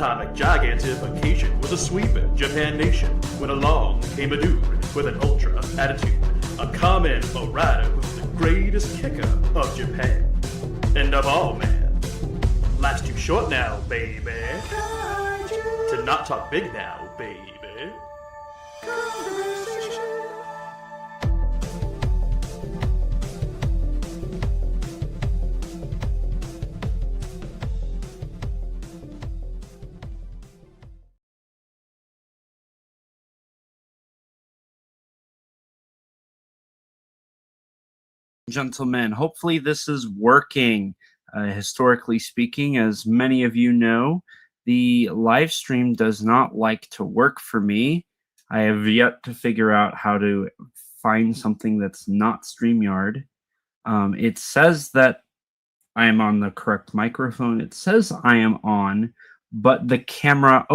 time a gigantification was a sweeping Japan nation when along came a dude with an ultra attitude, a common rider who's the greatest kicker of Japan. And of all, man, life's too short now, baby, to not talk big now, baby. Gentlemen, hopefully this is working. Historically speaking, as many of you know, the live stream does not like to work for me. I have yet to figure out how to find something that's not StreamYard. It says that I am on the correct microphone. It says I am on, but the camera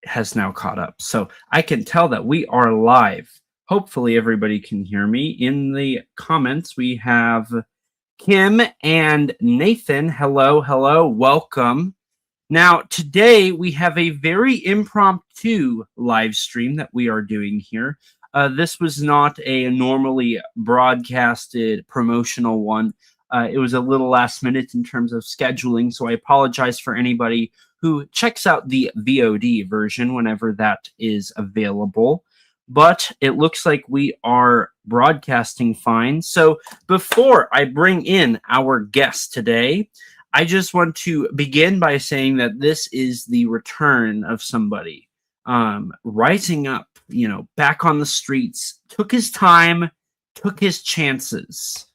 has now caught up. So I can tell that we are live. Hopefully everybody can hear me. In the comments, we have Kim and Nathan. Hello, hello, welcome. Now, today we have a very impromptu live stream that we are doing here. This was not a normally broadcasted promotional one. It was a little last minute in terms of scheduling, so I apologize for anybody who checks out the VOD version whenever that is available. But it looks like we are broadcasting fine. So before I bring in our guest today, I just want to begin by saying that this is the return of somebody rising up, back on the streets, took his time, took his chances.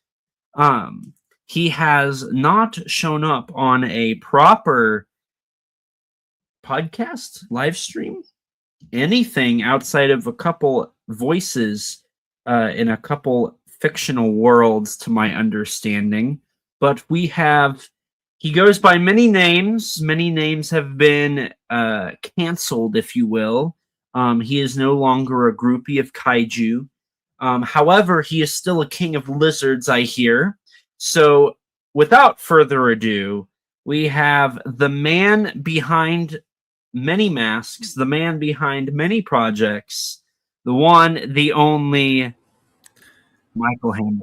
He has not shown up on a proper podcast, live stream, anything outside of a couple voices in a couple fictional worlds, to my understanding. But he goes by many names. Many names have been canceled, if you will. He is no longer a groupie of Kaiju. However, he is still a king of lizards, I hear. So without further ado, we have the man behind many masks, the man behind many projects, the one, the only, Michael Hamilton.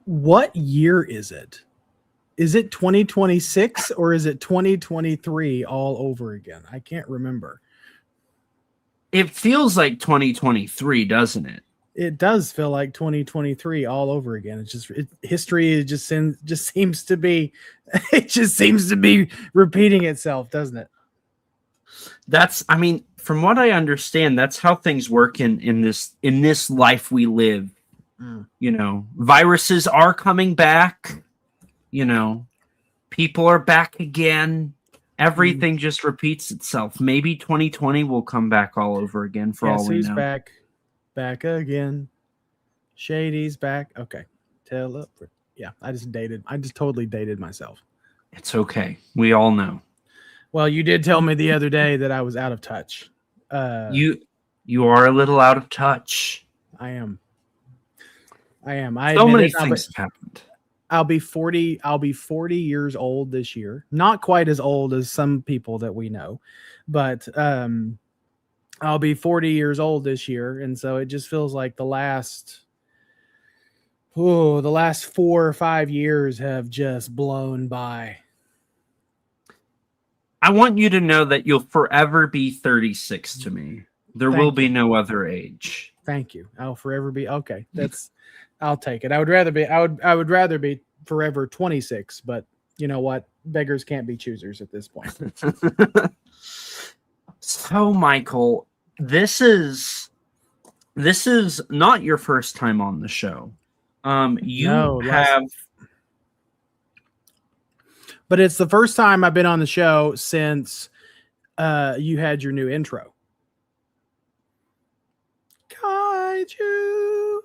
What year is it? Is it 2026 or is it 2023 all over again? I can't remember. It feels like 2023, doesn't it? It does feel like 2023 all over again. It's just history just seems to be repeating itself, doesn't it? From what I understand, that's how things work in this life we live. Viruses are coming back. People are back again. Everything just repeats itself. Maybe 2020 will come back all over again for all we know. Who's back again. Shady's back. Okay. Yeah, I just totally dated myself. It's okay. We all know. Well, you did tell me the other day that I was out of touch. You are a little out of touch. I am. So many things have happened. I'll be 40 years old this year. Not quite as old as some people that we know, but I'll be 40 years old this year, and so it just feels like the last 4 or 5 years have just blown by. I want you to know that you'll forever be 36 to me. There will be no other age. Thank you. I'll forever be okay. I'll take it. I would rather be forever 26, but you know what? Beggars can't be choosers at this point. So, Michael, this is not your first time on the show. But it's the first time I've been on the show since you had your new intro. Kaiju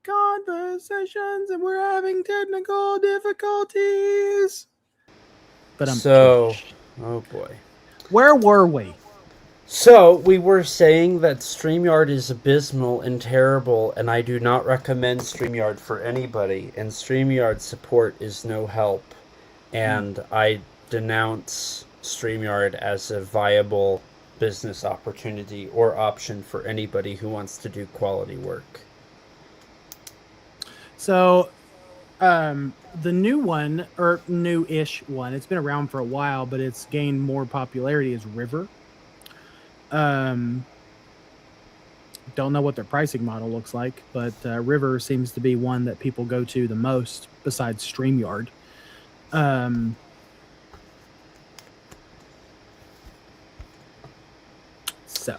conversations, and we're having technical difficulties. Oh boy. Where were we? So we were saying that StreamYard is abysmal and terrible, and I do not recommend StreamYard for anybody, and StreamYard support is no help. And I denounce StreamYard as a viable business opportunity or option for anybody who wants to do quality work. So, the new one, or new-ish one, it's been around for a while, but it's gained more popularity, is River. Don't know what their pricing model looks like, but River seems to be one that people go to the most besides StreamYard. So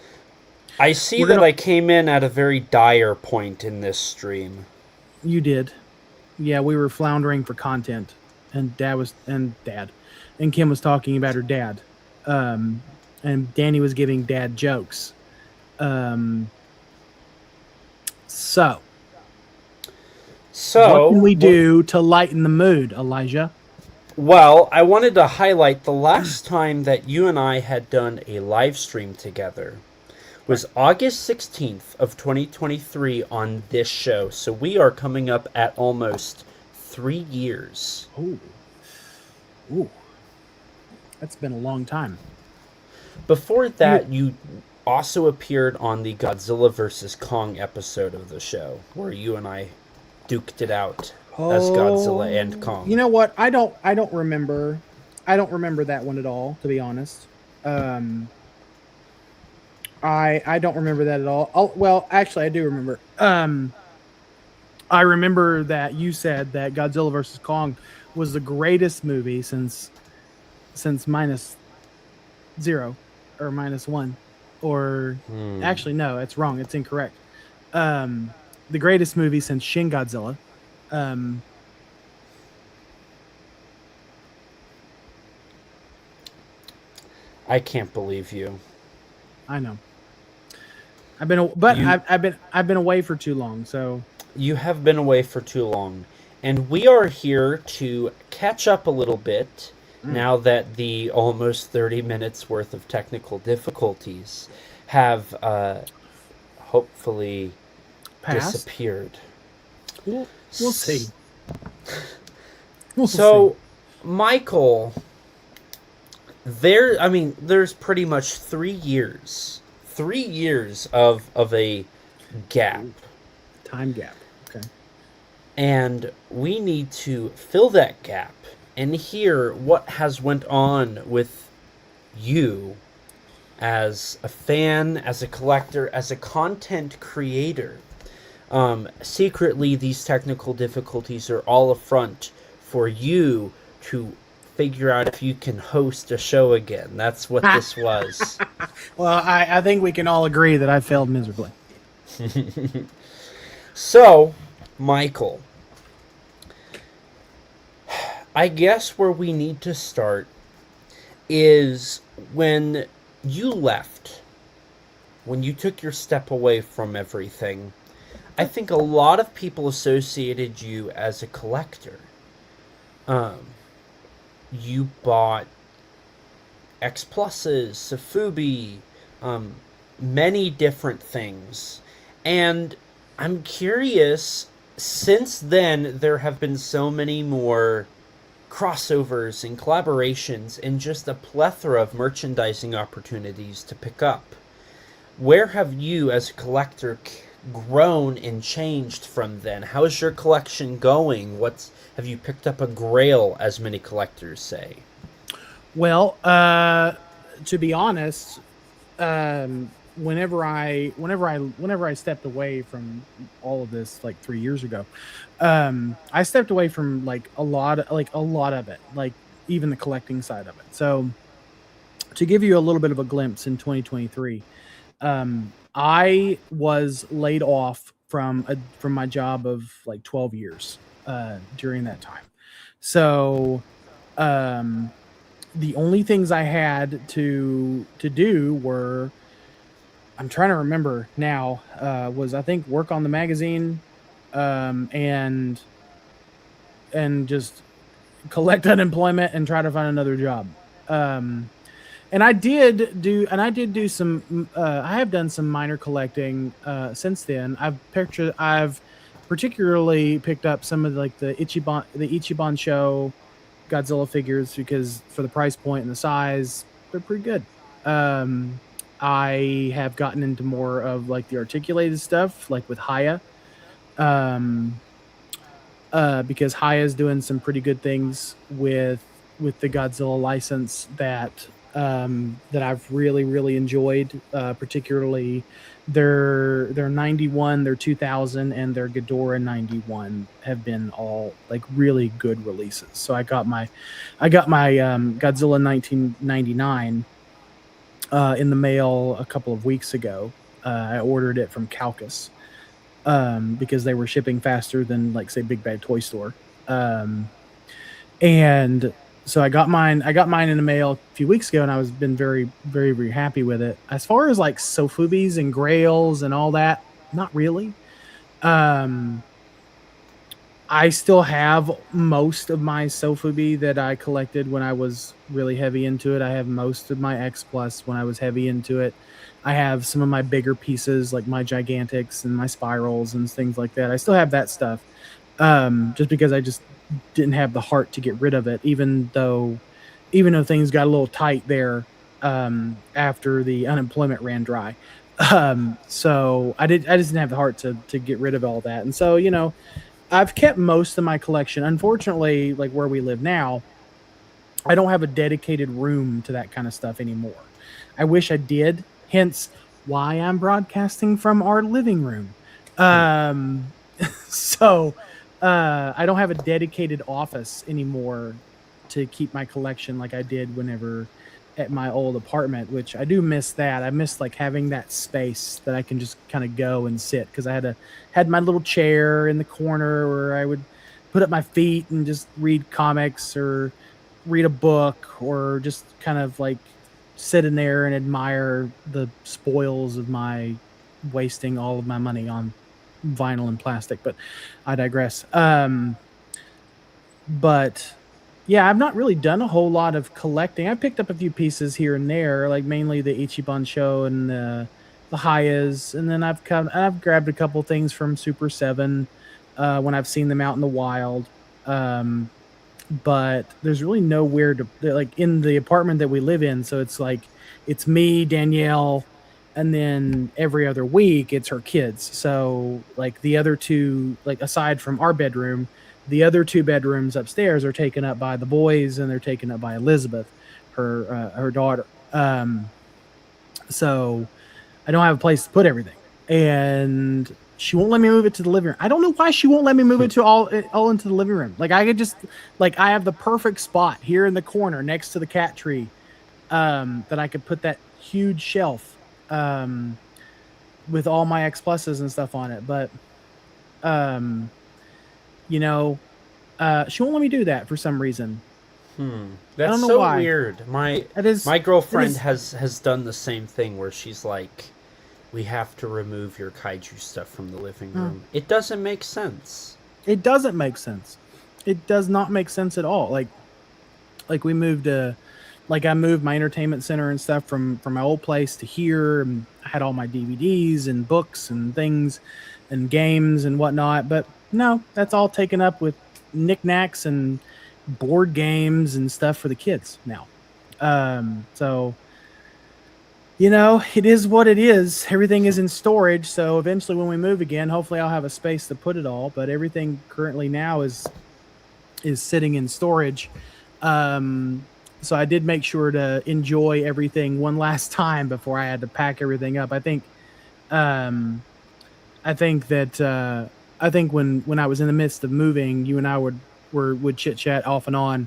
I see We're that gonna- I came in at a very dire point in this stream. you did. Yeah, we were floundering for content, and and Kim was talking about her dad, and Danny was giving dad jokes. So what can we do to lighten the mood, Elijah? Well, I wanted to highlight the last time that you and I had done a live stream together was August 16th of 2023 on this show. So we are coming up at almost 3 years. Ooh, that's been a long time. Before that, you also appeared on the Godzilla vs. Kong episode of the show, where you and I duked it out as Godzilla and Kong. You know what? I don't remember. I don't remember that one at all, to be honest. I don't remember that at all. Well, actually, I do remember. I remember that you said that Godzilla vs. Kong was the greatest movie since minus 0 or minus 1, or actually no, it's wrong. It's incorrect. The greatest movie since Shin Godzilla. I can't believe you. I know. I've been away for too long, so you have been away for too long, and we are here to catch up a little bit now that the almost 30 minutes worth of technical difficulties have hopefully disappeared. We'll see. So, Michael, there's pretty much 3 years. 3 years of a gap. Time gap. Okay. And we need to fill that gap and hear what has went on with you as a fan, as a collector, as a content creator. Secretly, these technical difficulties are all a front for you to figure out if you can host a show again. That's what this was. Well, I think we can all agree that I failed miserably. So, Michael, I guess where we need to start is when you left, when you took your step away from everything. I think a lot of people associated you as a collector. You bought X Pluses, Safubi, many different things. And I'm curious, since then, there have been so many more crossovers and collaborations and just a plethora of merchandising opportunities to pick up. Where have you, as a collector, grown and changed from then? How's your collection going? Have you picked up a grail, as many collectors say? Well, to be honest, whenever I stepped away from all of this like 3 years ago, I stepped away from like a lot of it, like even the collecting side of it. So to give you a little bit of a glimpse in 2023, I was laid off from my job of like 12 years during that time. So the only things I had to do were, I'm trying to remember now, was I think work on the magazine, and just collect unemployment and try to find another job. And I did do some. I have done some minor collecting since then. I've particularly picked up some of like the Ichiban show, Godzilla figures because for the price point and the size, they're pretty good. I have gotten into more of like the articulated stuff, like with Haya. Um, because Haya's doing some pretty good things with the Godzilla license that I've really enjoyed. Particularly their 91, their 2000, and their Ghidorah 91 have been all like really good releases. So I got my Godzilla 1999 in the mail a couple of weeks ago. I ordered it from Calcus because they were shipping faster than like say Big Bad Toy Store. And so I got mine in the mail a few weeks ago, and I was been very happy with it. As far as like Sofubis and Grails and all that, not really. I still have most of my Sofubi that I collected when I was really heavy into it. I have most of my X Plus when I was heavy into it. I have some of my bigger pieces like my Gigantics and my Spirals and things like that. I still have that stuff just because I just didn't have the heart to get rid of it, even though things got a little tight there after the unemployment ran dry. So I just didn't have the heart to get rid of all that. And so, I've kept most of my collection. Unfortunately, like where we live now, I don't have a dedicated room to that kind of stuff anymore. I wish I did, hence why I'm broadcasting from our living room. So I don't have a dedicated office anymore to keep my collection like I did whenever at my old apartment, which I do miss that. I miss like having that space that I can just kind of go and sit, because I had my little chair in the corner where I would put up my feet and just read comics or read a book or just kind of like sit in there and admire the spoils of my wasting all of my money on vinyl and plastic. But I digress. But yeah, I've not really done a whole lot of collecting. I picked up a few pieces here and there, like mainly the Ichiban Show and the Hayas, and then I've grabbed a couple things from Super 7 when I've seen them out in the wild. But there's really nowhere to, like, in the apartment that we live in. So it's like it's me, Danielle, and then every other week it's her kids. So like the other two, like aside from our bedroom, the other two bedrooms upstairs are taken up by the boys, and they're taken up by Elizabeth, her daughter. So I don't have a place to put everything, and she won't let me move it to the living room. I don't know why she won't let me move it to all into the living room. Like I could just, like I have the perfect spot here in the corner next to the cat tree, that I could put that huge shelf, with all my X Pluses and stuff on it. But, she won't let me do that for some reason. That's I don't know so why. weird. My girlfriend has done the same thing where she's like, we have to remove your kaiju stuff from the living room. It doesn't make sense. It doesn't make sense. It does not make sense at all. Like we moved I moved my entertainment center and stuff from my old place to here, and I had all my DVDs and books and things and games and whatnot. But no, that's all taken up with knickknacks and board games and stuff for the kids now. So it is what it is. Everything is in storage. So eventually when we move again, hopefully I'll have a space to put it all. But everything currently now is sitting in storage. So I did make sure to enjoy everything one last time before I had to pack everything up. I think when I was in the midst of moving, you and I would chit chat off and on.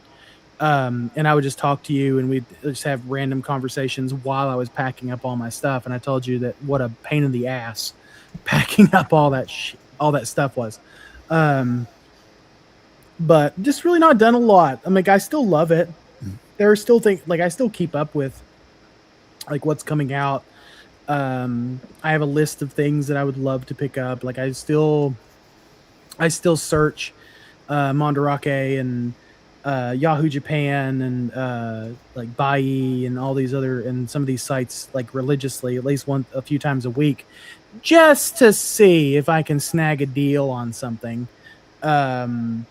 And I would just talk to you, and we'd just have random conversations while I was packing up all my stuff. And I told you that what a pain in the ass packing up all that stuff was. But just really not done a lot. I mean, I still love it. There are still things, like I still keep up with like what's coming out. I have a list of things that I would love to pick up. Like I still search Mandarake and Yahoo Japan and like Bai and all these other, and some of these sites like religiously, at least a few times a week, just to see if I can snag a deal on something. But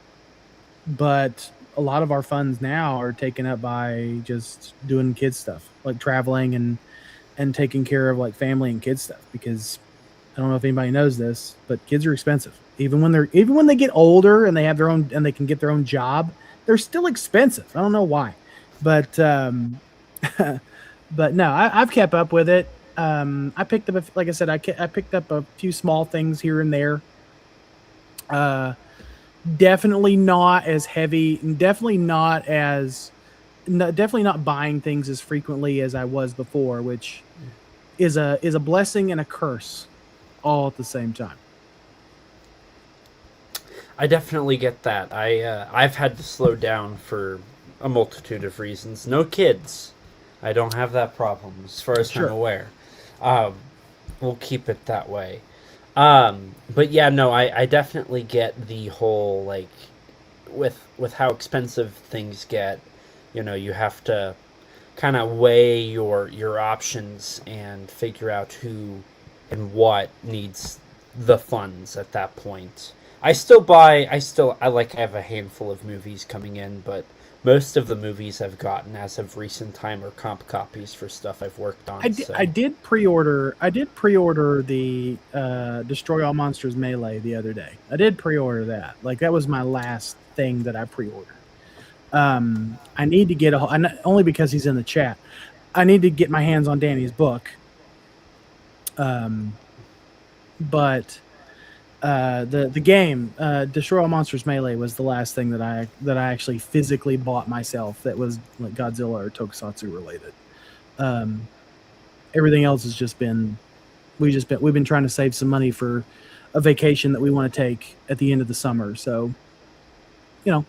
a lot of our funds now are taken up by just doing kids stuff, like traveling and taking care of like family and kids stuff. Because I don't know if anybody knows this, but kids are expensive. Even when they get older and they have their own and they can get their own job, they're still expensive. I don't know why, but but no, I've kept up with it. I picked up, like I said, I picked up a few small things here and there. Definitely not as heavy, and definitely not buying things as frequently as I was before, which is a blessing and a curse all at the same time. I definitely get that. I've had to slow down for a multitude of reasons. No kids. I don't have that problem as far as I'm aware. We'll keep it that way. But yeah, no, I definitely get the whole, like, with how expensive things get, you know, you have to kind of weigh your options and figure out who and what needs the funds at that point. I have a handful of movies coming in, but most of the movies I've gotten as of recent time are comp copies for stuff I've worked on. I did pre-order the Destroy All Monsters Melee the other day. I did pre-order that. Like, that was my last thing that I pre-ordered. I need to get only because he's in the chat. I need to get my hands on Danny's book. But the game Destroy All Monsters Melee was the last thing that I actually physically bought myself that was like Godzilla or Tokusatsu related. Everything else has just been we've been trying to save some money for a vacation that we want to take at the end of the summer. So, you know,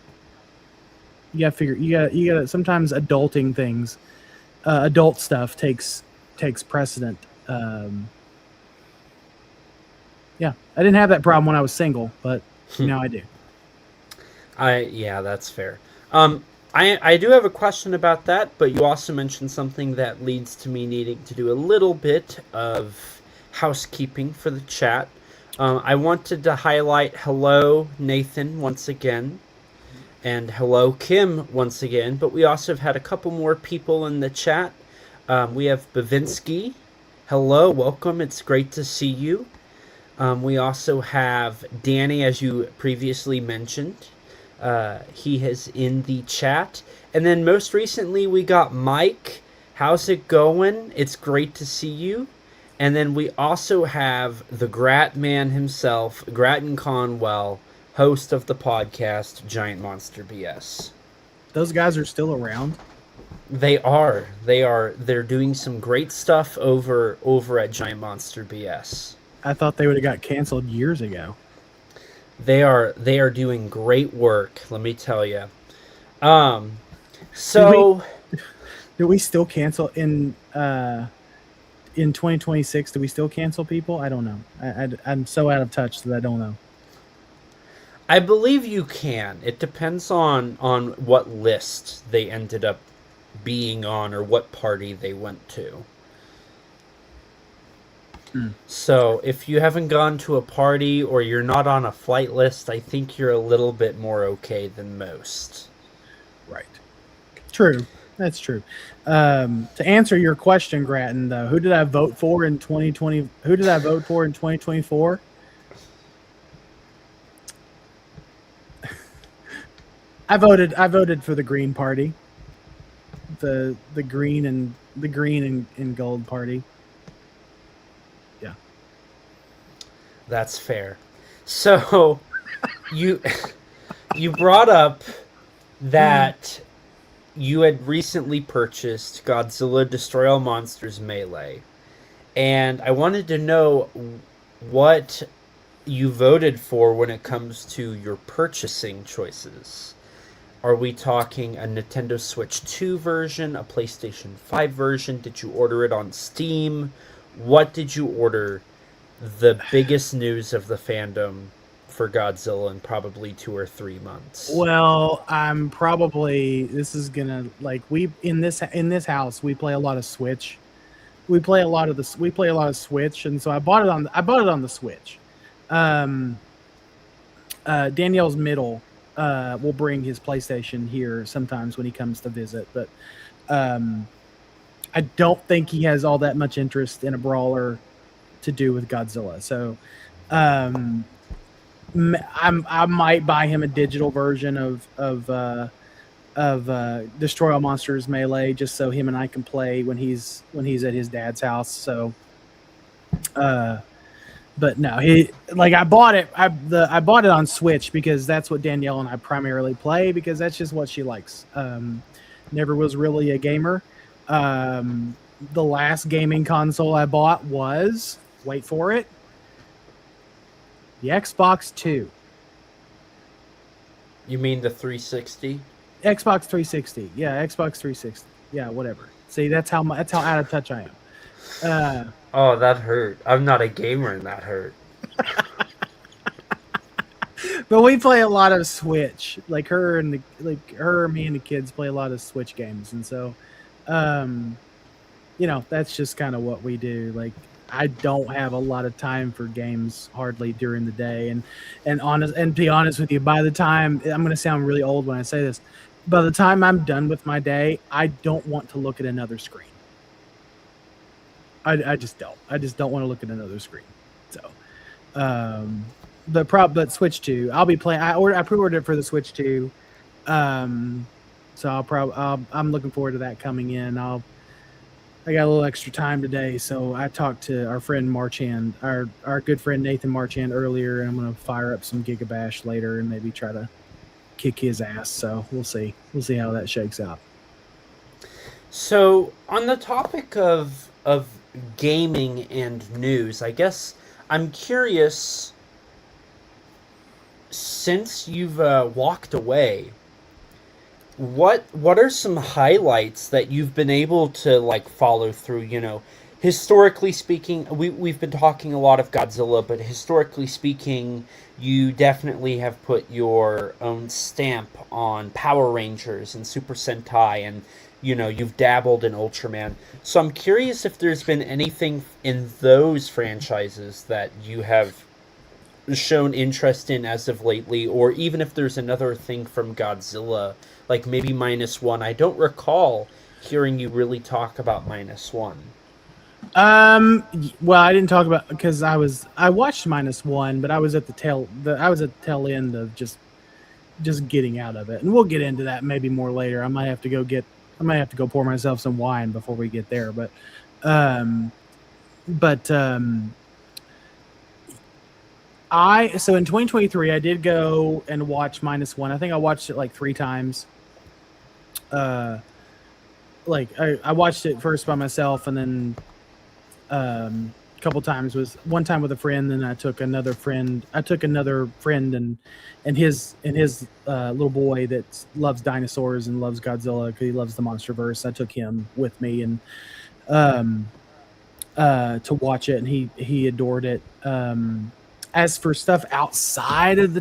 you gotta sometimes adulting things, adult stuff takes precedent. Yeah, I didn't have that problem when I was single, but now I do. Yeah, that's fair. I do have a question about that, but you also mentioned something that leads to me needing to do a little bit of housekeeping for the chat. I wanted to highlight hello, Nathan, once again, and hello, Kim, once again, but we also have had a couple more people in the chat. We have Bavinsky. Hello, welcome. It's great to see you. We also have Danny, as you previously mentioned. He is in the chat. And then most recently we got Mike. How's it going? It's great to see you. And then we also have the Grat Man himself, Grattan Conwell, host of the podcast Giant Monster BS. Those guys are still around? They are. They're doing some great stuff over at Giant Monster BS. I thought they would have got canceled years ago. They are doing great work, let me tell you. So do we still cancel in 2026? Do we still cancel people? I don't know. I'm so out of touch that I don't know. I believe you can. It depends on what list they ended up being on or what party they went to. So if you haven't gone to a party or you're not on a flight list, I think you're a little bit more okay than most. Right. True. That's true. To answer your question, Grattan, though, who did I vote for in 2020? Who did I vote for in 2024? I voted for the Green Party. The green and gold party. Yeah. That's fair. So you brought up that you had recently purchased Godzilla Destroy All Monsters Melee, and I wanted to know what you voted for when it comes to your purchasing choices. Are we talking a Nintendo Switch 2 version, a PlayStation 5 version? Did you order it on Steam? What did you order? The biggest news of the fandom for Godzilla in probably 2 or 3 months. Well, I'm probably in this house we play a lot of Switch. We play a lot of Switch, and so I bought it on the Switch. Danielle's middle will bring his PlayStation here sometimes when he comes to visit, but I don't think he has all that much interest in a brawler to do with Godzilla. So I might buy him a digital version of Destroy All Monsters Melee just so him and I can play when he's at his dad's house. So but no, I bought it. I bought it on Switch because that's what Danielle and I primarily play because that's just what she likes. Never was really a gamer. The last gaming console I bought was, wait for it, the Xbox 2. You mean the 360? Xbox 360. Yeah, Xbox 360. Yeah, whatever. See, that's how out of touch I am. Oh, that hurt. I'm not a gamer, and that hurt. But we play a lot of Switch. Like her, me, and the kids play a lot of Switch games, and so, that's just kind of what we do. Like, I don't have a lot of time for games hardly during the day, and to be honest with you, by the time I'm going to sound really old when I say this, by the time I'm done with my day, I don't want to look at another screen. I just don't. I just don't want to look at another screen. So, but Switch 2, I'll be playing. I pre-ordered it for the Switch 2. So I'm looking forward to that coming in. I got a little extra time today, so I talked to our friend Marchand, our good friend Nathan Marchand earlier, and I'm going to fire up some Gigabash later and maybe try to kick his ass. So we'll see. We'll see how that shakes out. So on the topic of gaming and news, I guess I'm curious, since you've walked away, what are some highlights that you've been able to follow through? Historically speaking, we've been talking a lot of Godzilla, but historically speaking, you definitely have put your own stamp on Power Rangers and Super Sentai, and you've dabbled in Ultraman. So I'm curious if there's been anything in those franchises that you have shown interest in as of lately, or even if there's another thing from Godzilla, like maybe -1. I don't recall hearing you really talk about -1. Well, I didn't talk about because I watched -1, but I was at the tail end of just getting out of it, and we'll get into that maybe more later. I might have to go pour myself some wine before we get there, so in 2023 I did go and watch -1. I think I watched it like 3 times. I watched it first by myself, and then a couple times one time with a friend, then I took another friend and his little boy that loves dinosaurs and loves Godzilla because he loves the MonsterVerse. I took him with me and to watch it, and he adored it. As for stuff outside of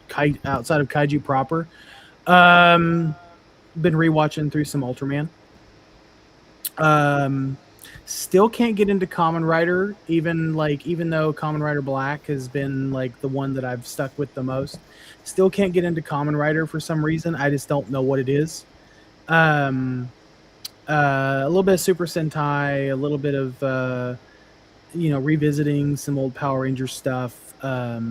Kaiju proper, been rewatching through some Ultraman. Still can't get into Kamen Rider, even though Kamen Rider Black has been the one that I've stuck with the most. Still can't get into Kamen Rider for some reason. I just don't know what it is. A little bit of Super Sentai, a little bit of revisiting some old Power Ranger stuff. I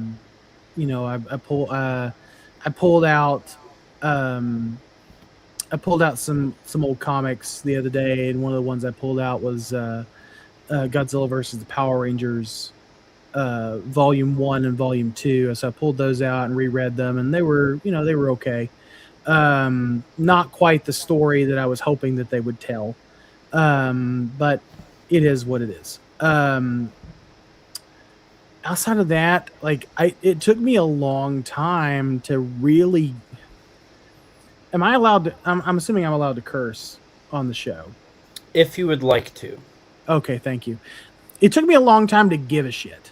pulled out some old comics the other day, and one of the ones I pulled out was Godzilla versus the Power Rangers, Volume 1 and Volume 2. So I pulled those out and reread them, and they were okay. Not quite the story that I was hoping that they would tell, but it is what it is. Outside of that, it took me a long time to really. Am I allowed to? I'm assuming I'm allowed to curse on the show. If you would like to. Okay, thank you. It took me a long time to give a shit.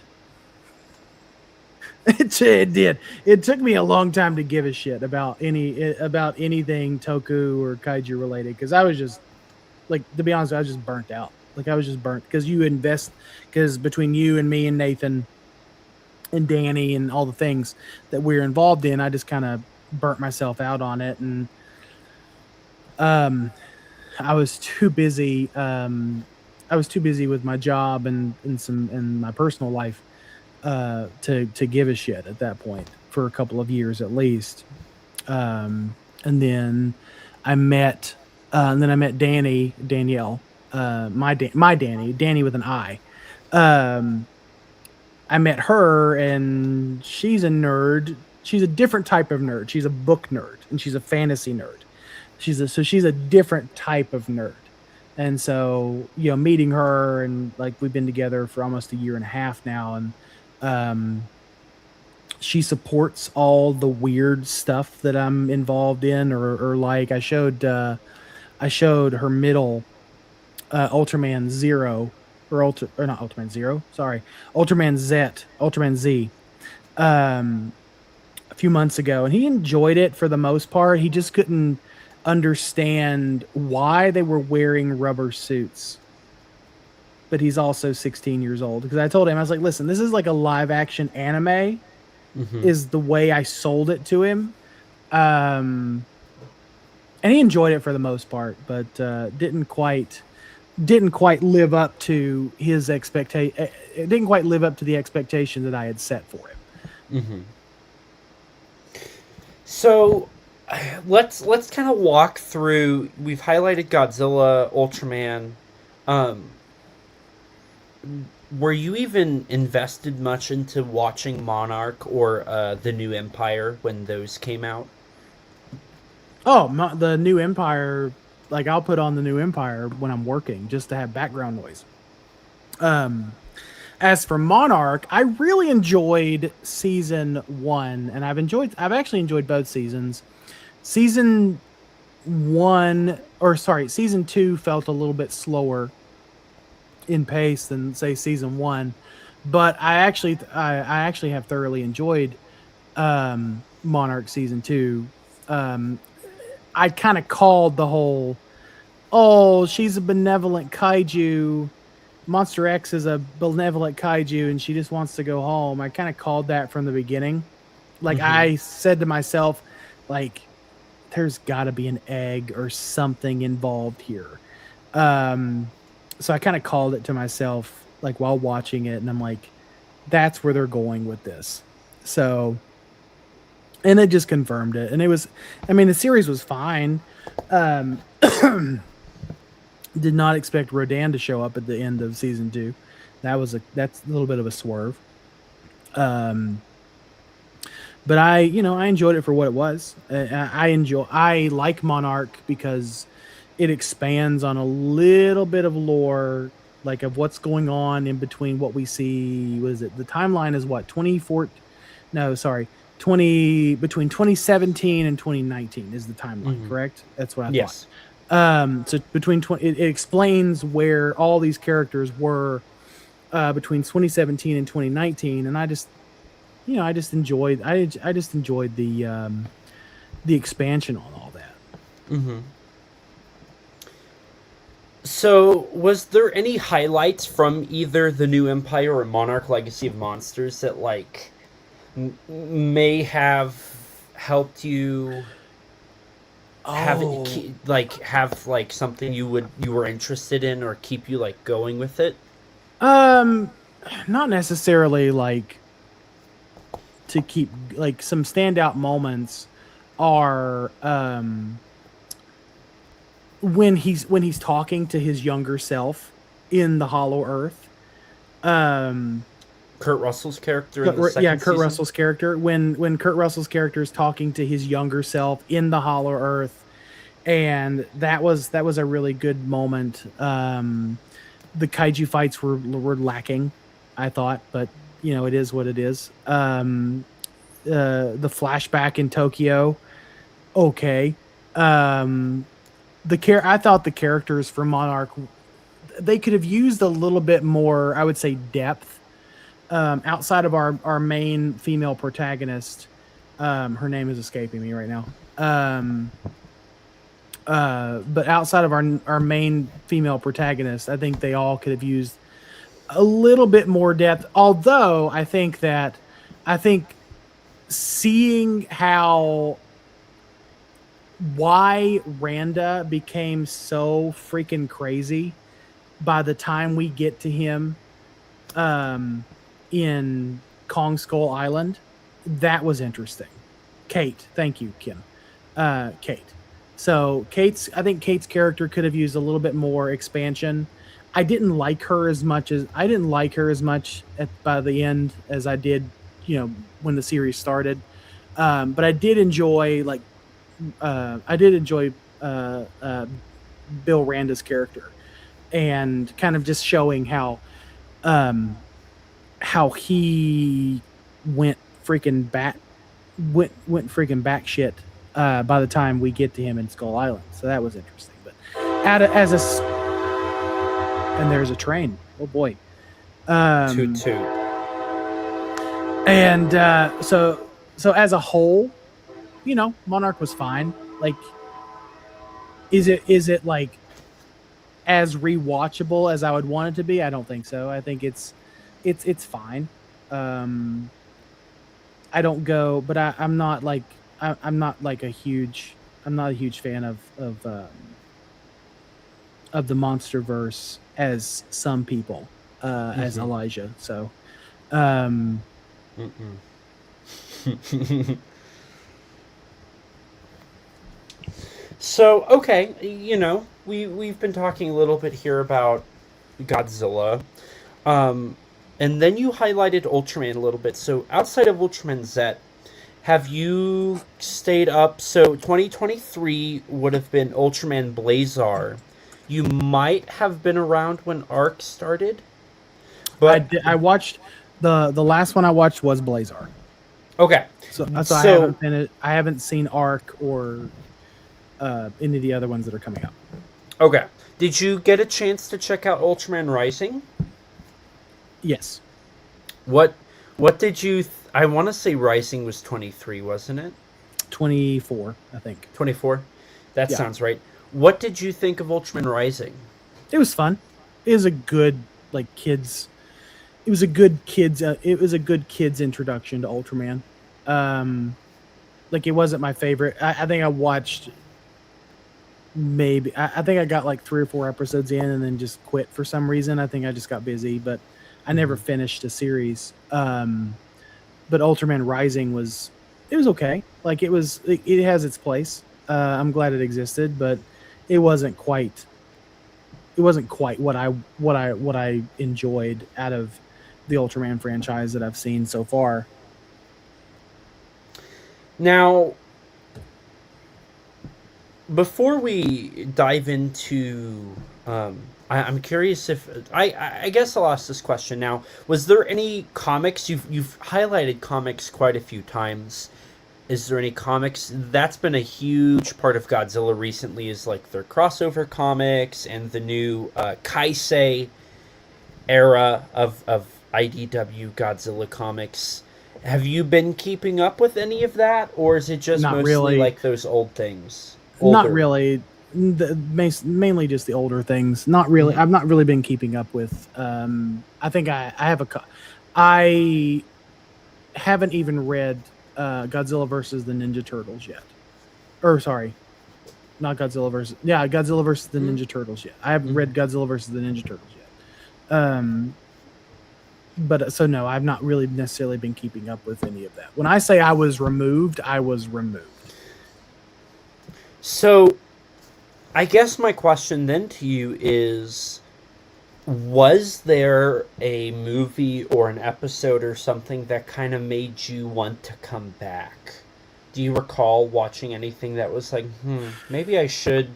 It did. It took me a long time to give a shit about anything Toku or Kaiju related, because I was just to be honest, I was just burnt out. I was just burnt because because between you and me and Nathan and Danny and all the things that we're involved in. I just kind of burnt myself out on it, and I was too busy. I was too busy with my job and my personal life to give a shit at that point for a couple of years at least. And then I met Danielle, my Danny with an I. I met her, and she's a nerd. She's a different type of nerd. She's a book nerd, and she's a fantasy nerd. She's a different type of nerd. And so, meeting her, and like we've been together for almost a year and a half now, and she supports all the weird stuff that I'm involved in, or like I showed her middle Ultraman Zero, or not Ultraman Zero, sorry, Ultraman Z, a few months ago, and he enjoyed it for the most part. He just couldn't understand why they were wearing rubber suits. But he's also 16 years old, because I told him, I was like, listen, this is like a live action anime, is the way I sold it to him. And he enjoyed it for the most part, but didn't quite live up to his expectation. It didn't quite live up to the expectation that I had set for him. So let's kind of walk through. We've highlighted Godzilla, Ultraman. Were you even invested much into watching Monarch or the New Empire when those came out? Oh, the New Empire, like I'll put on the New Empire when I'm working just to have background noise. As for Monarch, I really enjoyed season 1, and I've actually enjoyed both seasons. Season 2 felt a little bit slower in pace than say season 1, but I actually have thoroughly enjoyed Monarch season 2. I kind of called the whole, oh, she's a benevolent kaiju, Monster X is a benevolent kaiju, and she just wants to go home. I kind of called that from the beginning. Like, I said to myself, like, there's got to be an egg or something involved here. So I kind of called it to myself, like, while watching it, and I'm like, that's where they're going with this. So, and it just confirmed it. And it was, I mean, the series was fine. Did not expect Rodan to show up at the end of season 2. That's a little bit of a swerve. But I enjoyed it for what it was. I like Monarch because it expands on a little bit of lore, like of what's going on in between what we see. What is it? The timeline is what? Between 2017 and 2019 is the timeline, correct? That's what I thought. So it explains where all these characters were between 2017 and 2019, and I just enjoyed the expansion on all that. So, was there any highlights from either the New Empire or Monarch: Legacy of Monsters that like may have helped you have something you were interested in, or keep you like going with it? Not necessarily like to keep, like, some standout moments are when he's talking to his younger self in the Hollow Earth. Kurt Russell's character in the second Kurt season? Russell's character, when Kurt Russell's character is talking to his younger self in the Hollow Earth, and that was a really good moment. The kaiju fights were lacking, I thought, but it is what it is. The flashback in Tokyo, okay. I thought the characters for Monarch, they could have used a little bit more, I would say, depth. Outside of our main female protagonist, her name is escaping me right now. But outside of our main female protagonist, I think they all could have used a little bit more depth. Although I think that I think seeing why Randa became so freaking crazy by the time we get to him in Kong Skull Island, that was interesting. Kate, thank you, Kim. Kate. So I think Kate's character could have used a little bit more expansion. I didn't like her as much by the end as I did, when the series started. But I did enjoy Bill Randa's character, and kind of just showing how he went freaking batshit by the time we get to him in Skull Island. So that was interesting. But and there's a train. Oh boy. Toot toot. And so as a whole, Monarch was fine. Like, is it like as rewatchable as I would want it to be? I don't think so. I think it's fine. I don't go, but I'm not like a huge fan of the MonsterVerse as some people, as Elijah. So, So, okay, we've been talking a little bit here about Godzilla. And then you highlighted Ultraman a little bit. So, outside of Ultraman Z, have you stayed up? So, 2023 would have been Ultraman Blazar. You might have been around when Arc started. But I watched the last one I watched was Blazar. Okay. So I haven't seen Arc or any of the other ones that are coming up. Okay. Did you get a chance to check out Ultraman Rising? Yes. What did you... I want to say Rising was 23, wasn't it? 24, I think. 24? That Yeah. sounds right. What did you think of Ultraman Rising? It was fun. It was a good kids. It was a good kids. It was a good kids introduction to Ultraman. It wasn't my favorite. I think I watched maybe. I think I got like 3 or 4 episodes in and then just quit for some reason. I think I just got busy, but I never finished a series. But Ultraman Rising was okay. Like it has its place. I'm glad it existed, but it wasn't quite what I enjoyed out of the Ultraman franchise that I've seen so far. Now, before we dive into, I'm curious if I guess I'll ask this question now. Was there any comics you've highlighted comics quite a few times? Is there any comics that's been a huge part of Godzilla recently? Is like their crossover comics and the new Kaisei era of IDW Godzilla comics. Have you been keeping up with any of that, or is it just Not mostly really. like those old things? Not Older? really. Mainly just the older things. Not really. I've not really been keeping up with. I think I I haven't even read Godzilla versus the Ninja Turtles yet. Or sorry, not Godzilla versus. Yeah, Godzilla versus the Ninja Turtles yet. I haven't read Godzilla versus the Ninja Turtles yet. But so no, I've not really necessarily been keeping up with any of that. When I say I was removed, I was removed. So, I guess my question then to you is, was there a movie or an episode or something that kind of made you want to come back? Do you recall watching anything that was like, maybe I should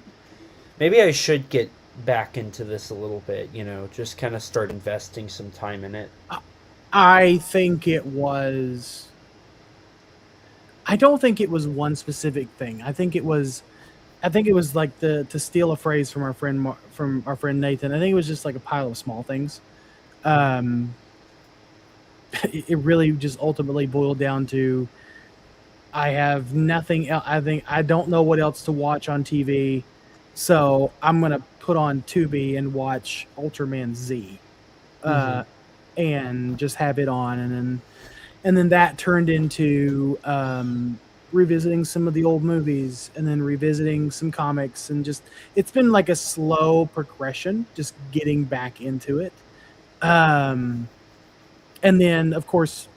get back into this a little bit, just kind of start investing some time in it? I think it was. I don't think it was one specific thing. I think it was like to steal a phrase from our friend Nathan. I think it was just like a pile of small things. It really just ultimately boiled down to I have nothing else. I don't know what else to watch on TV, so I'm gonna put on Tubi and watch Ultraman Z, and just have it on, and then and then that turned into revisiting some of the old movies, and then revisiting some comics, and just it's been like a slow progression, just getting back into it. Um, and then of course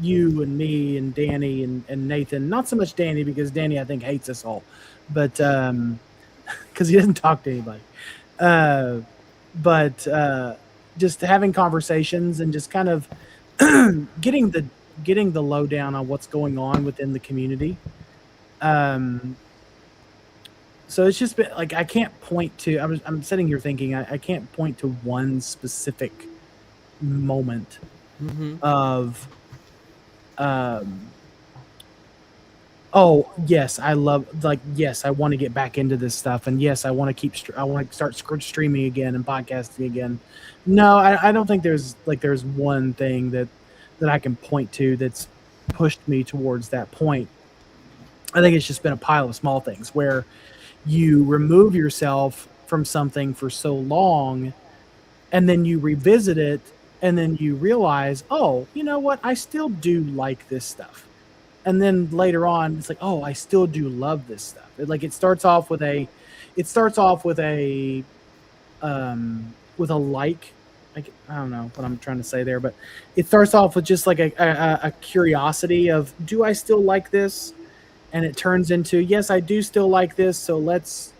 you and me and Danny and Nathan, not so much Danny because Danny I think hates us all, but because he doesn't talk to anybody. Uh, but just having conversations and just kind of getting the lowdown on what's going on within the community. Um, so it's just been like I can't point to. I'm sitting here thinking I can't point to one specific moment of um oh yes I love, like, yes I want to get back into this stuff, and yes I want to I want to start streaming again and podcasting again. No, I don't think there's one thing that I can point to that's pushed me towards that point. I think it's just been a pile of small things where you remove yourself from something for so long, and then you revisit it, and then you realize, oh, you know what, I still do like this stuff. And then later on it's like, oh, I still do love this stuff. It starts off with a with a like I don't know what I'm trying to say there, but it starts off with just like a curiosity of, do I still like this? And it turns into, yes, I do still like this, so let's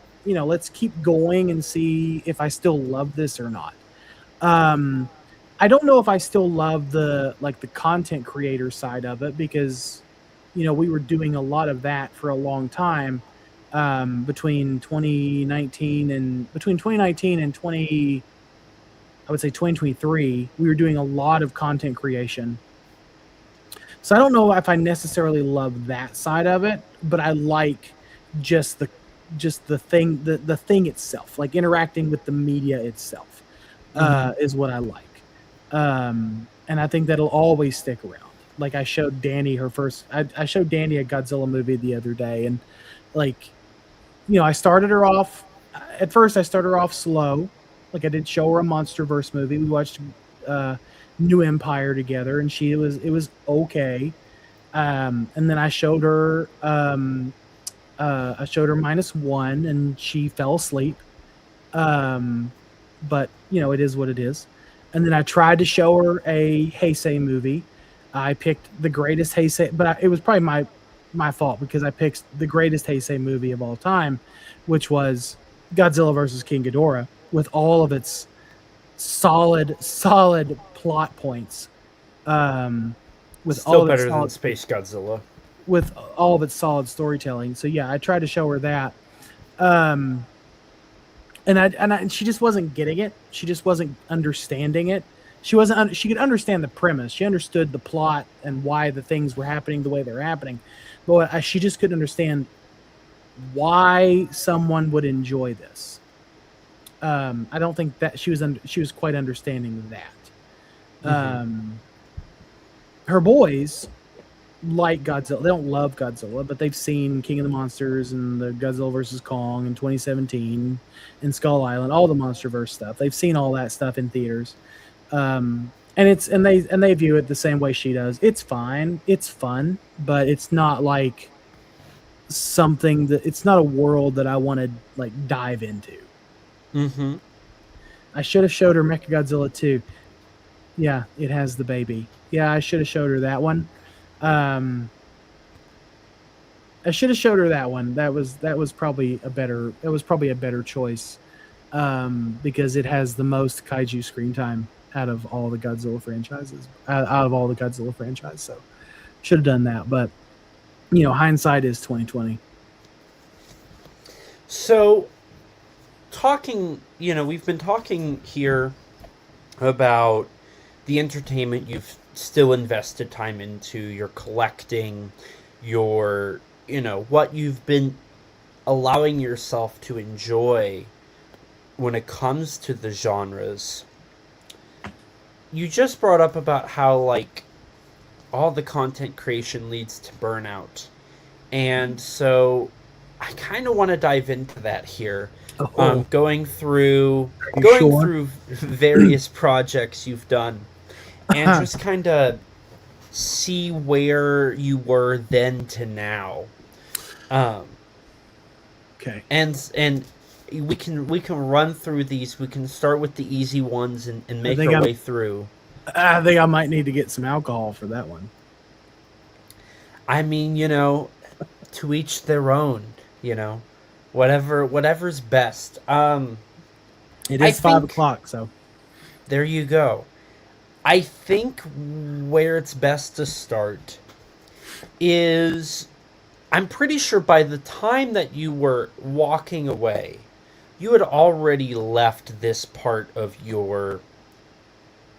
keep going and see if I still love this or not. I don't know if I still love the content creator side of it, because we were doing a lot of that for a long time, between 2019 and 20, I would say 2023, we were doing a lot of content creation. So I don't know if I necessarily love that side of it, but I like just the thing itself, like interacting with the media itself, is what I like. And I think that'll always stick around. Like I showed Danny I showed Danny a Godzilla movie the other day, and like, I started her off, at first I started her off slow. Like I did show her a MonsterVerse movie. We watched New Empire together, and it was okay. And then I showed her -1, and she fell asleep. But it is what it is. And then I tried to show her a Heisei movie. I picked the greatest Heisei, but it was probably my fault, because I picked the greatest Heisei movie of all time, which was Godzilla versus King Ghidorah, with all of its solid plot points. With Still all of its better than solid, Space Godzilla. with all of its solid storytelling. So yeah, I tried to show her that. And she just wasn't getting it. She just wasn't understanding it. She could understand the premise. She understood the plot and why the things were happening the way they're happening, but she just couldn't understand why someone would enjoy this. I don't think that she was quite understanding that. Her boys like Godzilla. They don't love Godzilla, but they've seen King of the Monsters and the Godzilla versus Kong in 2017 and Skull Island, all the MonsterVerse stuff. They've seen all that stuff in theaters. And they view it the same way she does. It's fine. It's fun, but it's not like something it's not a world that I want to like dive into. I should have showed her Mechagodzilla 2. Yeah, it has the baby. Yeah, I should have showed her that one. I should have showed her that one. That was probably a better choice, because it has the most kaiju screen time out of all the Godzilla franchises. So should have done that, but hindsight is 2020. So, we've been talking here about the entertainment you've still invested time into, your collecting, your, what you've been allowing yourself to enjoy when it comes to the genres. You just brought up about how, like, all the content creation leads to burnout. And so I kind of want to dive into that here. Going through various projects you've done, and just kind of see where you were then to now. Okay. And we can run through these. We can start with the easy ones and make think our I'm- way through. I think I might need to get some alcohol for that one. I mean, to each their own, whatever's best. It I is 5 think- o'clock, so There you go. I think where it's best to start is, I'm pretty sure by the time that you were walking away, you had already left this part of your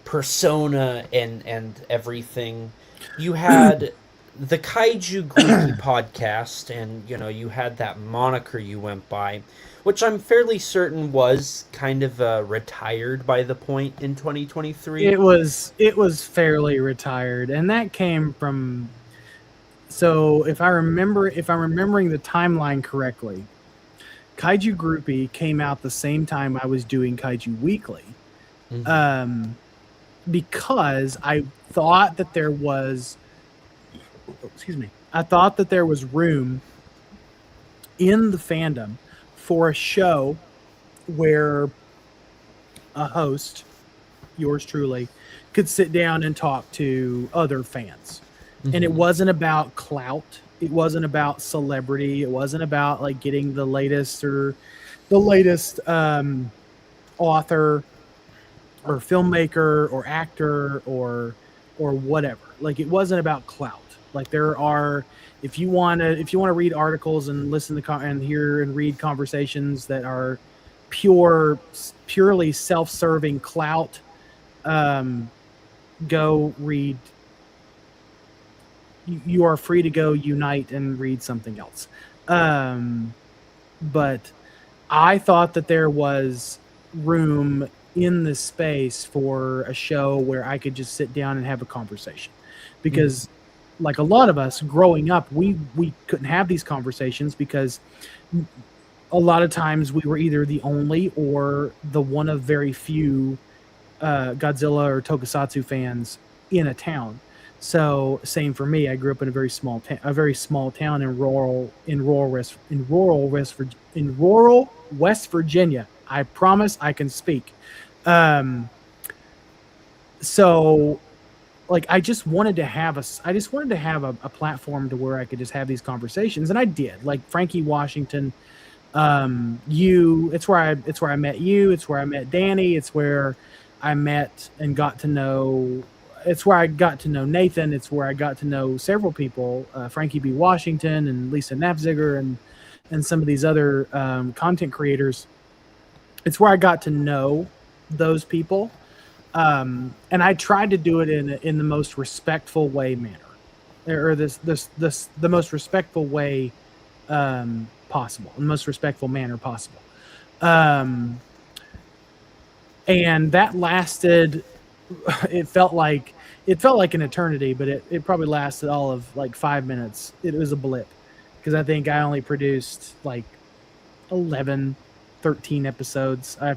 persona and everything. You had the Kaiju Groupie podcast, and you had that moniker you went by, which I'm fairly certain was kind of retired by the point in 2023. it was fairly retired, and that came from. So if I'm remembering the timeline correctly, Kaiju Groupie came out the same time I was doing Kaiju Weekly, Mhm. because I thought that there was. Excuse me. I thought that there was room in the fandom for a show where a host, yours truly, could sit down and talk to other fans. And it Mhm. wasn't about clout. It wasn't about celebrity. It wasn't about like getting the latest author or filmmaker or actor or whatever. Like, it wasn't about clout. Like, there are, if you want to read articles and listen to and hear and read conversations that are purely self-serving clout, go read. You are free to go unite and read something else. But I thought that there was room in the space for a show where I could just sit down and have a conversation, because like a lot of us growing up, we couldn't have these conversations because a lot of times we were either the only or the one of very few Godzilla or Tokusatsu fans in a town. So same for me. I grew up in a very small town in rural West Virginia. I promise I can speak. So like I just wanted to have a platform to where I could just have these conversations, and I did. Like Frankie Washington, it's where I met you, it's where I met Danny, it's where I met and got to know. It's where I got to know Nathan. It's where I got to know several people, Frankie B. Washington and Lisa Napziger and some of these other content creators. It's where I got to know those people, and I tried to do it in the most respectful way the most respectful way possible, in the most respectful manner possible, and that lasted. It felt like an eternity, but it probably lasted all of like 5 minutes. It was a blip, because I think I only produced like 11, 13 episodes. I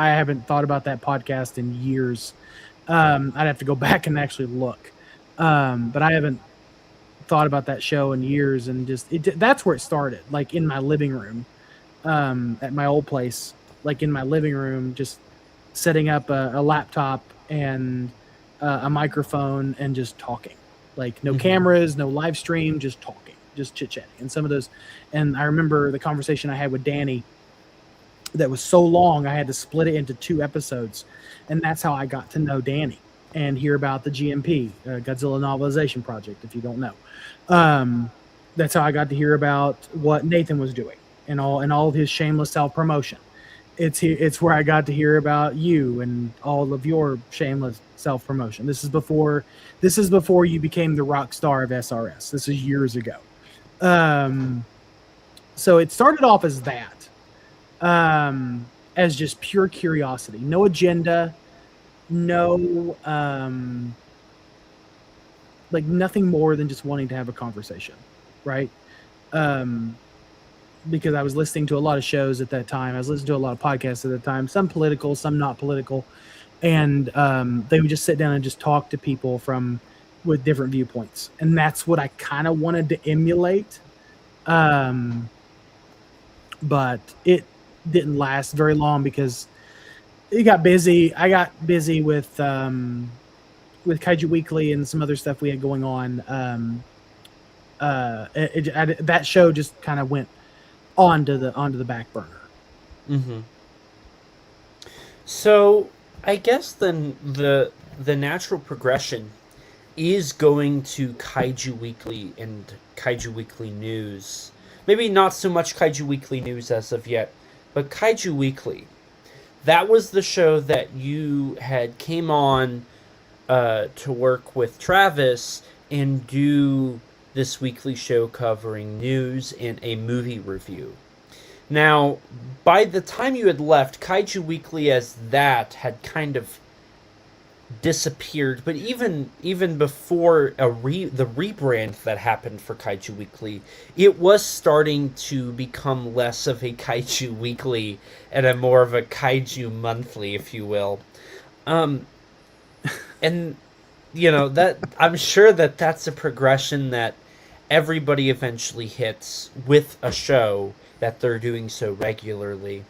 haven't thought about that podcast in years. I'd have to go back and actually look, but I haven't thought about that show in years. And that's where it started, like in my living room, at my old place, like in my living room, just setting up a laptop and a microphone and just talking, like no cameras, no live stream, just talking, just chit-chatting. And I remember the conversation I had with Danny that was so long I had to split it into 2 episodes, and that's how I got to know Danny and hear about the GMP, Godzilla Novelization Project, if you don't know. That's how I got to hear about what Nathan was doing and all of his shameless self-promotion. It's where I got to hear about you and all of your shameless self-promotion. This is before you became the rock star of SRS. This is years ago. So it started off as that, as just pure curiosity, no agenda, no, like nothing more than just wanting to have a conversation, right? Because I was listening to a lot of shows at that time. I was listening to a lot of podcasts at the time, some political, some not political. And they would just sit down and just talk to people from with different viewpoints, and that's what I kind of wanted to emulate. But it didn't last very long because it got busy. I got busy with Kaiju Weekly and some other stuff we had going on. That show just kind of went onto the back burner. Mm-hmm. So I guess then the natural progression is going to Kaiju Weekly and Kaiju Weekly News. Maybe not so much Kaiju Weekly News as of yet, but Kaiju Weekly. That was the show that you had came on to work with Travis and do this weekly show covering news and a movie review. Now, by the time you had left, Kaiju Weekly as that had kind of disappeared, but even before the rebrand that happened for Kaiju Weekly, it was starting to become less of a Kaiju Weekly and a more of a Kaiju Monthly, if you will. And that I'm sure that that's a progression that everybody eventually hits with a show that they're doing so regularly.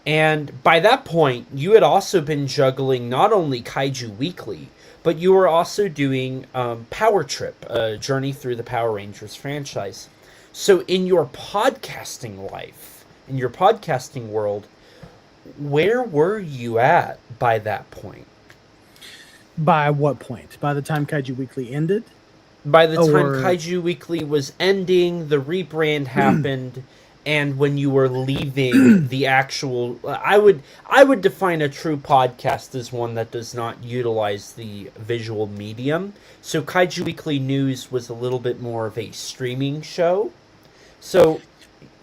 And by that point, you had also been juggling not only Kaiju Weekly, but you were also doing Power Trip, a journey through the Power Rangers franchise. So in your podcasting life, in your podcasting world, where were you at by that point? By what point? By the time Kaiju Weekly ended? By the time Kaiju Weekly was ending, the rebrand happened, and when you were leaving the actual... I would define a true podcast as one that does not utilize the visual medium. So Kaiju Weekly News was a little bit more of a streaming show. So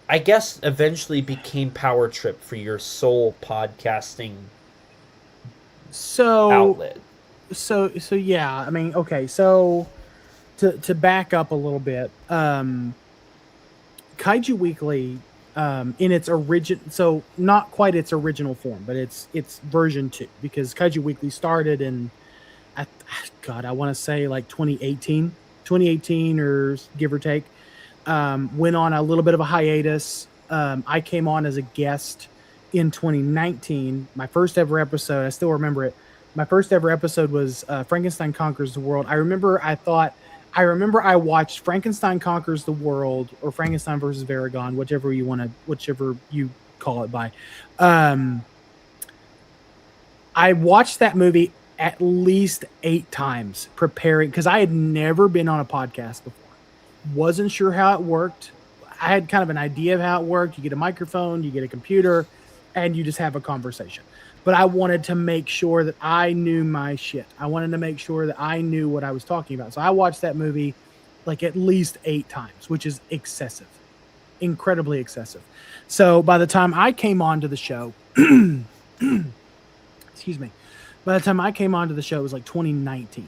I guess eventually became Power Trip for your sole podcasting outlet. So yeah, I mean, okay, so to back up a little bit, Kaiju Weekly, in its so not quite its original form, but it's version 2, because Kaiju Weekly started in, I want to say like 2018 or give or take. Went on a little bit of a hiatus. I came on as a guest in 2019. My first ever episode, I still remember it. My first ever episode was Frankenstein Conquers the World. I remember I watched Frankenstein Conquers the World, or Frankenstein versus Varagon, whichever you call it by. I watched that movie at least 8 times preparing, because I had never been on a podcast before. Wasn't sure how it worked. I had kind of an idea of how it worked. You get a microphone, you get a computer, and you just have a conversation. But I wanted to make sure that I knew my shit. I wanted to make sure that I knew what I was talking about. So I watched that movie like at least 8 times, which is excessive, incredibly excessive. So by the time I came onto the show, excuse me, by the time I came onto the show, it was like 2019.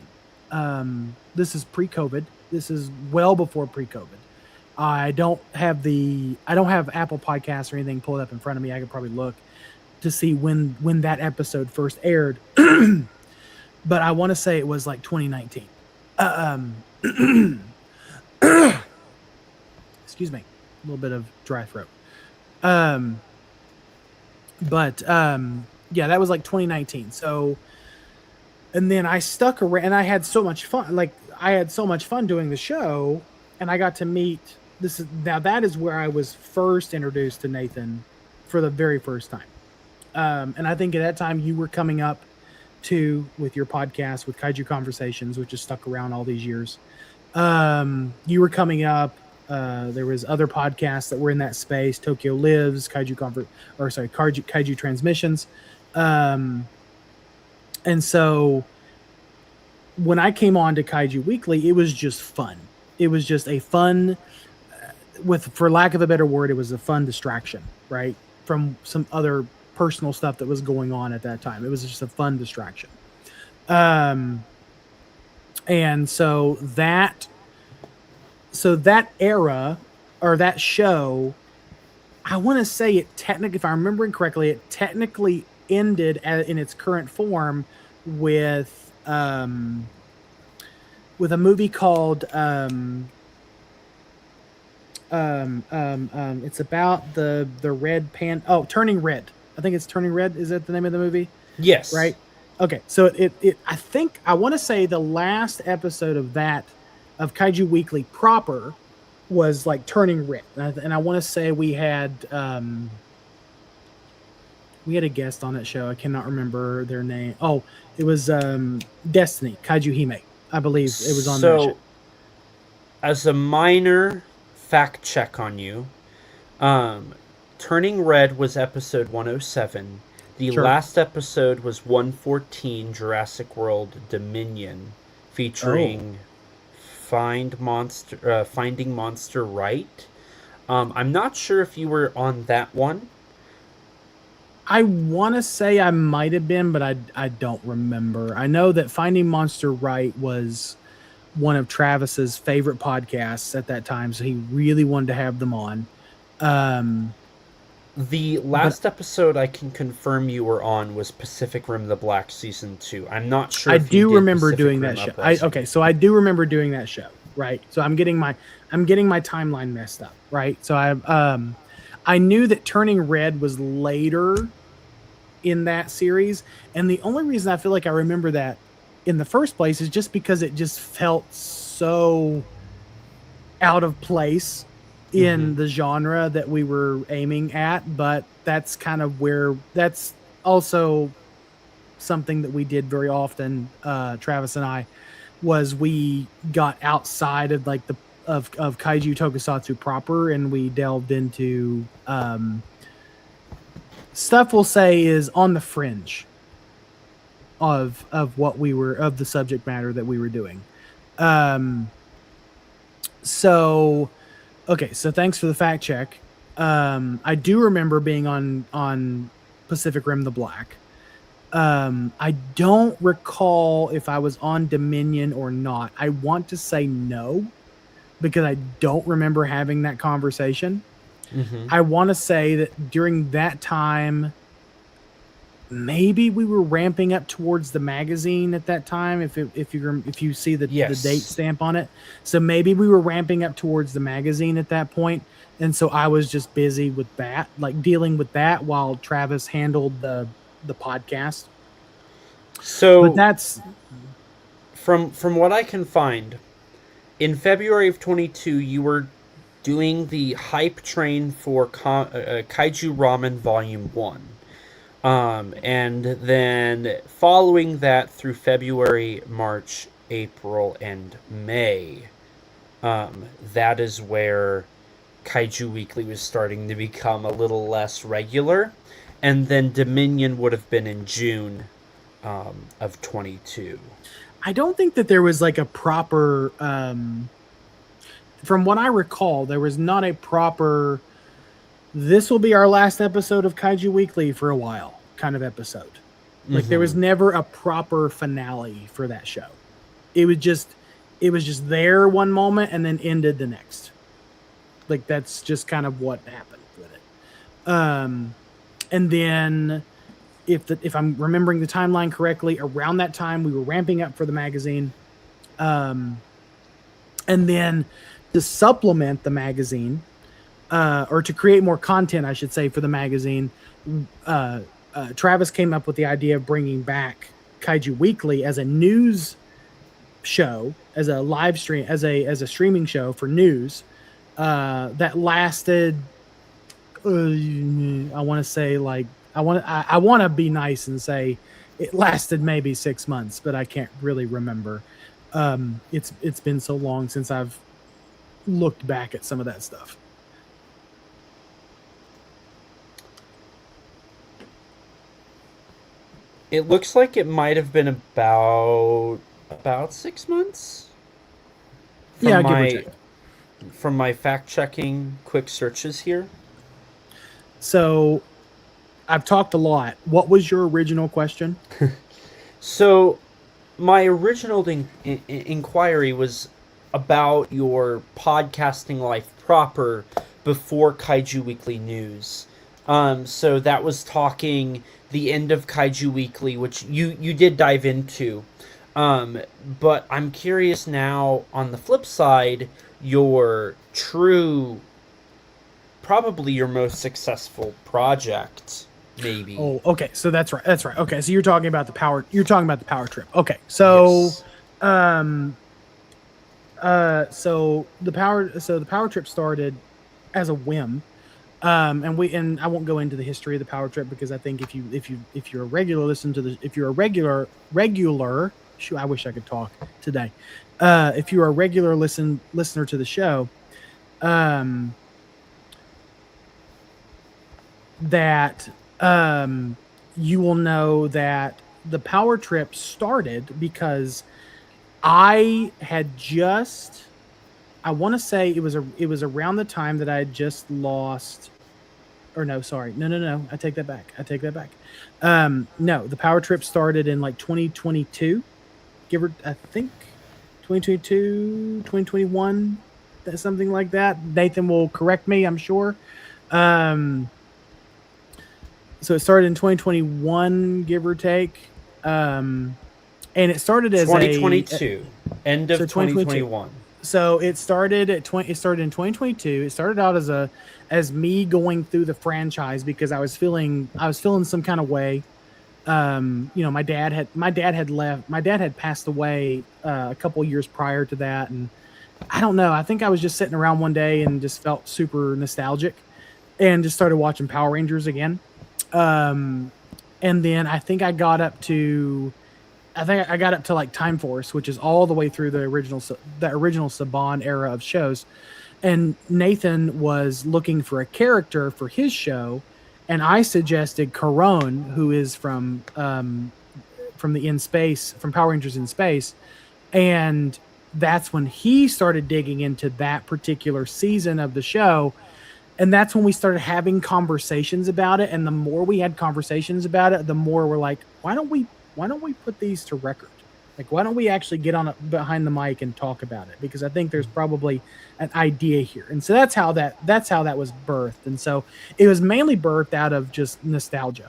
This is pre-COVID. This is well before pre-COVID. I don't have Apple Podcasts or anything pulled up in front of me. I could probably look to see when that episode first aired. But I want to say it was like 2019. Excuse me. A little bit of dry throat. Yeah, that was like 2019. So, and then I stuck around, and I had so much fun. Like, I had so much fun doing the show, and I got to meet that is where I was first introduced to Nathan for the very first time. And I think at that time you were coming up too with your podcast with Kaiju Conversations, which has stuck around all these years. You were coming up. There was other podcasts that were in that space. Tokyo Lives, Kaiju Transmissions. And so when I came on to Kaiju Weekly, it was just fun. It was just a fun, for lack of a better word, it was a fun distraction, right? From some other personal stuff that was going on at that time. It was just a fun distraction. And so that era, or that show, I want to say it technically, if I'm remembering correctly, it technically ended in its current form with with a movie called it's about the red pan. Oh, Turning Red. I think it's Turning Red. Is that the name of the movie? Yes. Right. Okay. So I think I want to say the last episode of Kaiju Weekly proper was like Turning Red, and I want to say we had a guest on that show. I cannot remember their name. Oh, it was Destiny Kaiju Hime. I believe it was on that show. As a minor fact check on you, Turning Red was episode 107. The Sure. last episode was 114, Jurassic World Dominion, featuring Finding Monster Right. I'm not sure if you were on that one. I want to say I might have been, but I don't remember. I know that Finding Monster Right was one of Travis's favorite podcasts at that time, so he really wanted to have them on. The last episode I can confirm you were on was Pacific Rim: The Black Season 2. I'm not sure. I if you do did remember Pacific doing Rim that show. Uprising. So I do remember doing that show, right? So I'm getting my timeline messed up, right? So I knew that Turning Red was later in that series, and the only reason I feel like I remember that in the first place is just because it just felt so out of place in the genre that we were aiming at. But that's kind of that's also something that we did very often, Travis and I, was we got outside of like of Kaiju Tokusatsu proper, and we delved into stuff we'll say is on the fringe of the subject matter that we were doing. So thanks for the fact check. I do remember being on Pacific Rim the Black. I don't recall if I was on Dominion or not. I want to say no, because I don't remember having that conversation. I want to say that during that time, maybe we were ramping up towards the magazine at that time. If you see the date stamp on it, so maybe we were ramping up towards the magazine at that point, and so I was just busy with that, like dealing with that, while Travis handled the podcast. So, but that's from what I can find, in February of 22, you were doing the hype train for Kaiju Ramen Volume 1. And then following that through February, March, April, and May, that is where Kaiju Weekly was starting to become a little less regular. And then Dominion would have been in June of 22. I don't think that there was like a proper... from what I recall, there was not a proper, this will be our last episode of Kaiju Weekly for a while kind of episode. Like there was never a proper finale for that show. It was just there one moment and then ended the next. Like that's just kind of what happened with it. And then if I'm remembering the timeline correctly, around that time we were ramping up for the magazine. And then to supplement the magazine, or to create more content, I should say, for the magazine, Travis came up with the idea of bringing back Kaiju Weekly as a news show, as a live stream, as a streaming show for news that lasted. I want to say like I want to be nice and say it lasted maybe 6 months, but I can't really remember. It's been so long since I've looked back at some of that stuff. It looks like it might have been about 6 months. Yeah, give or take. From my fact-checking quick searches here. So, I've talked a lot. What was your original question? So, my original inquiry was about your podcasting life proper before Kaiju Weekly News. So that was talking the end of Kaiju Weekly, which you did dive into. But I'm curious now, on the flip side, your true, probably your most successful project, maybe. Oh, okay. So that's right. That's right. Okay. So you're talking about the power. You're talking about the power trip. Okay. So, Yes. so the power trip started as a whim. And I won't go into the history of the power trip because I think if you're a regular listen to the if you're a regular shoot, I wish I could talk today. If you're a regular listener to the show, that you will know that the power trip started because I had just I want to say it was around the time that I had just lost or no, sorry. No. I take that back. No, the power trip started in like 2022. I think 2022, 2021, something like that. Nathan will correct me, I'm sure. So it started in 2021, give or take. And it started as 2022, end of so 2022. 2021. So it started at 20. It started in 2022. It started out as me going through the franchise because I was feeling some kind of way. My dad had left. My dad had passed away a couple years prior to that, and I don't know. I think I was just sitting around one day and just felt super nostalgic, and just started watching Power Rangers again. And then I think I got up to like Time Force, which is all the way through the original Saban era of shows. And Nathan was looking for a character for his show, and I suggested Caron, who is from Power Rangers in Space, and that's when he started digging into that particular season of the show. And that's when we started having conversations about it. And the more we had conversations about it, the more we're like, why don't we put these to record? Like, why don't we actually get behind the mic and talk about it? Because I think there's probably an idea here. And so that's how that was birthed. And so it was mainly birthed out of just nostalgia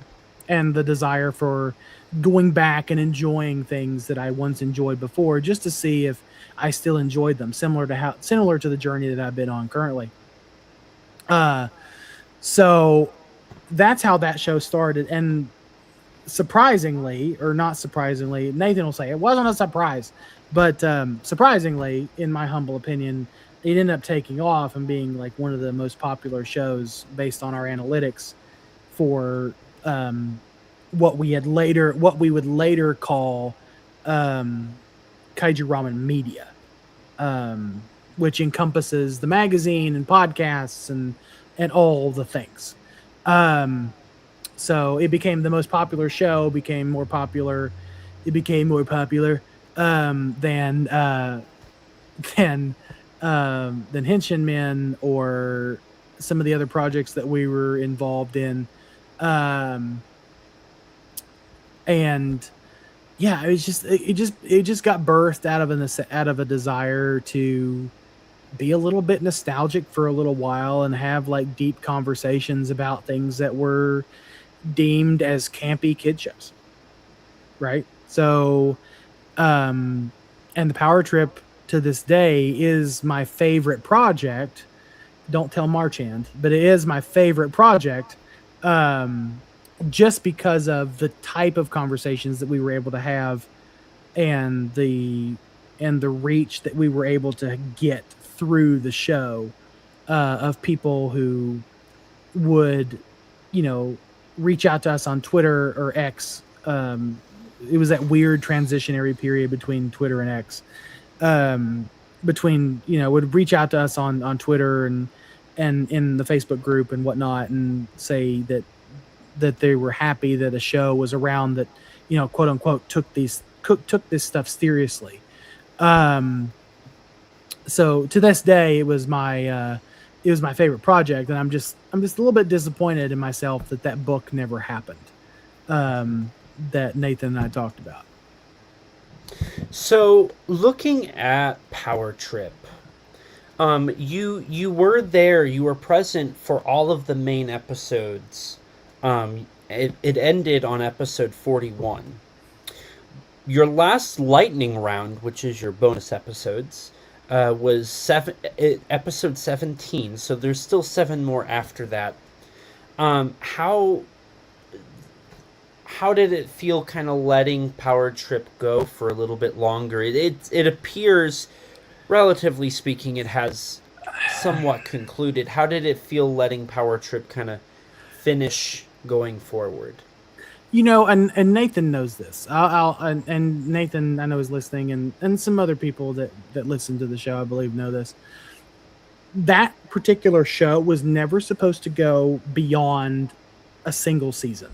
and the desire for going back and enjoying things that I once enjoyed before, just to see if I still enjoyed them, similar to the journey that I've been on currently. So that's how that show started. And surprisingly, or not surprisingly, Nathan will say it wasn't a surprise, but surprisingly, in my humble opinion, it ended up taking off and being like one of the most popular shows based on our analytics for what we would later call Kaiju Ramen Media, which encompasses the magazine and podcasts and all the things. So it became the most popular show, became more popular than Henshin Men or some of the other projects that we were involved in. And yeah, it just got birthed out of a desire to be a little bit nostalgic for a little while and have like deep conversations about things that were deemed as campy kid shows, right? So and the Power Trip to this day is my favorite project. Don't tell Marchand, but it is my favorite project, just because of the type of conversations that we were able to have and the reach that we were able to get through the show, of people who would, reach out to us on Twitter or X. It was that weird transitionary period between Twitter and X. Would reach out to us on Twitter and in the Facebook group and whatnot, and say that they were happy that a show was around that, quote unquote, took this stuff seriously. So to this day, it was my favorite project, and I'm just a little bit disappointed in myself that book never happened, that Nathan and I talked about. So looking at Power Trip, you were there, you were present for all of the main episodes. It ended on episode 41. Your last lightning round, which is your bonus episodes, was episode 17. So there's still 7 more after that. How did it feel, kind of letting Power Trip go for a little bit longer? It appears, relatively speaking, it has somewhat concluded. How did it feel letting Power Trip kind of finish going forward? You know, and Nathan knows this. And Nathan, I know, is listening, and some other people that listen to the show, I believe, know this. That particular show was never supposed to go beyond a single season.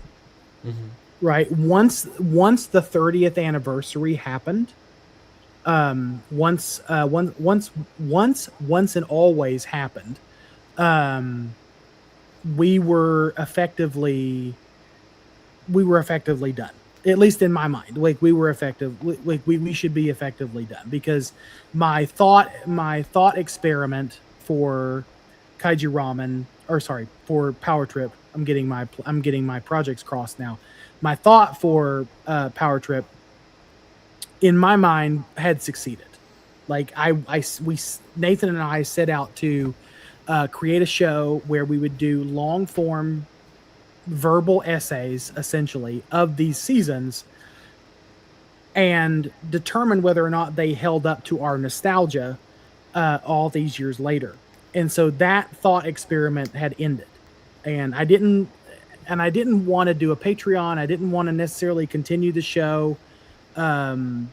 Mm-hmm. Right? Once the 30th anniversary happened, once and always happened, we were effectively done, at least in my mind. Like, we were effective, like we should be effectively done, because my thought experiment for Kaiju Ramen, or sorry, for Power Trip, I'm getting my projects crossed now. My thought for Power Trip, in my mind, had succeeded. Like, Nathan and I set out to create a show where we would do long form verbal essays, essentially, of these seasons, and determine whether or not they held up to our nostalgia all these years later. And so that thought experiment had ended, and I didn't want to do a Patreon. I didn't want to necessarily continue the show. Nathan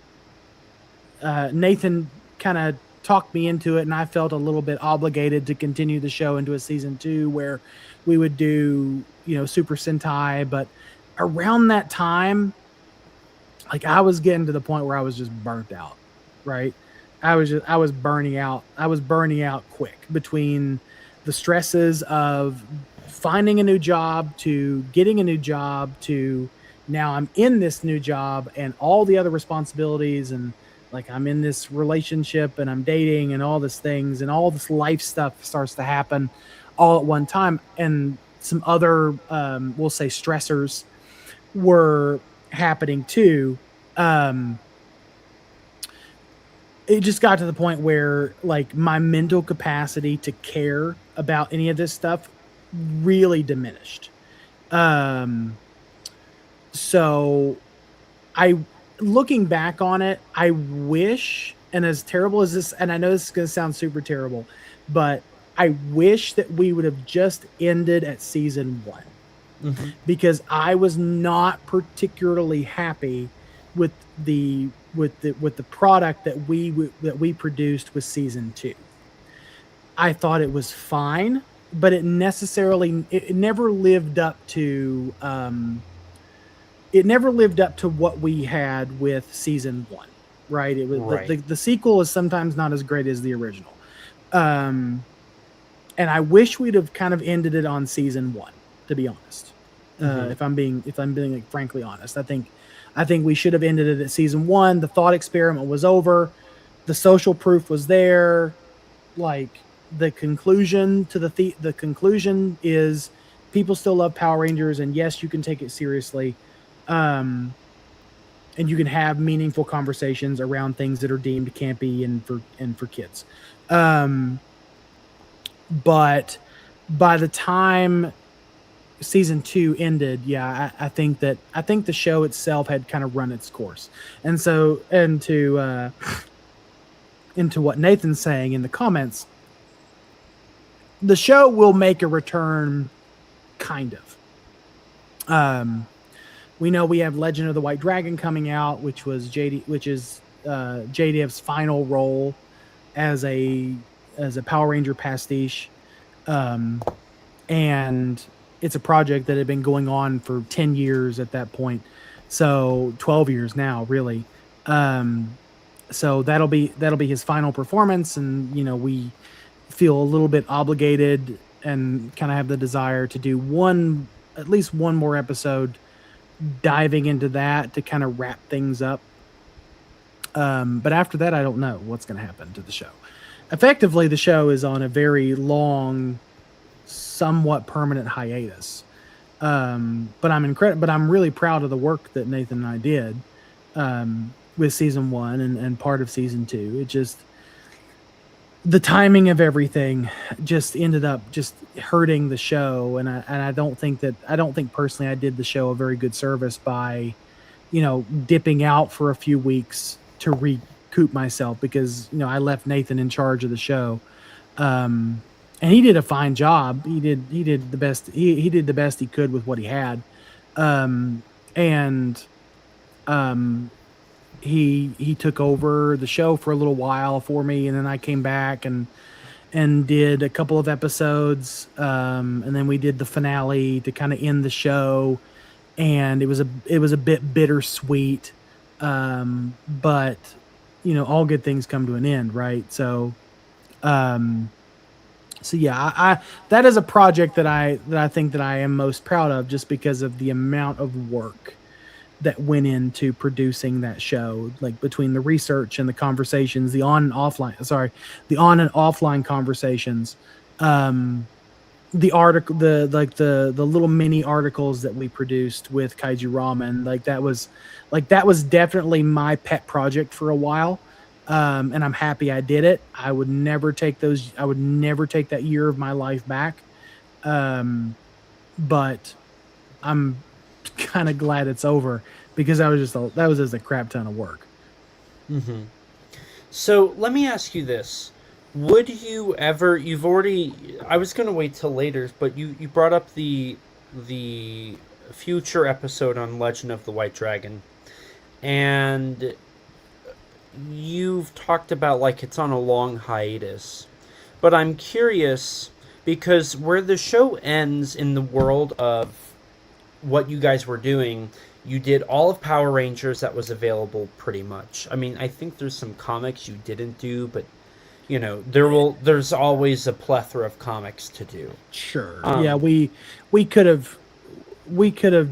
kind of talked me into it, and I felt a little bit obligated to continue the show into a season 2 where we would do, Super Sentai. But around that time, like, I was getting to the point where I was just burnt out, right? I was burning out. I was burning out quick, between the stresses of finding a new job, to getting a new job, to now I'm in this new job and all the other responsibilities, and like, I'm in this relationship and I'm dating and all these things, and all this life stuff starts to happen all at one time. And some other, we'll say, stressors were happening too. It just got to the point where, like, my mental capacity to care about any of this stuff really diminished. So looking back on it, I wish, and as terrible as this, and I know this is going to sound super terrible, but I wish that we would have just ended at season 1. Mm-hmm. Because I was not particularly happy with the product that we produced with season 2. I thought it was fine, but it never lived up to what we had with season 1, right? It was right. The sequel is sometimes not as great as the original, and I wish we'd have kind of ended it on season 1, to be honest. Mm-hmm. If I'm being like, frankly honest, I think we should have ended it at season 1. The thought experiment was over. The social proof was there. Like, the conclusion to the conclusion is, people still love Power Rangers, and yes, you can take it seriously, and you can have meaningful conversations around things that are deemed campy and for kids. But by the time season 2 ended, I think the show itself had kind of run its course. And so, into what Nathan's saying in the comments, the show will make a return, kind of. We know we have Legend of the White Dragon coming out, which is JDF's final role as a Power Ranger pastiche, and it's a project that had been going on for 10 years at that point, so 12 years now, really. So that'll be his final performance, and we feel a little bit obligated and kind of have the desire to do at least one more episode diving into that to kind of wrap things up. But after that, I don't know what's going to happen to the show. Effectively, the show is on a very long, somewhat permanent hiatus. But I'm really proud of the work that Nathan and I did. with season 1 and part of season 2. It just, the timing of everything just ended up just hurting the show, and I don't think personally I did the show a very good service by, dipping out for a few weeks to recoup myself, because I left Nathan in charge of the show, and he did a fine job. He did the best he did the best he could with what he had, and he took over the show for a little while for me, and then I came back and did a couple of episodes, and then we did the finale to kind of end the show, and it was a bit bittersweet, but all good things come to an end, right? So yeah, I that is a project that I think that I am most proud of, just because of the amount of work that went into producing that show, like between the research and the conversations, the on and offline conversations, the article, the little mini articles that we produced with Kaiju Ramen, that was definitely my pet project for a while. And I'm happy I did it. I would never take that year of my life back. But I'm kind of glad it's over, because that was just a crap ton of work. Mm-hmm. So let me ask you this. Would you ever, I was going to wait till later, but you brought up the future episode on Legend of the White Dragon, and you've talked about like it's on a long hiatus, but I'm curious, because where the show ends in the world of what you guys were doing, you did all of Power Rangers that was available pretty much. I mean, I think there's some comics you didn't do, but there's always a plethora of comics to do. Sure. Yeah, we could have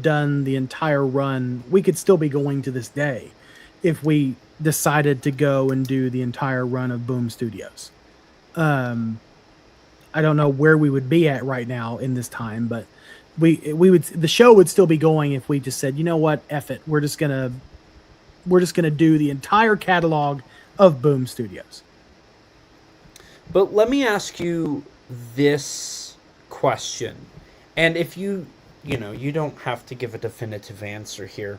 done the entire run. We could still be going to this day if we decided to go and do the entire run of Boom Studios. I don't know where we would be at right now in this time, but the show would still be going if we just said, you know what, F it. We're just gonna do the entire catalog of Boom Studios. But let me ask you this question. And if you don't have to give a definitive answer here,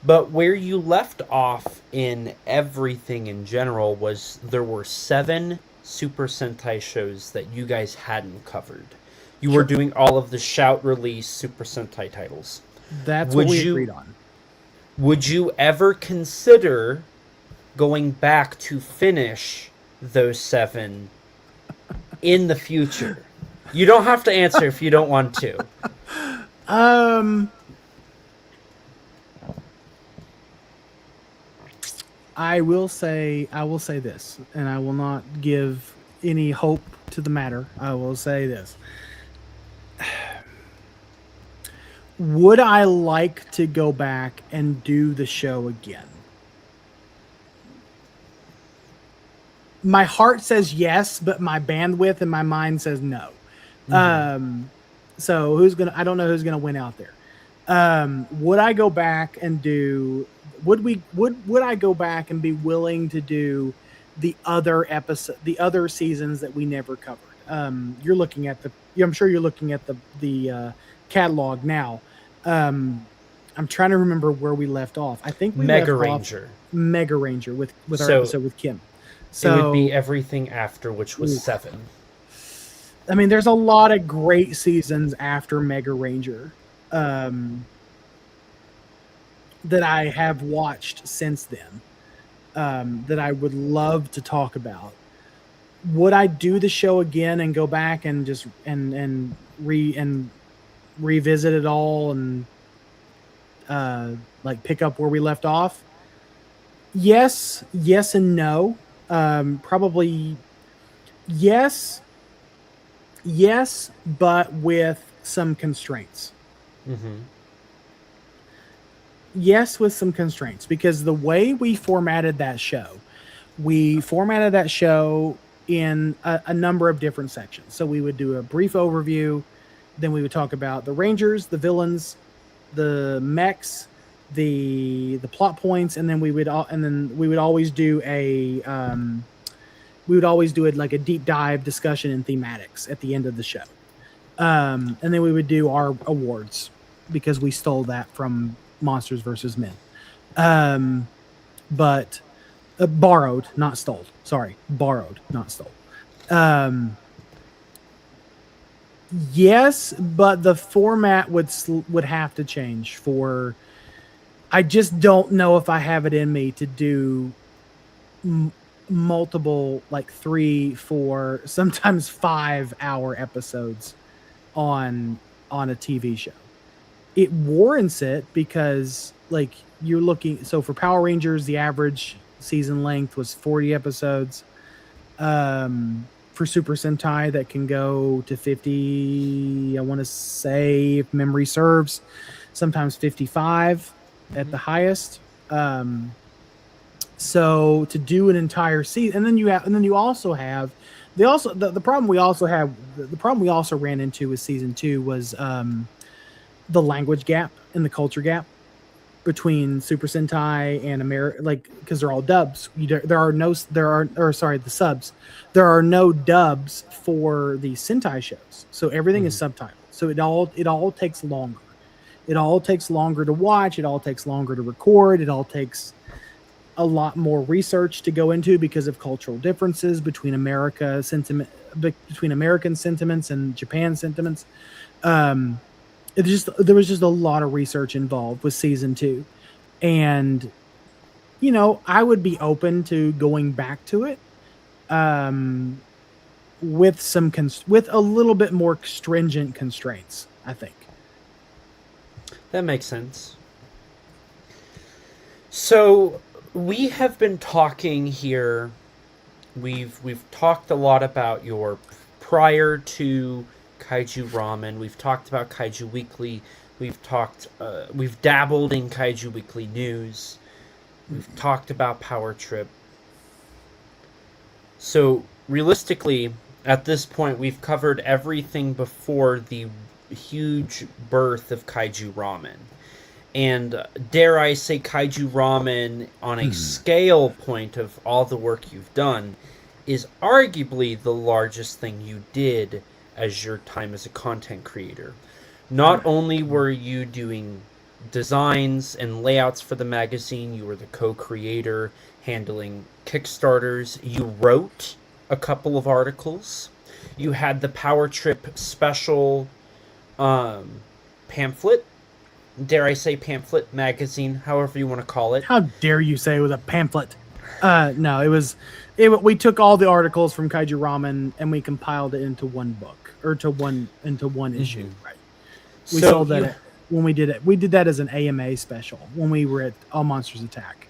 but where you left off in everything in general was there were 7 Super Sentai shows that you guys hadn't covered. You were doing all of the Shout release Super Sentai titles. That's what we agreed on. Would you ever consider going back to finish those 7 in the future? You don't have to answer if you don't want to. I will say this, and I will not give any hope to the matter. I will say this. Would I like to go back and do the show again? My heart says yes, but my bandwidth and my mind says no. Mm-hmm. So I don't know who's gonna win out there. Would I go back and do? Would I go back and be willing to do the other seasons that we never covered? You're looking at I'm sure you're looking at the catalog now. I'm trying to remember where we left off. I think we Mega Ranger with our episode with Kim. So it would be everything after, which was 7. I mean, there's a lot of great seasons after Mega Ranger that I have watched since then, that I would love to talk about. Would I do the show again and go back and just revisit it all and like pick up where we left off? Yes and no. Probably yes, but with some constraints. Mm-hmm. Yes, with some constraints, because the way we formatted that show in a number of different sections. So we would do a brief overview, then we would talk about the Rangers, the villains, the mechs, the plot points, and then we would always do like a deep dive discussion in thematics at the end of the show. And then we would do our awards because we stole that from Monsters versus Men. But borrowed, not stole. Sorry, borrowed, not stole. Yes, but the format would have to change for. I just don't know if I have it in me to do multiple, like 3, 4, sometimes 5-hour episodes on a TV show. It warrants it because, like, you're looking. So for Power Rangers, the average season length was 40 episodes. For Super Sentai, that can go to 50, I want to say, if memory serves, sometimes 55 at the highest. So to do an entire season, and then you also have the problem we also ran into with season 2 was the language gap and the culture gap between Super Sentai and like, because they're all dubs. The subs. There are no dubs for the Sentai shows, so everything is subtitled. So it all takes longer. It all takes longer to watch. It all takes longer to record. It all takes a lot more research to go into because of cultural differences between American sentiments and Japan sentiments. There was just a lot of research involved with season 2, and I would be open to going back to it with a little bit more stringent constraints, I think. That makes sense. So we have been talking here. We've talked a lot about your prior to Kaiju Ramen. We've talked about Kaiju Weekly. We've dabbled in Kaiju Weekly News. We've talked about Power Trip. So realistically, at this point, we've covered everything before the huge birth of Kaiju Ramen. And dare I say, Kaiju Ramen, on a scale point of all the work you've done, is arguably the largest thing you did as your time as a content creator. Not only were you doing designs and layouts for the magazine, you were the co-creator, handling Kickstarters, you wrote a couple of articles, you had the Power Trip special pamphlet, dare I say pamphlet, magazine, however you want to call it. How dare you say it was a pamphlet? No, it was. We took all the articles from Kaiju Ramen and we compiled it into one book, or into one issue. Right. We sold that when we did it. We did that as an AMA special when we were at All Monsters Attack.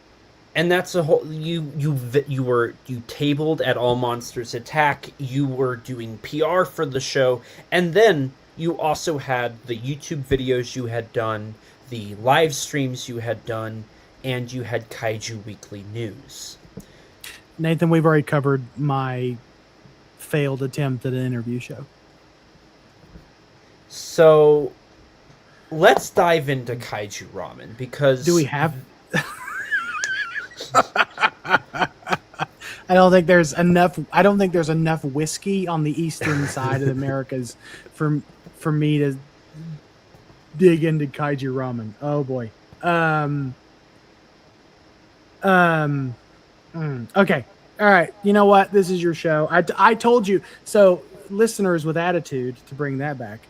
And that's a whole. You tabled at All Monsters Attack. You were doing PR for the show, and then you also had the YouTube videos you had done, the live streams you had done, and you had Kaiju Weekly News. Nathan, we've already covered my failed attempt at an interview show. So let's dive into Kaiju Ramen, because... Do we have... I don't think there's enough whiskey on the eastern side of the Americas for me to dig into Kaiju Ramen. Oh boy. Okay. All right. You know what? This is your show. I told you. So, listeners with attitude, to bring that back.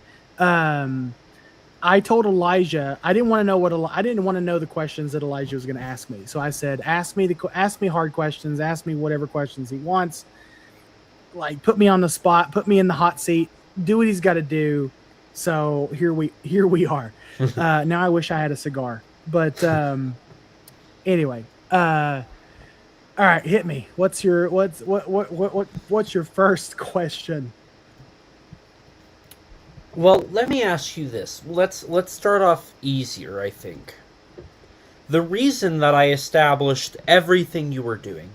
I told Elijah I didn't want to know the questions that Elijah was going to ask me. So I said, ask me hard questions, ask me whatever questions he wants. Like, put me on the spot, put me in the hot seat, do what he's got to do. So here we are. Now I wish I had a cigar, but anyway. All right, hit me. What's your first question? Well, let me ask you this. Let's start off easier, I think. The reason that I established everything you were doing,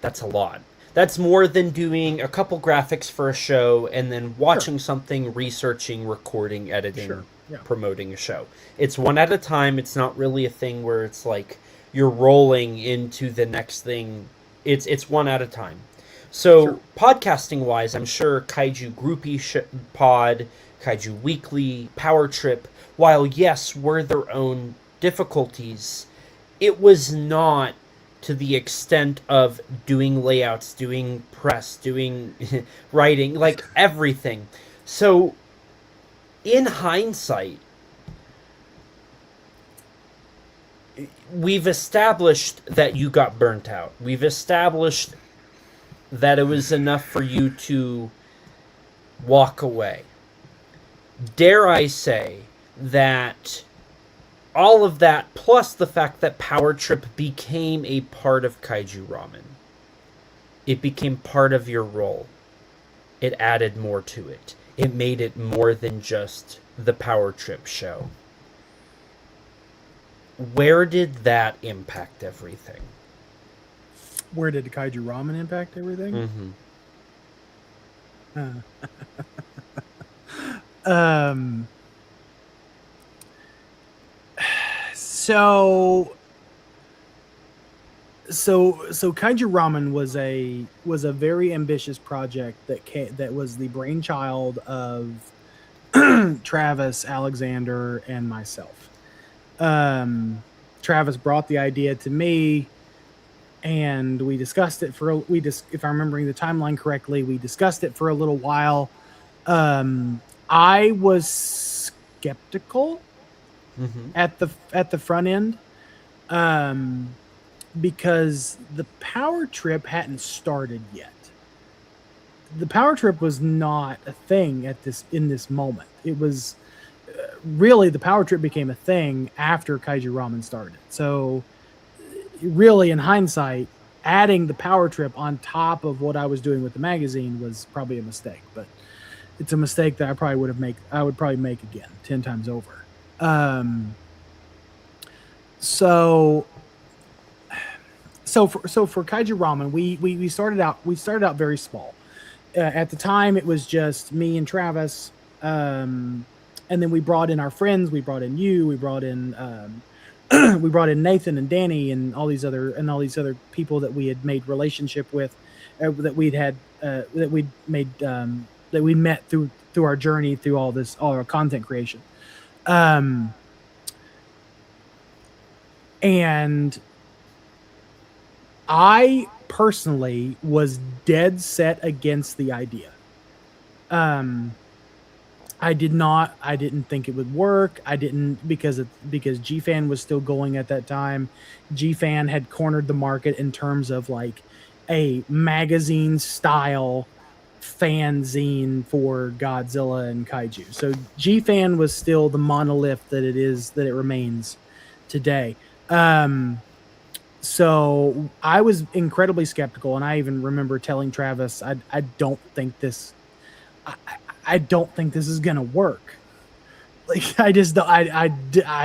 that's a lot. That's more than doing a couple graphics for a show and then watching something, researching, recording, editing, Yeah. promoting a show. It's one at a time. It's not really a thing where it's like you're rolling into the next thing. It's one at a time. So Sure. podcasting wise, I'm sure Kaiju Groupie Pod, Kaiju Weekly, Power Trip, while yes, were their own difficulties, it was not to the extent of doing layouts, doing press, doing writing, like everything. So in hindsight, we've established that you got burnt out. We've established that it was enough for you to walk away. Dare I say that all of that, plus the fact that Power Trip became a part of Kaiju Ramen, it became part of your role. It added more to it. It made it more than just the Power Trip show. Where did that impact everything? Where did Kaiju Ramen impact everything? Mm-hmm. So Kaiju Ramen was a very ambitious project that was the brainchild of Travis, Alexander, and myself. Travis brought the idea to me, and we discussed it if I'm remembering the timeline correctly, we discussed it for a little while. I was skeptical at the front end, because the Power Trip hadn't started yet. The Power Trip was not a thing in this moment. It was really, the Power Trip became a thing after Kaiju Ramen started. So really, in hindsight, adding the Power Trip on top of what I was doing with the magazine was probably a mistake, but it's a mistake that I would probably make again 10 times over. So for Kaiju Ramen, we started out very small. At the time, it was just me and Travis, and then we brought in our friends. We brought in you. We brought in we brought in Nathan and Danny and all these other people that we had made relationship with, that we met through our journey through all our content creation, and I personally was dead set against the idea. I didn't think it would work. I didn't, because GFan was still going at that time. GFan had cornered the market in terms of like a magazine style fanzine for Godzilla and Kaiju. So GFan was still the monolith that it remains today. So I was incredibly skeptical, and I even remember telling Travis, I don't think this is gonna work. Like, I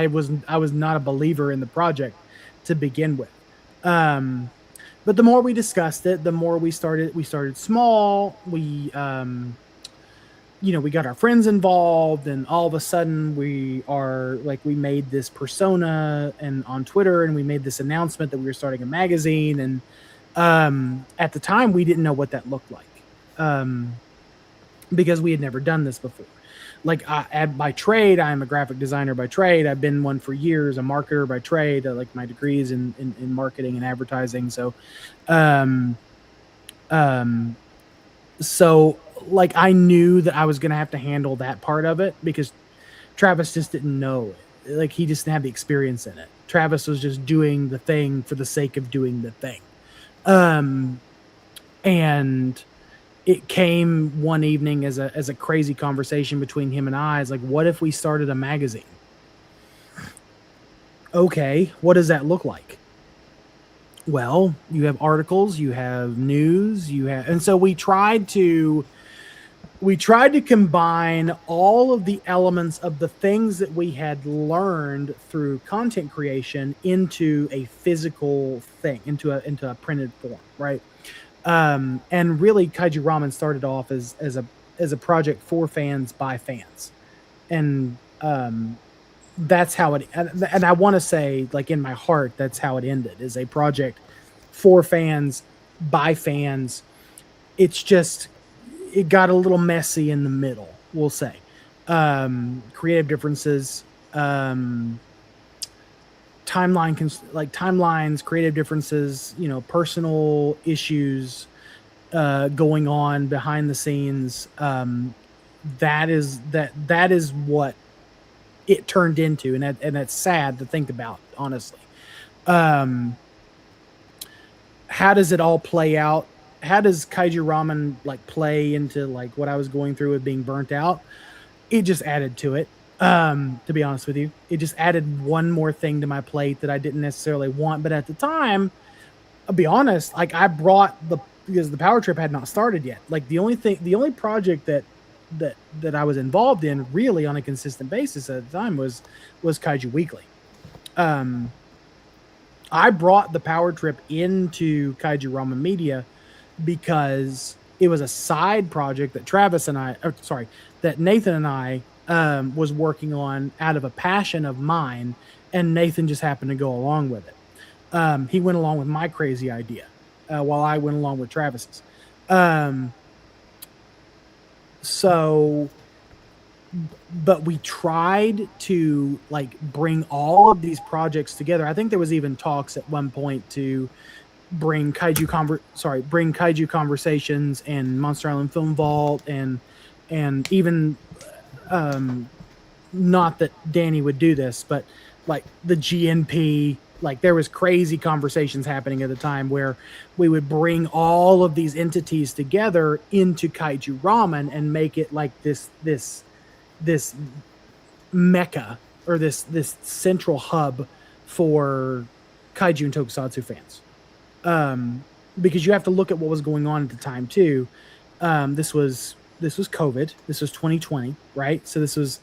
was not a believer in the project to begin with. But the more we discussed it, the more we started small. We got our friends involved, and all of a sudden we made this persona and on Twitter, and we made this announcement that we were starting a magazine. And at the time, we didn't know what that looked like, because we had never done this before. Like, by trade, I'm a graphic designer by trade. I've been one for years, a marketer by trade. Like, my degrees in marketing and advertising. So, like, I knew that I was going to have to handle that part of it, because Travis just didn't know it. Like, he just didn't have the experience in it. Travis was just doing the thing for the sake of doing the thing. And it came one evening as a crazy conversation between him and I. It's like, what if we started a magazine? Okay, what does that look like? Well, you have articles, you have news, and so we tried to combine all of the elements of the things that we had learned through content creation into a physical thing, into a printed form, right? And really, Kaiju Ramen started off as a project for fans by fans, and that's how it, and I want to say, like, in my heart, that's how it ended, is a project for fans, by fans. It's just, it got a little messy in the middle, we'll say. Creative differences, timelines, creative differences, personal issues going on behind the scenes. That is what it turned into, and that's sad to think about, honestly. Um, how does it all play out? How does Kaiju Ramen like play into like what I was going through with being burnt out? It just added to it. To be honest with you, it just added one more thing to my plate that I didn't necessarily want. But at the time, I'll be honest, like, I brought because the power trip had not started yet. Like, the only project that I was involved in really on a consistent basis at the time was Kaiju Weekly. I brought the power trip into Kaiju Ramen Media because it was a side project that that Nathan and I was working on out of a passion of mine, and Nathan just happened to go along with it. He went along with my crazy idea, while I went along with Travis's. But we tried to like bring all of these projects together. I think there was even talks at one point to bring Kaiju Conversations and Monster Island Film Vault and even not that Danny would do this, but like the GNP. Like, there was crazy conversations happening at the time where we would bring all of these entities together into Kaiju Ramen and make it like this mecca, or this central hub for Kaiju and Tokusatsu fans. Because you have to look at what was going on at the time too. This was COVID. This was 2020, right? So this was,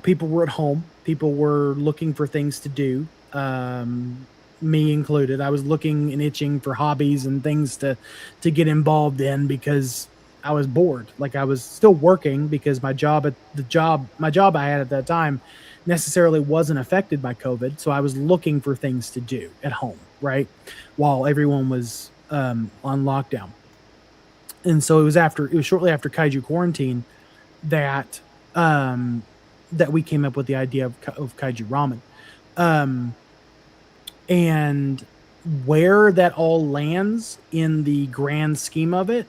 people were at home. People were looking for things to do, me included. I was looking and itching for hobbies and things to get involved in because I was bored. Like, I was still working because my job I had at that time necessarily wasn't affected by COVID. So I was looking for things to do at home, right? While everyone was on lockdown. And so it was shortly after Kaiju quarantine that we came up with the idea of Kaiju Ramen. And where that all lands in the grand scheme of it,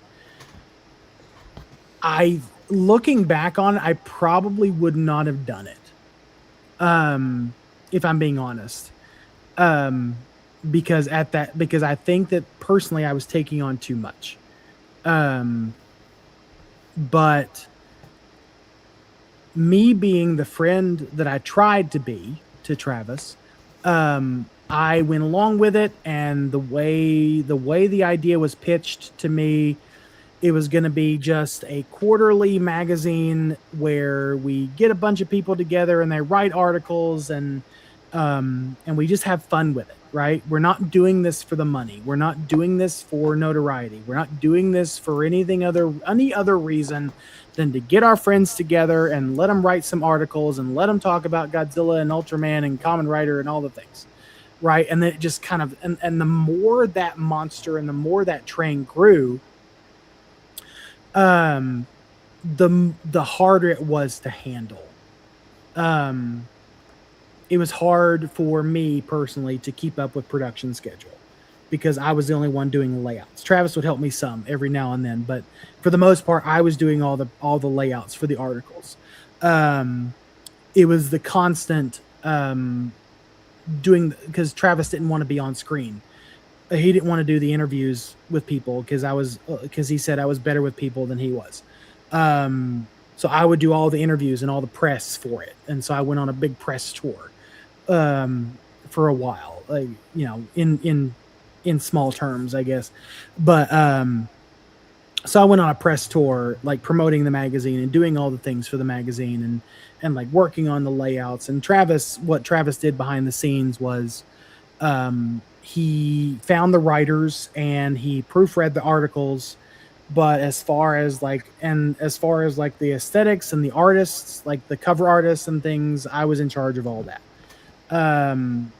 looking back on it, I probably would not have done it. If I'm being honest. Because I think that personally I was taking on too much. But me being the friend that I tried to be to Travis, I went along with it, and the way the idea was pitched to me, it was going to be just a quarterly magazine where we get a bunch of people together and they write articles, and we just have fun with it, right? We're not doing this for the money. We're not doing this for notoriety. We're not doing this for any other reason than to get our friends together and let them write some articles and let them talk about Godzilla and Ultraman and Kamen Rider and all the things, right? And then it just kind of, and the more that monster and the more that train grew, the harder it was to handle. It was hard for me personally to keep up with production schedule because I was the only one doing the layouts. Travis would help me some every now and then, but for the most part, I was doing all the layouts for the articles. It was the constant because Travis didn't want to be on screen. He didn't want to do the interviews with people because he said I was better with people than he was. So I would do all the interviews and all the press for it. And so I went on a big press tour for a while, like, in small terms, I guess. But so I went on a press tour, like promoting the magazine and doing all the things for the magazine and like working on the layouts. And what Travis did behind the scenes was he found the writers and he proofread the articles But as far as like the aesthetics and the artists, like the cover artists and things, I was in charge of all that. Um,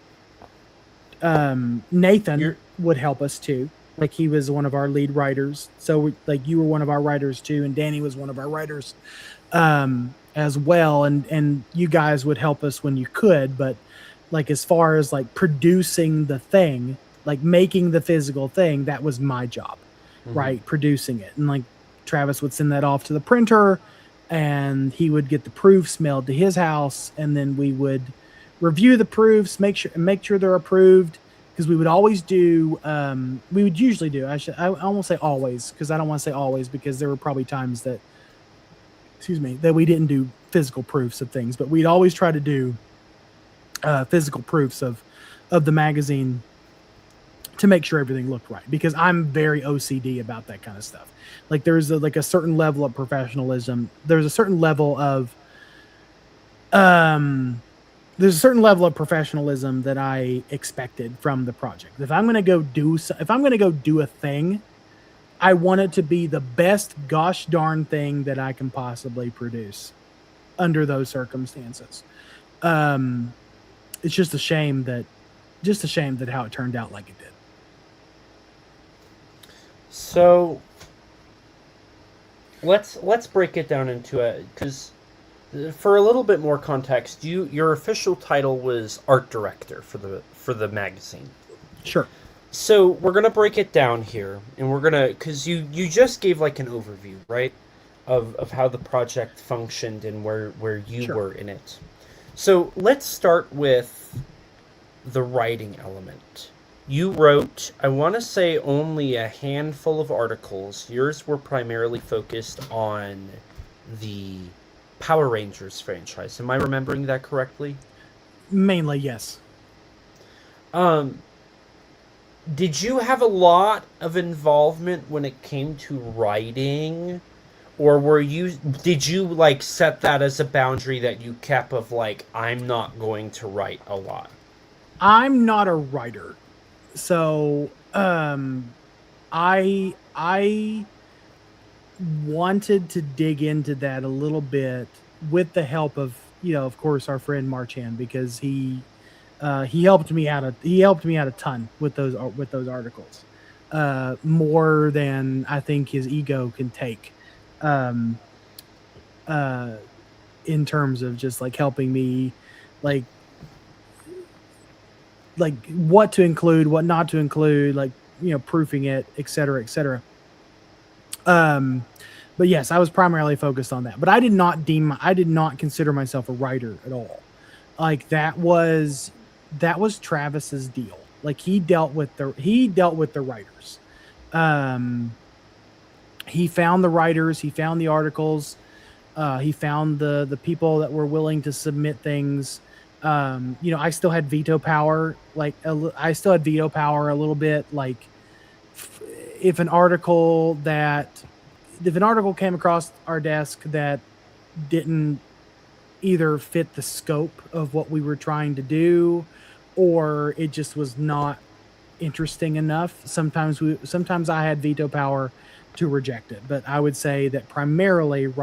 Nathan You're would help us too. Like he was one of our lead writers. So like you were one of our writers too, and Danny was one of our writers as well. And you guys would help us when you could, but like as far as like producing the thing, like making the physical thing, that was my job, right? Producing it. And like Travis would send that off to the printer and he would get the proofs mailed to his house, and then we would review the proofs, make sure they're approved, because we would always do we would usually do I won't say always, because I don't want to say always, because there were probably times that that we didn't do physical proofs of things, but we'd always try to do physical proofs of the magazine to make sure everything looked right, because I'm very OCD about that kind of stuff. Like there's a certain level of professionalism. There's a certain level of professionalism that I expected from the project. If I'm going to go do a thing, I want it to be the best gosh darn thing that I can possibly produce under those circumstances. It's just a shame that how it turned out like it did. So let's break it down into it, because for a little bit more context, your official title was art director for the magazine. Sure. So we're gonna break it down here, and we're gonna, because you just gave like an overview, right, of how the project functioned and where you Sure. were in it. So let's start with the writing element. You wrote, I want to say, only a handful of articles. Yours were primarily focused on the Power Rangers franchise. Am I remembering that correctly? Mainly, yes. Did you have a lot of involvement when it came to writing? Or did you like set that as a boundary that you kept of like, I'm not going to write a lot? I'm not a writer. So, I wanted to dig into that a little bit with the help of, of course, our friend Marchand, because he helped me out a ton with those articles, more than I think his ego can take, in terms of just like helping me, like what to include, what not to include, like, proofing it, et cetera, et cetera. But yes, I was primarily focused on that, but I did not consider myself a writer at all. Like that was Travis's deal. Like he dealt with the writers. He found the writers, he found the articles, he found the people that were willing to submit things. I still had veto power. I still had veto power a little bit. Like if an article came across our desk that didn't either fit the scope of what we were trying to do, or it just was not interesting enough, sometimes I had veto power to reject it. But I would say that primarily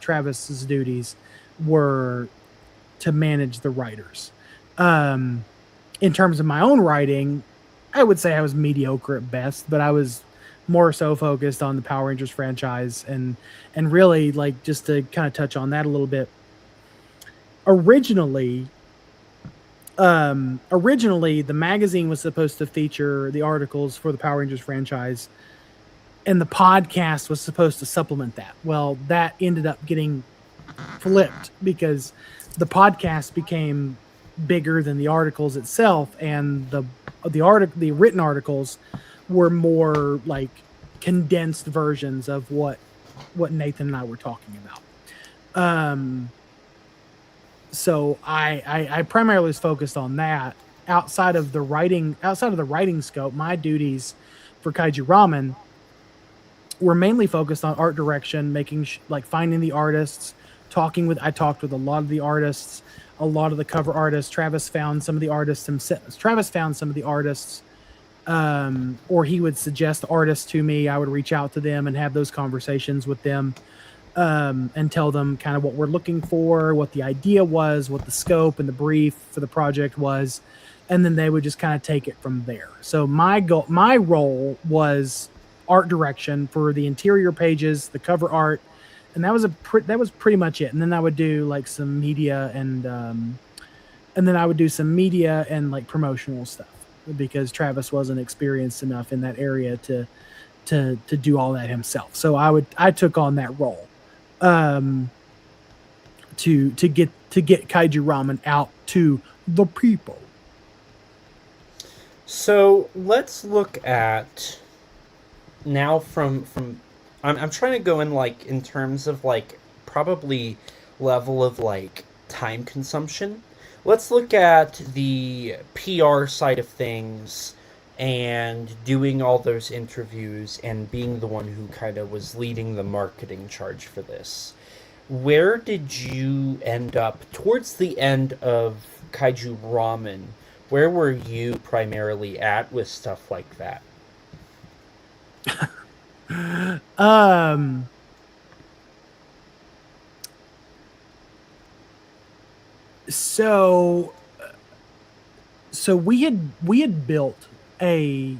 Travis's duties were to manage the writers. In terms of my own writing, I would say I was mediocre at best, but I was more so focused on the Power Rangers franchise, and really, like, just to kind of touch on that a little bit. Originally, the magazine was supposed to feature the articles for the Power Rangers franchise, and the podcast was supposed to supplement that. Well, that ended up getting flipped because the podcast became bigger than the articles itself, and the written articles were more like condensed versions of what Nathan and I were talking about. So I primarily was focused on that. Outside of the writing scope, my duties for Kaiju Ramen were mainly focused on art direction, finding the artists, I talked with a lot of the artists, a lot of the cover artists. Travis found some of the artists or he would suggest artists to me. I would reach out to them and have those conversations with them, and tell them kind of what we're looking for, what the idea was, what the scope and the brief for the project was, and then they would just kind of take it from there. So my role was art direction for the interior pages, the cover art, and that was pretty much it. And then I would do like some media and then I would do some media and like promotional stuff because Travis wasn't experienced enough in that area to do all that himself. So I took on that role to get Kaiju Ramen out to the people. So let's look at now from I'm trying to go in like in terms of like probably level of like time consumption. Let's look at the PR side of things and doing all those interviews and being the one who kind of was leading the marketing charge for this. Where did you end up towards the end of Kaiju Ramen? Where were you primarily at with stuff like that? So we had built a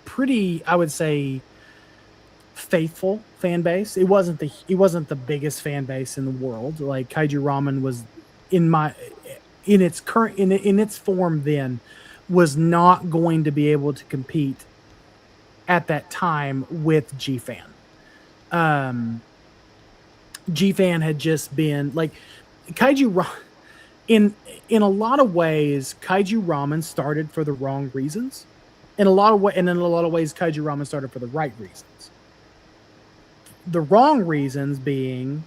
pretty, I would say, faithful fan base. It wasn't the biggest fan base in the world. Like Kaiju Ramen was in its form then was not going to be able to compete at that time with GFan. GFan had just been like Kaiju Ramen. In a lot of ways, Kaiju Ramen started for the wrong reasons. In a lot of ways, Kaiju Ramen started for the right reasons. The wrong reasons being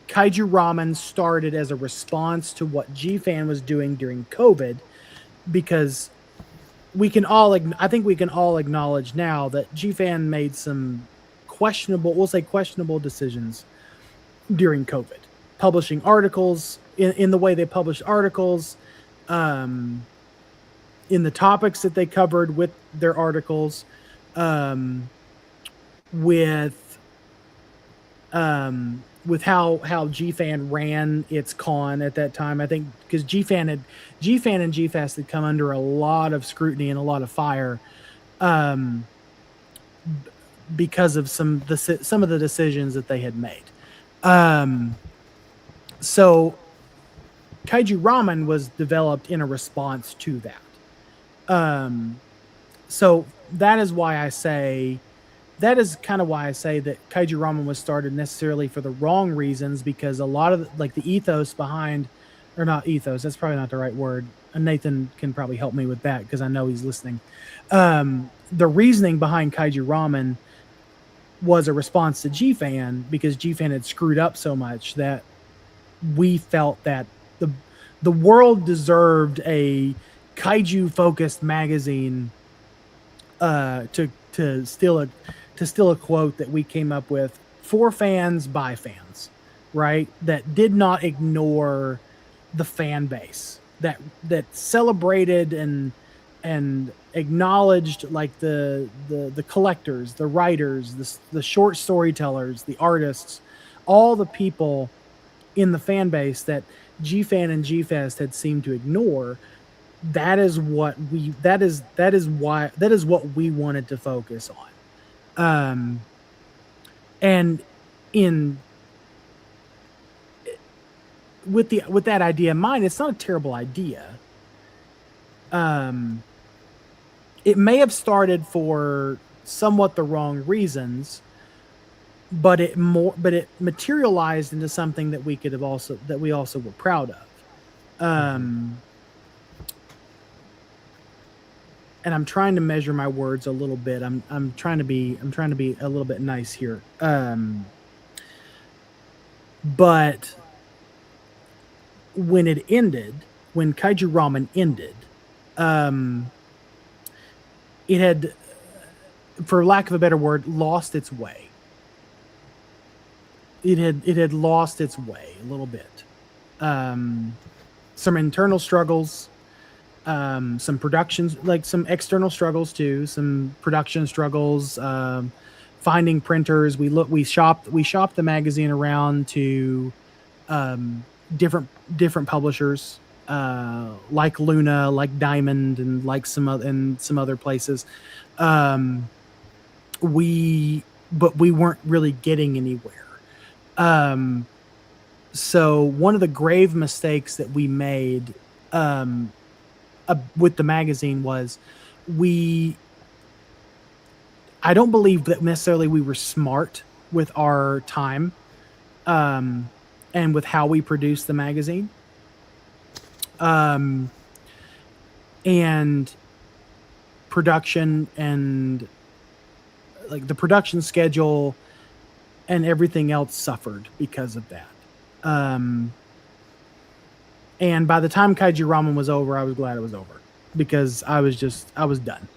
Kaiju Ramen started as a response to what GFan was doing during COVID, because I think we can all acknowledge now that GFan made some questionable decisions during COVID, publishing articles in the way they published articles, in the topics that they covered with their articles, with how GFan ran its con at that time. I think because GFan and GFest had come under a lot of scrutiny and a lot of fire, because of some of the decisions that they had made. So Kaiju Ramen was developed in a response to that. So that is kind of why I say that Kaiju Ramen was started necessarily for the wrong reasons, because a lot of like the ethos behind, or not ethos, that's probably not the right word. And Nathan can probably help me with that because I know he's listening. The reasoning behind Kaiju Ramen was a response to GFan, because GFan had screwed up so much that we felt that the world deserved a kaiju focused magazine, to steal a quote that we came up with, for fans by fans, right? That did not ignore the fan base, that celebrated and acknowledged like the collectors, the writers, the short storytellers, the artists, all the people in the fan base that GFan and GFest had seemed to ignore. That is what we wanted to focus on. And with that idea in mind, it's not a terrible idea. It may have started for somewhat the wrong reasons, but it materialized into something that we also were proud of. And I'm trying to measure my words a little bit. I'm trying to be a little bit nice here. But when Kaiju Ramen ended, it had, for lack of a better word, lost its way. It had lost its way a little bit. Some internal struggles, some productions, like some external struggles too, some production struggles, finding printers. We shopped the magazine around to um, different publishers, like Luna, like Diamond, and like some other places. Um, but we weren't really getting anywhere. Um, so one of the grave mistakes that we made with the magazine was we I don't believe that necessarily we were smart with our time, and with how we produced the magazine, and production, and like the production schedule and everything else suffered because of that. And by the time Kaiju Ramen was over, I was glad it was over, because I was done.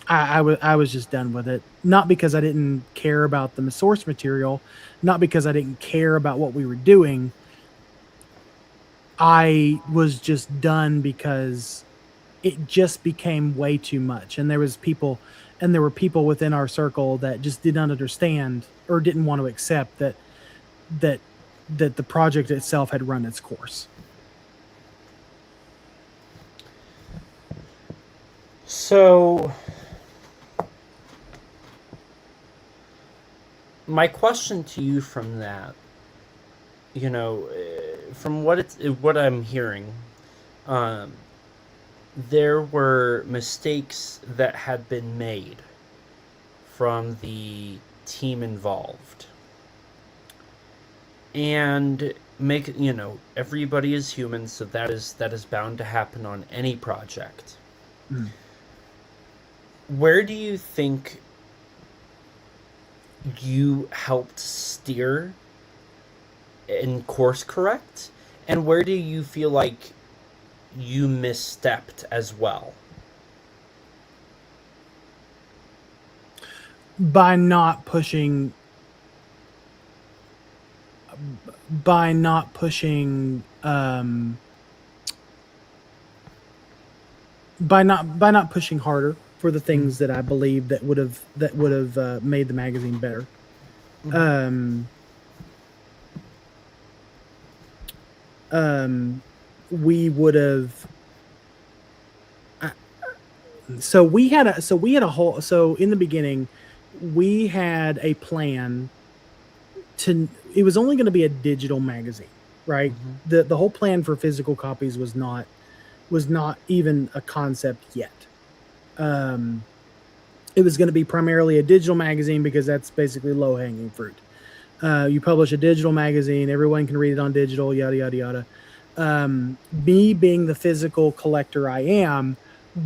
I was just done with it. Not because I didn't care about the source material, not because I didn't care about what we were doing. I was just done because it just became way too much, and there were people within our circle that just did not understand or didn't want to accept that the project itself had run its course. So my question to you from that, from what I'm hearing, there were mistakes that had been made from the team involved, and everybody is human, so that is bound to happen on any project. Where do you think you helped steer and course correct, and where do you feel like you misstepped as well? By not pushing by not pushing harder for the things that I believe that would have made the magazine better. We would have. So we had a whole. So in the beginning, we had a plan to. It was only going to be a digital magazine, right? The whole plan for physical copies was not even a concept yet. It was going to be primarily a digital magazine because that's basically low-hanging fruit. You publish a digital magazine, everyone can read it on digital, yada, yada, yada. Me being the physical collector I am,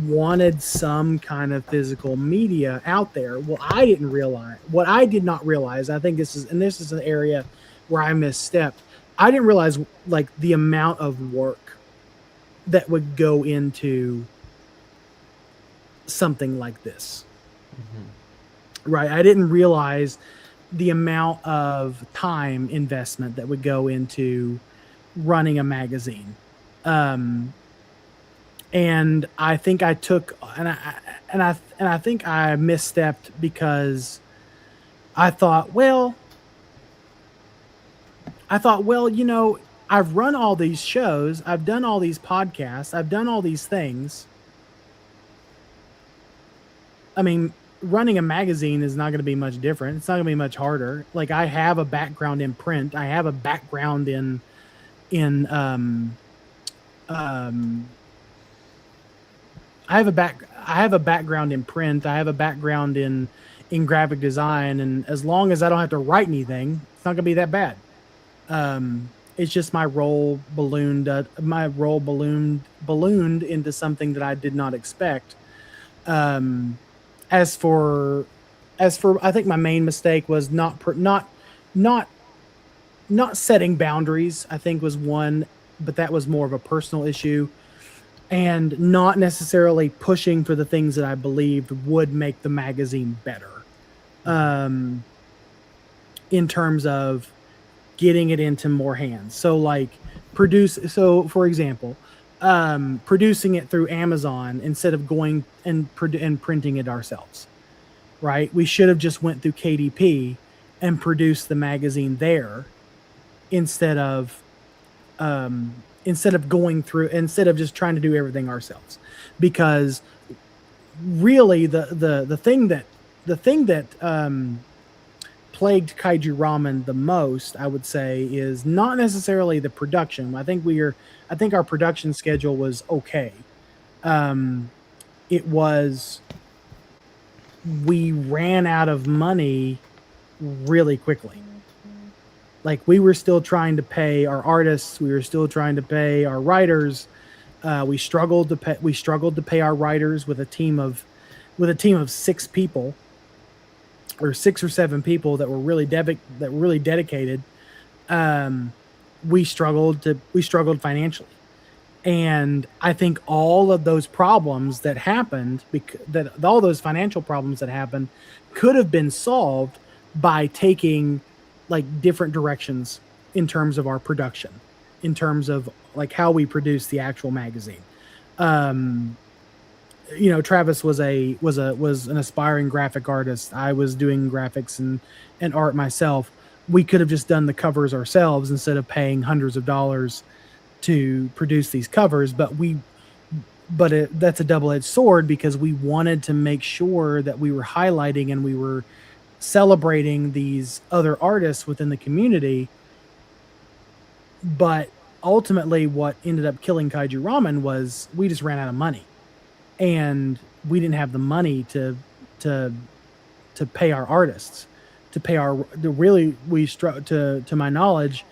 wanted some kind of physical media out there. What I did not realize, I think this is an area where I misstepped. I didn't realize like the amount of work that would go into something like this. Right. I didn't realize the amount of time investment that would go into running a magazine. And I think I think I misstepped because I thought, well, I've run all these shows, I've done all these podcasts, I've done all these things. I mean, running a magazine is not going to be much different. It's not going to be much harder. Like, I have a background in print. I have a background in I have a background in print. I have a background in graphic design, and as long as I don't have to write anything, it's not going to be that bad. It's just my role ballooned into something that I did not expect. As for I think my main mistake was not setting boundaries, I think, was one, but that was more of a personal issue, and not necessarily pushing for the things that I believed would make the magazine better. In terms of getting it into more hands. So for example, producing it through Amazon instead of going and printing it ourselves. Right? We should have just went through KDP and produced the magazine there instead of going through, instead of just trying to do everything ourselves. Because really the thing that plagued Kaiju Ramen the most, I would say, is not necessarily the production. I think our production schedule was okay. It was, we ran out of money really quickly. Like, we were still trying to pay our artists, we were still trying to pay our writers. We struggled to pay our writers with a team of 6 people, or 6 or 7 people that were really dedicated. We struggled financially. And I think all of those problems that happened, all those financial problems that happened, could have been solved by taking like different directions in terms of our production, in terms of like how we produce the actual magazine. Travis was an aspiring graphic artist. I was doing graphics and art myself. We could have just done the covers ourselves instead of paying hundreds of dollars to produce these covers. But that's a double-edged sword, because we wanted to make sure that we were highlighting and we were celebrating these other artists within the community. But ultimately what ended up killing Kaiju Ramen was we just ran out of money, and we didn't have the money to pay our artists, to pay our, to my knowledge,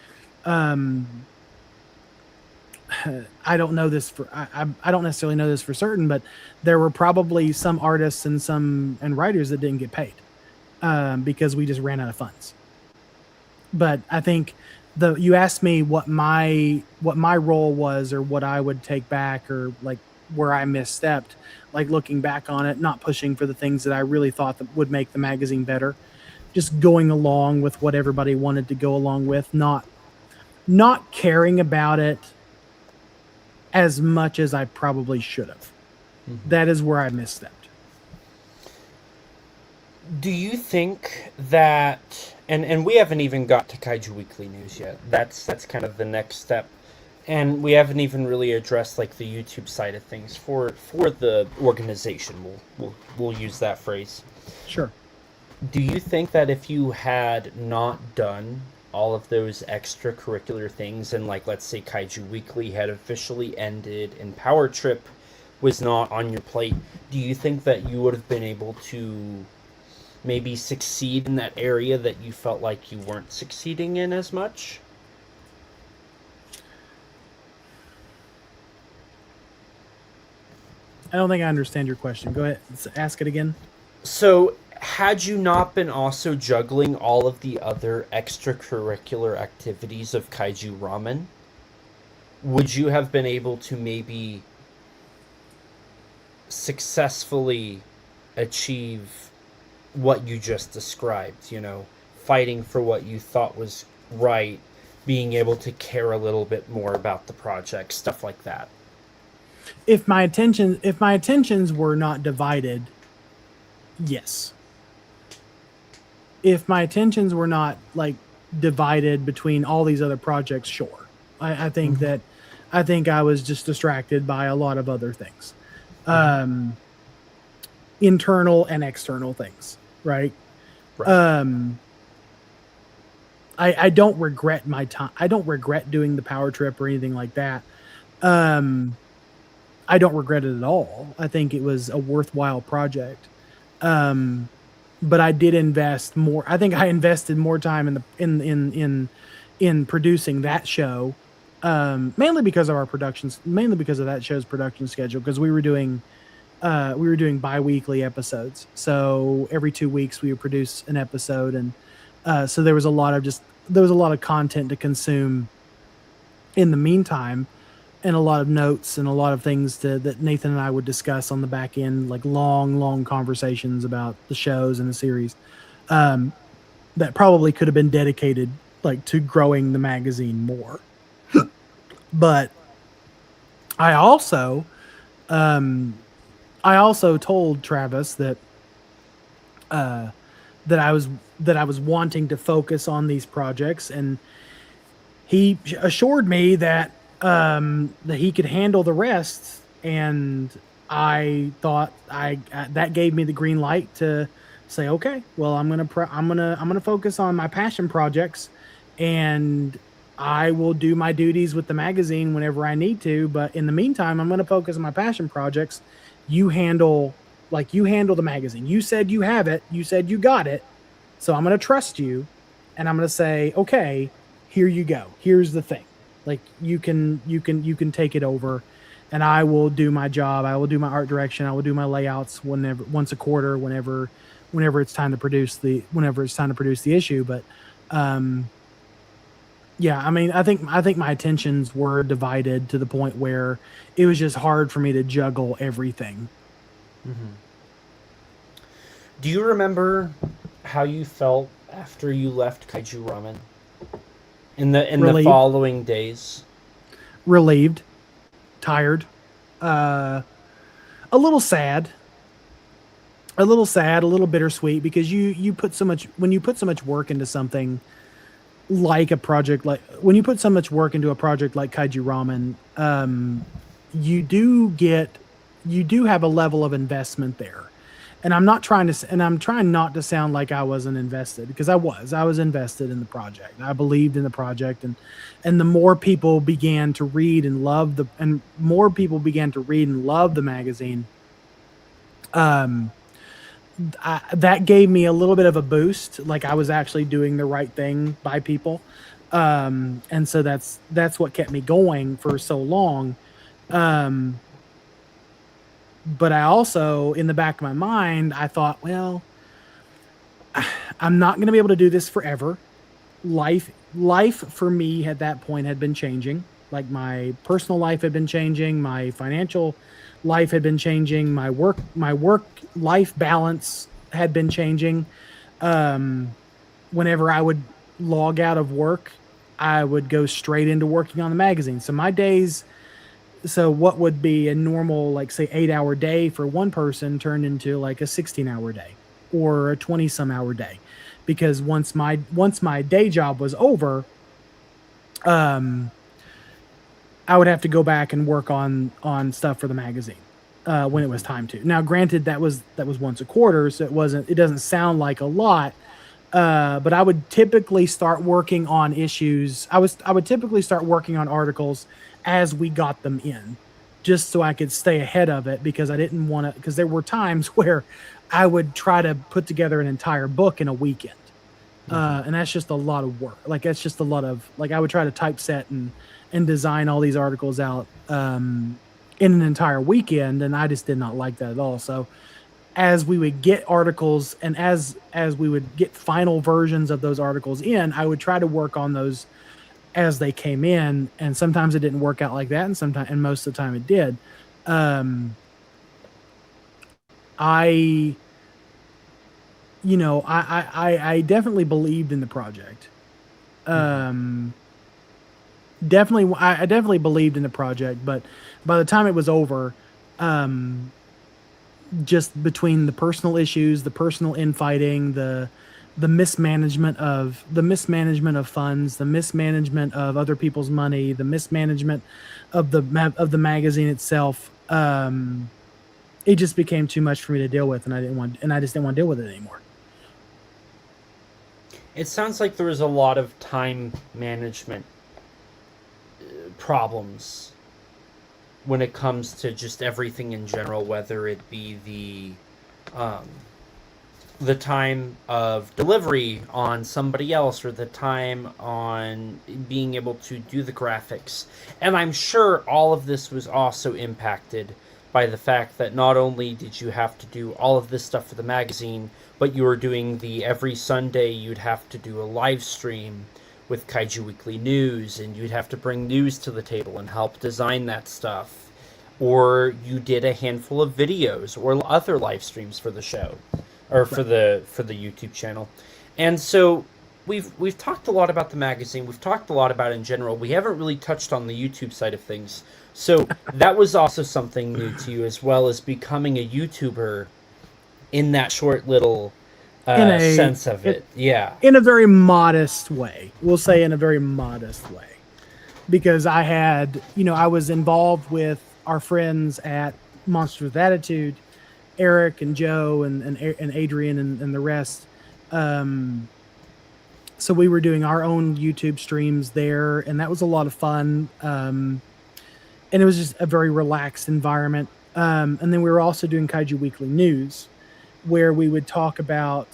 I don't know this for, I don't necessarily know this for certain, but there were probably some artists and writers that didn't get paid, because we just ran out of funds. But I think you asked me what my role was, or what I would take back, or like where I misstepped, like looking back on it, not pushing for the things that I really thought that would make the magazine better, just going along with what everybody wanted to go along with, not caring about it as much as I probably should have. Mm-hmm. That is where I misstepped. Do you think that, and we haven't even got to Kaiju Weekly News yet. That's kind of the next step. And we haven't even really addressed like the YouTube side of things for the organization. We'll use that phrase. Sure. Do you think that if you had not done all of those extracurricular things, and like, let's say Kaiju Weekly had officially ended and Power Trip was not on your plate, do you think that you would have been able to maybe succeed in that area that you felt like you weren't succeeding in as much? I don't think I understand your question. Go ahead, ask it again. So, had you not been also juggling all of the other extracurricular activities of Kaiju Ramen, would you have been able to maybe successfully achieve what you just described? Fighting for what you thought was right, being able to care a little bit more about the project, stuff like that. If my attentions were not divided, yes. If my attentions were not like divided between all these other projects, sure. I think that I was just distracted by a lot of other things, internal and external things, right? I don't regret my time. I don't regret doing the Power Trip or anything like that. I don't regret it at all. I think it was a worthwhile project. But I did invest more. I think I invested more time in producing that show, mainly because of that show's production schedule. Because we were doing bi-weekly episodes, so every 2 weeks we would produce an episode, and so there was a lot of content to consume in the meantime, and a lot of notes and a lot of things that Nathan and I would discuss on the back end, like long conversations about the shows and the series, that probably could have been dedicated like to growing the magazine more. But I also, um, I also told Travis uh, that I was wanting to focus on these projects, and he assured me that he could handle the rest. And I thought that gave me the green light to say, okay, well, I'm gonna focus on my passion projects, and I will do my duties with the magazine whenever I need to. But in the meantime, I'm gonna focus on my passion projects. You handle you handle the magazine. You said you have it. You said you got it. So I'm gonna trust you, and I'm gonna say, okay, here you go. Here's the thing. Like you can take it over, and I will do my job. I will do my art direction. I will do my layouts once a quarter, whenever it's time to produce the issue. But um yeah, I mean, I think my attentions were divided to the point where it was just hard for me to juggle everything. Do you remember how you felt after you left Kaiju Ramen in the Relieved. following days? Relieved, tired, uh a little sad, a little bittersweet, because you put so much when you put so much work into something like a project like when you put so much work into a project like Kaiju Ramen, you do have a level of investment there. And I'm trying not to sound like I wasn't invested, because I was invested in the project. I believed in the project, and the more people began to read and love the magazine, um that gave me a little bit of a boost, like I was actually doing the right thing by people. And so that's what kept me going for so long. um but I also, in the back of my mind, I thought, well, I'm not going to be able to do this forever. Life for me at that point had been changing. Like, my personal life had been changing, my financial life had been changing, my work life balance had been changing. Whenever I would log out of work, I would go straight into working on the magazine. So what would be a normal, like, say, 8-hour day for one person turned into like a 16-hour day or a 20 some hour day, because once my day job was over, I would have to go back and work on stuff for the magazine when it was time to. Now, granted, that was once a quarter, so it doesn't sound like a lot. But I would typically start working on issues. I would typically start working on articles as we got them in, just so I could stay ahead of it, because I didn't want to. Because there were times where I would try to put together an entire book in a weekend, and that's just a lot of work. Like, that's just a lot of, like, I would try to typeset and design all these articles out in an entire weekend, and I just did not like that at all. So as we would get articles, and as we would get final versions of those articles in, I would try to work on those as they came in, and sometimes it didn't work out like that, and most of the time it did. I I definitely believed in the project. I definitely believed in the project, but by the time it was over, just between the personal issues, the personal infighting, the mismanagement of funds, the mismanagement of other people's money, the mismanagement of the magazine itself, it just became too much for me to deal with, and I just didn't want to deal with it anymore. It sounds like there was a lot of time management problems when it comes to just everything in general, whether it be the time of delivery on somebody else, or the time on being able to do the graphics. And I'm sure all of this was also impacted by the fact that not only did you have to do all of this stuff for the magazine, but you were doing every Sunday you'd have to do a live stream with Kaiju Weekly News, and you'd have to bring news to the table and help design that stuff. Or you did a handful of videos or other live streams for the show, or for the YouTube channel. And so we've talked a lot about the magazine. We've talked a lot about it in general. We haven't really touched on the YouTube side of things. So that was also something new to you, as well as becoming a YouTuber in that short little sense of it. Yeah. In a very modest way. We'll say in a very modest way. Because I had, I was involved with our friends at Monsters with Attitude, Eric and Joe and Adrian and the rest. So we were doing our own YouTube streams there, and that was a lot of fun. And it was just a very relaxed environment. And then we were also doing Kaiju Weekly News, where we would talk about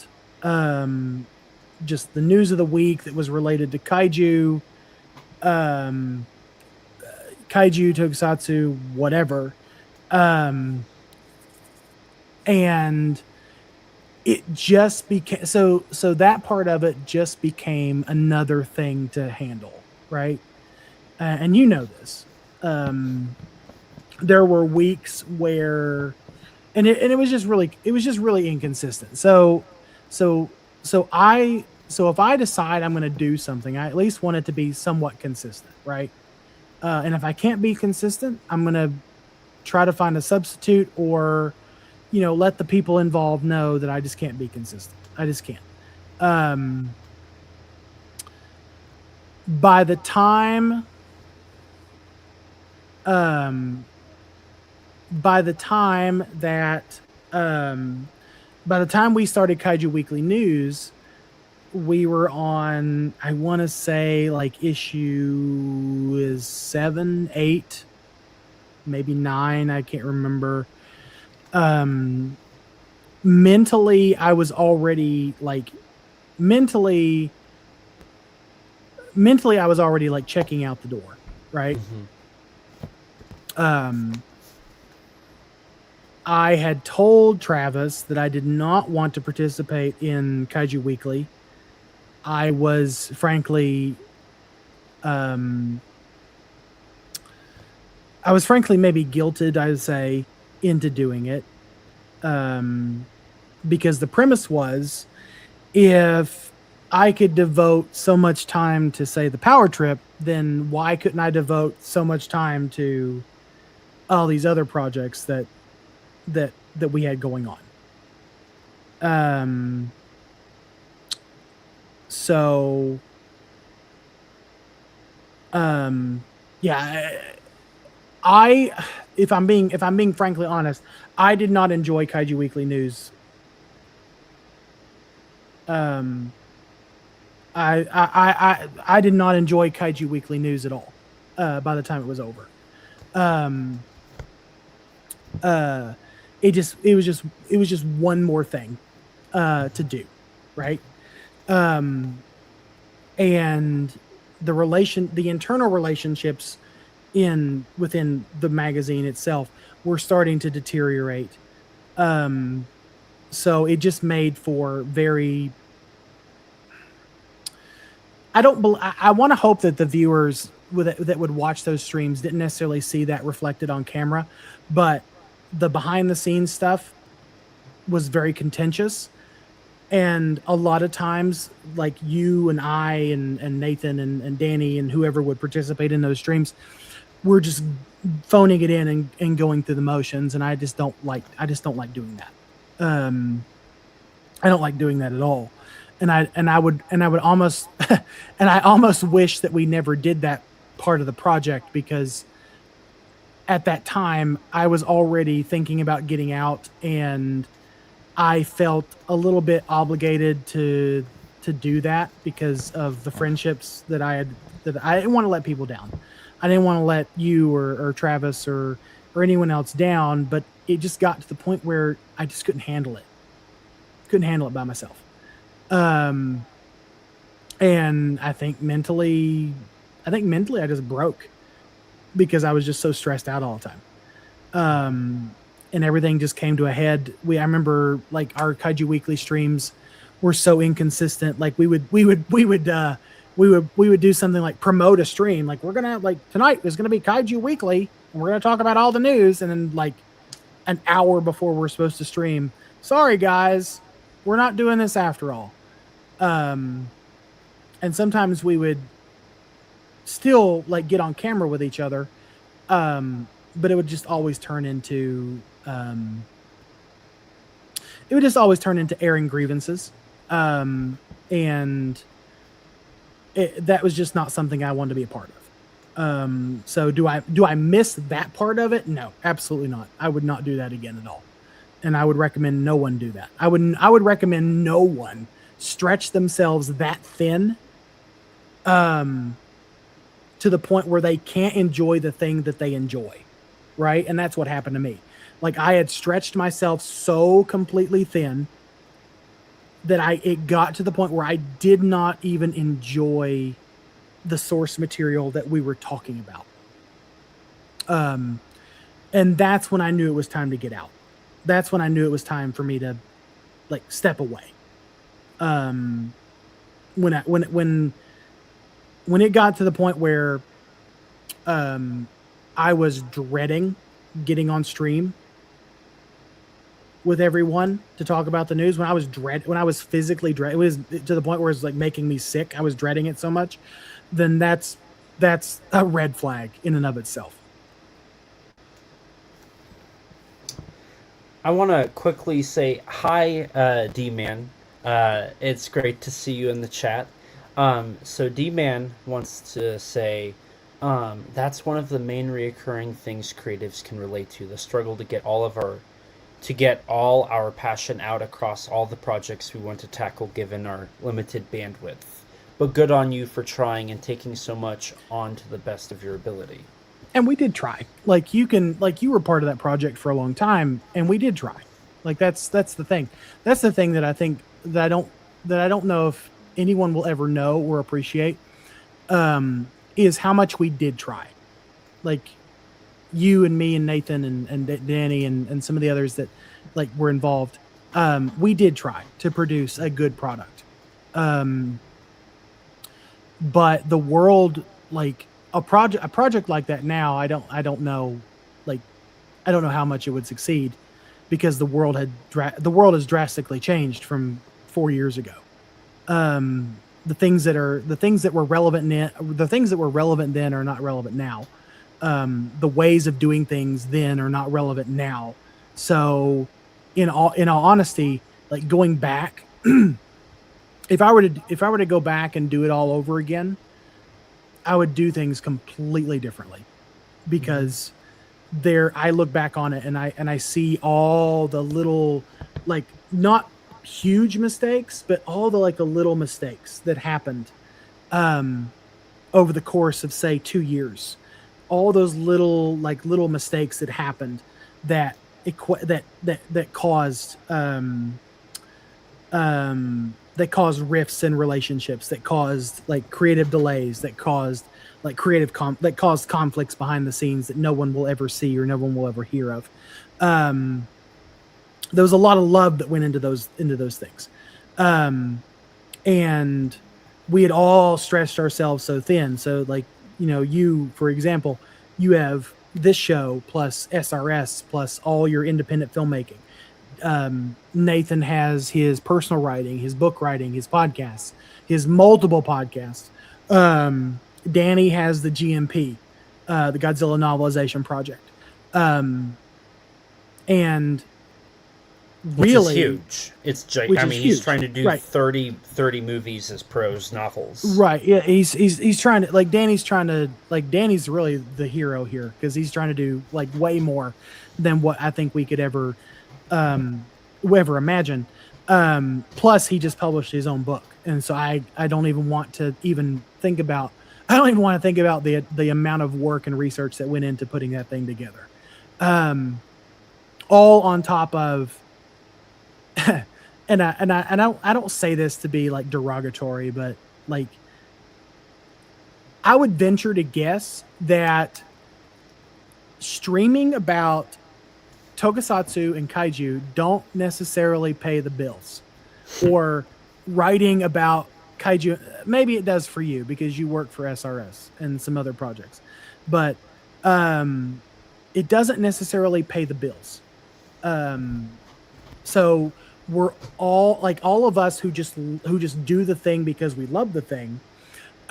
just the news of the week that was related to Kaiju, Kaiju, Tokusatsu, whatever. And it just became so that part of it just became another thing to handle, right? And this. There were weeks where and it was just really inconsistent. So if I decide I'm going to do something, I at least want it to be somewhat consistent, right? And if I can't be consistent, I'm going to try to find a substitute or, let the people involved know that I just can't be consistent. I just can't. By the time we started Kaiju Weekly News, we were on, I want to say, like issue is 7, 8, maybe 9. I can't remember. Mentally, I was already mentally, I was already like checking out the door, right? Mm-hmm. I had told Travis that I did not want to participate in Kaiju Weekly. I was frankly maybe guilted, I would say, into doing it. Because the premise was, if I could devote so much time to, say, the Power Trip, then why couldn't I devote so much time to all these other projects that we had going on? If I'm being frankly honest, I did not enjoy Kaiju Weekly News. I did not enjoy Kaiju Weekly News at all. By the time it was over, it was just one more thing to do, right? And the internal relationships within the magazine itself were starting to deteriorate. So it just made for very. I want to hope that the viewers that would watch those streams didn't necessarily see that reflected on camera, but the behind the scenes stuff was very contentious. And a lot of times, like you and I and Nathan and Danny and whoever would participate in those streams, we're just phoning it in and going through the motions. And I just don't like doing that. I don't like doing that at all. And I would almost, and I almost wish that we never did that part of the project, because at that time I was already thinking about getting out, and I felt a little bit obligated to do that because of the friendships that I didn't want to let people down. I didn't want to let you or Travis or anyone else down, but it just got to the point where I just couldn't handle it. Couldn't handle it by myself. And I think mentally I just broke because I was just so stressed out all the time. And everything just came to a head. I remember, like, our Kaiju Weekly streams were so inconsistent. Like we would do something like promote a stream. Like, we're gonna, like, tonight is gonna be Kaiju Weekly, and we're gonna talk about all the news. And then, like, an hour before we're supposed to stream, sorry guys, we're not doing this after all. and sometimes we would still like get on camera with each other, but it would just always turn into airing grievances, and that was just not something I wanted to be a part of. So do I miss that part of it? No, absolutely not. I would not do that again at all. And I would recommend no one do that. I would recommend no one stretch themselves that thin, to the point where they can't enjoy the thing that they enjoy. Right. And that's what happened to me. Like, I had stretched myself so completely thin that it got to the point where I did not even enjoy the source material that we were talking about. And that's when I knew it was time to get out. That's when I knew it was time for me to like step away. When it got to the point where I was dreading getting on stream with everyone to talk about the news, when I was physically it was to the point where it was like making me sick. I was dreading it so much. Then that's a red flag in and of itself. I want to quickly say hi, D-Man. It's great to see you in the chat. So D-Man wants to say, that's one of the main reoccurring things creatives can relate to, the struggle to get all our passion out across all the projects we want to tackle given our limited bandwidth. But good on you for trying and taking so much on to the best of your ability. And we did try. Like, you were part of that project for a long time, and we did try. Like, that's the thing. That's the thing that I think that I don't know if anyone will ever know or appreciate, is how much we did try. Like, you and me and Nathan and Danny and some of the others that like were involved, we did try to produce a good product. But the world, like a project like that now, I don't know how much it would succeed, because the world has drastically changed from 4 years ago. The things that were relevant then are not relevant now. The ways of doing things then are not relevant now. So in all honesty, like going back, if I were to go back and do it all over again, I would do things completely differently, because I look back on it and I see all the little, like, not huge mistakes, but all the like the little mistakes that happened over the course of, say, 2 years. All those little mistakes that happened that caused rifts in relationships, that caused like creative delays, that caused like conflicts behind the scenes that no one will ever see or no one will ever hear of. There was a lot of love that went into those things, and we had all stretched ourselves so thin. So, like, you know, you, for example, you have this show plus SRS plus all your independent filmmaking. Nathan has his personal writing, his book writing, his podcasts, his multiple podcasts. Danny has the GMP, the Godzilla novelization project. And really, which is huge. I mean, he's trying to do 30 movies as prose novels. Right. Yeah. He's trying to, like, Danny's really the hero here, because he's trying to do like way more than what I think we could ever imagine. Plus he just published his own book. And so I don't even want to think about the amount of work and research that went into putting that thing together. All on top of, and I don't say this to be like derogatory, but like, I would venture to guess that streaming about tokusatsu and kaiju don't necessarily pay the bills, or writing about kaiju, maybe it does for you because you work for SRS and some other projects, but it doesn't necessarily pay the bills. So we're all of us who just do the thing because we love the thing,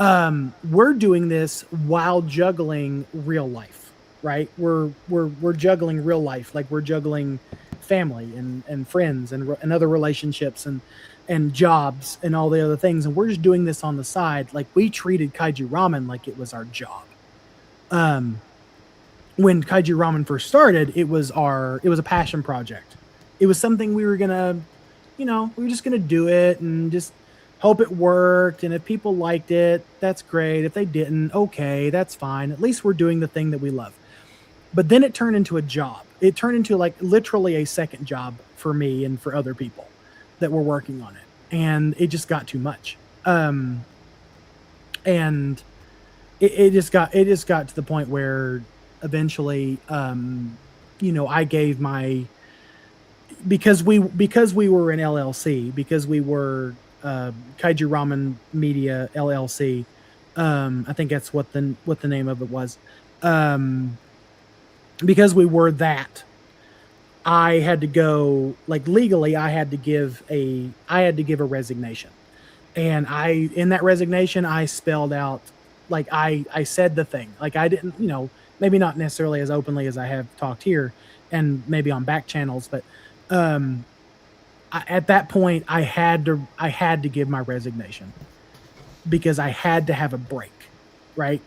we're doing this while juggling real life, right? We're juggling real life, like we're juggling family and friends and other relationships and jobs and all the other things, and we're just doing this on the side. Like we treated Kaiju Ramen like it was our job. When Kaiju Ramen first started, it was a passion project. It was something we were gonna, we were just gonna do it and just hope it worked. And if people liked it, that's great. If they didn't, okay, that's fine. At least we're doing the thing that we love. But then it turned into a job. It turned into like literally a second job for me and for other people that were working on it. And it just got too much. And it just got to the point where eventually, I gave my, because we were an LLC, because we were Kaiju Ramen Media LLC. I think that's what the name of it was. Because we were that, I had to go, like legally, I had to give a resignation. And in that resignation, I spelled out, like I said the thing, like I didn't, maybe not necessarily as openly as I have talked here and maybe on back channels, but at that point I had to give my resignation because I had to have a break, right?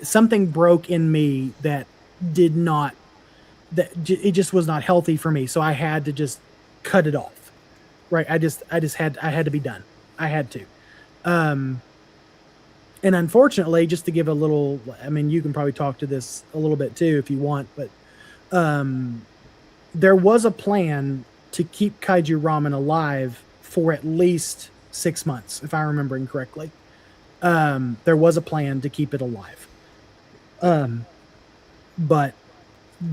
Something broke in me that it just was not healthy for me. So I had to just cut it off, right? I had to be done. I had to. And unfortunately, just to give a little, I mean, you can probably talk to this a little bit too if you want, but there was a plan to keep Kaiju Ramen alive for at least 6 months, if I'm remembering correctly. There was a plan to keep it alive. But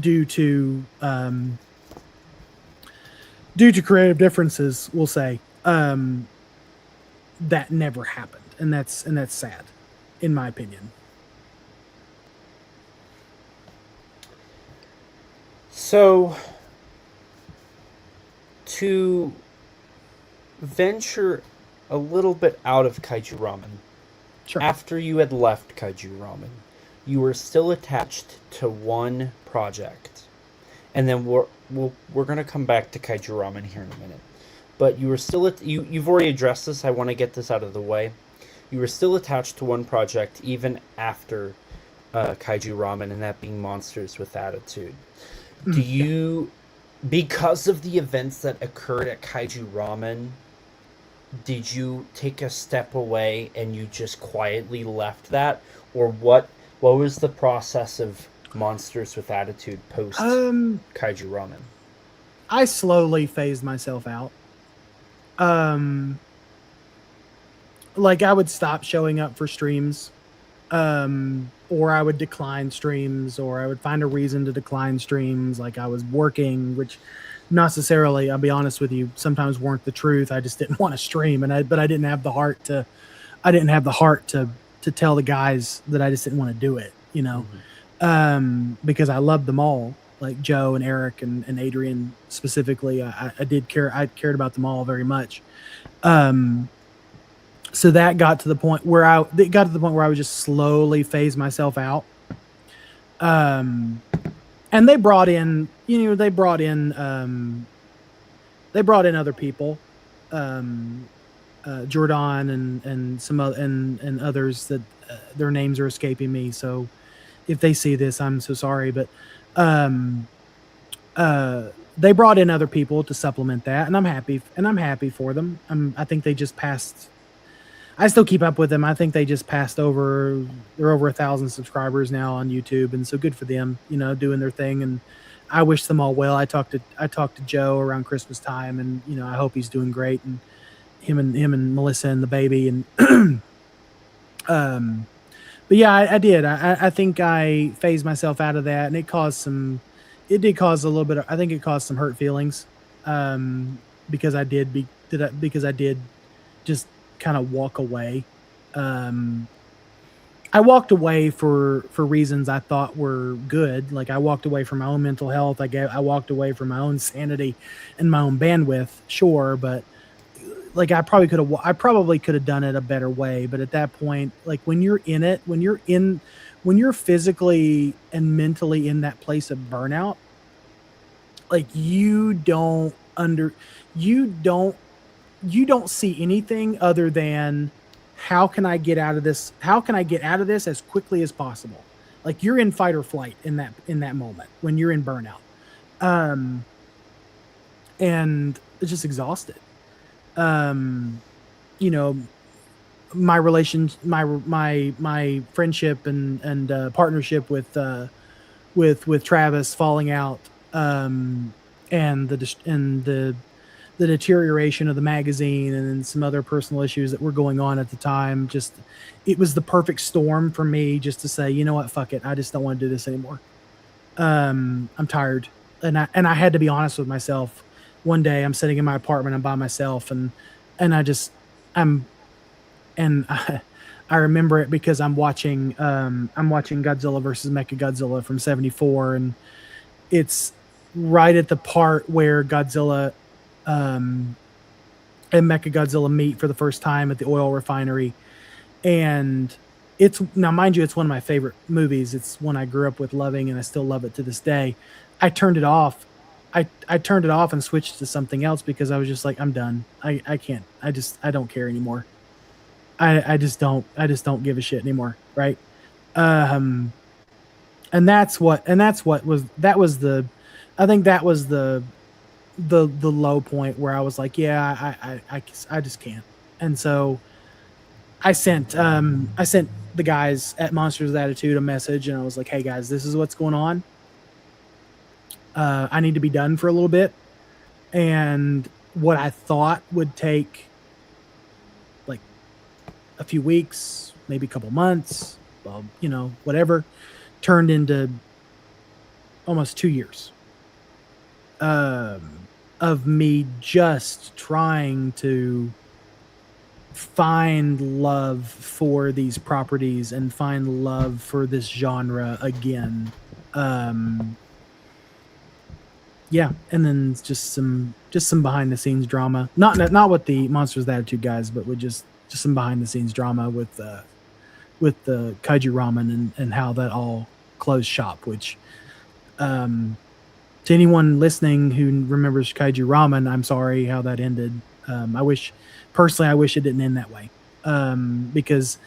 due to creative differences, we'll say, that never happened. And that's sad, in my opinion. So, to venture a little bit out of Kaiju Ramen, Sure. after you had left Kaiju Ramen, you were still attached to one project, and then we're going to come back to Kaiju Ramen here in a minute. But you were still you've already addressed this. I want to get this out of the way. You were still attached to one project even after Kaiju Ramen, and that being Monsters with Attitude. Do you, because of the events that occurred at Kaiju Ramen, did you take a step away and you just quietly left that, or what was the process of Monsters with Attitude post Kaiju Ramen? I slowly phased myself out. Like I would stop showing up for streams, or I would decline streams, or I would find a reason to decline streams. Like I was working, which not necessarily, I'll be honest with you, sometimes weren't the truth. I just didn't want to stream, but I didn't have the heart to. I didn't have the heart to tell the guys that I just didn't want to do it, because I loved them all, like Joe and Eric and Adrian specifically. I did care. I cared about them all very much. So that got to the point where I would just slowly phase myself out. And they brought in other people, Jordan and some other, and others that their names are escaping me. So if they see this, I'm so sorry, but they brought in other people to supplement that, and I'm happy for them. I think they just passed. I still keep up with them. I think they just passed over. They're over 1,000 subscribers now on YouTube, and so good for them, doing their thing. And I wish them all well. I talked to Joe around Christmas time, and I hope he's doing great, and him and Melissa and the baby. And but yeah, I did. I think I phased myself out of that, and it caused a little bit of, I think it caused some hurt feelings, because I did just kind of walk away. I walked away for reasons I thought were good. Like I walked away from my own mental health. I walked away from my own sanity and my own bandwidth. Sure. But like I probably could have done it a better way, but at that point, like when you're in it, when you're physically and mentally in that place of burnout, like you don't see anything other than how can I get out of this? How can I get out of this as quickly as possible? Like you're in fight or flight in that moment when you're in burnout. And it's just exhausted. You know, my friendship and partnership with Travis falling out, and the deterioration of the magazine and then some other personal issues that were going on at the time. Just, it was the perfect storm for me just to say, you know what, fuck it. I just don't want to do this anymore. I'm tired. And I had to be honest with myself. One day I'm sitting in my apartment, I'm by myself, and I remember it because I'm watching Godzilla versus Mechagodzilla from '74, and it's right at the part where Godzilla and Mechagodzilla meet for the first time at the oil refinery. And it's, now mind you, it's one of my favorite movies. It's one I grew up with loving, and I still love it to this day. I turned it off. I turned it off and switched to something else because I was just like, I'm done. I can't. I don't care anymore. I just don't give a shit anymore. Right. And that was the low point where I was like, yeah, I just can't. And so I sent the guys at Monsters with Attitude a message, and I was like, hey guys, this is what's going on. I need to be done for a little bit. And what I thought would take like a few weeks, maybe a couple months, well, whatever, turned into almost 2 years of me just trying to find love for these properties and find love for this genre again. Yeah, and then just some behind the scenes drama. Not with the Monsters with Attitude guys, but with just some behind the scenes drama with the Kaiju Ramen and how that all closed shop. Which, to anyone listening who remembers Kaiju Ramen, I'm sorry how that ended. I wish it didn't end that way. Because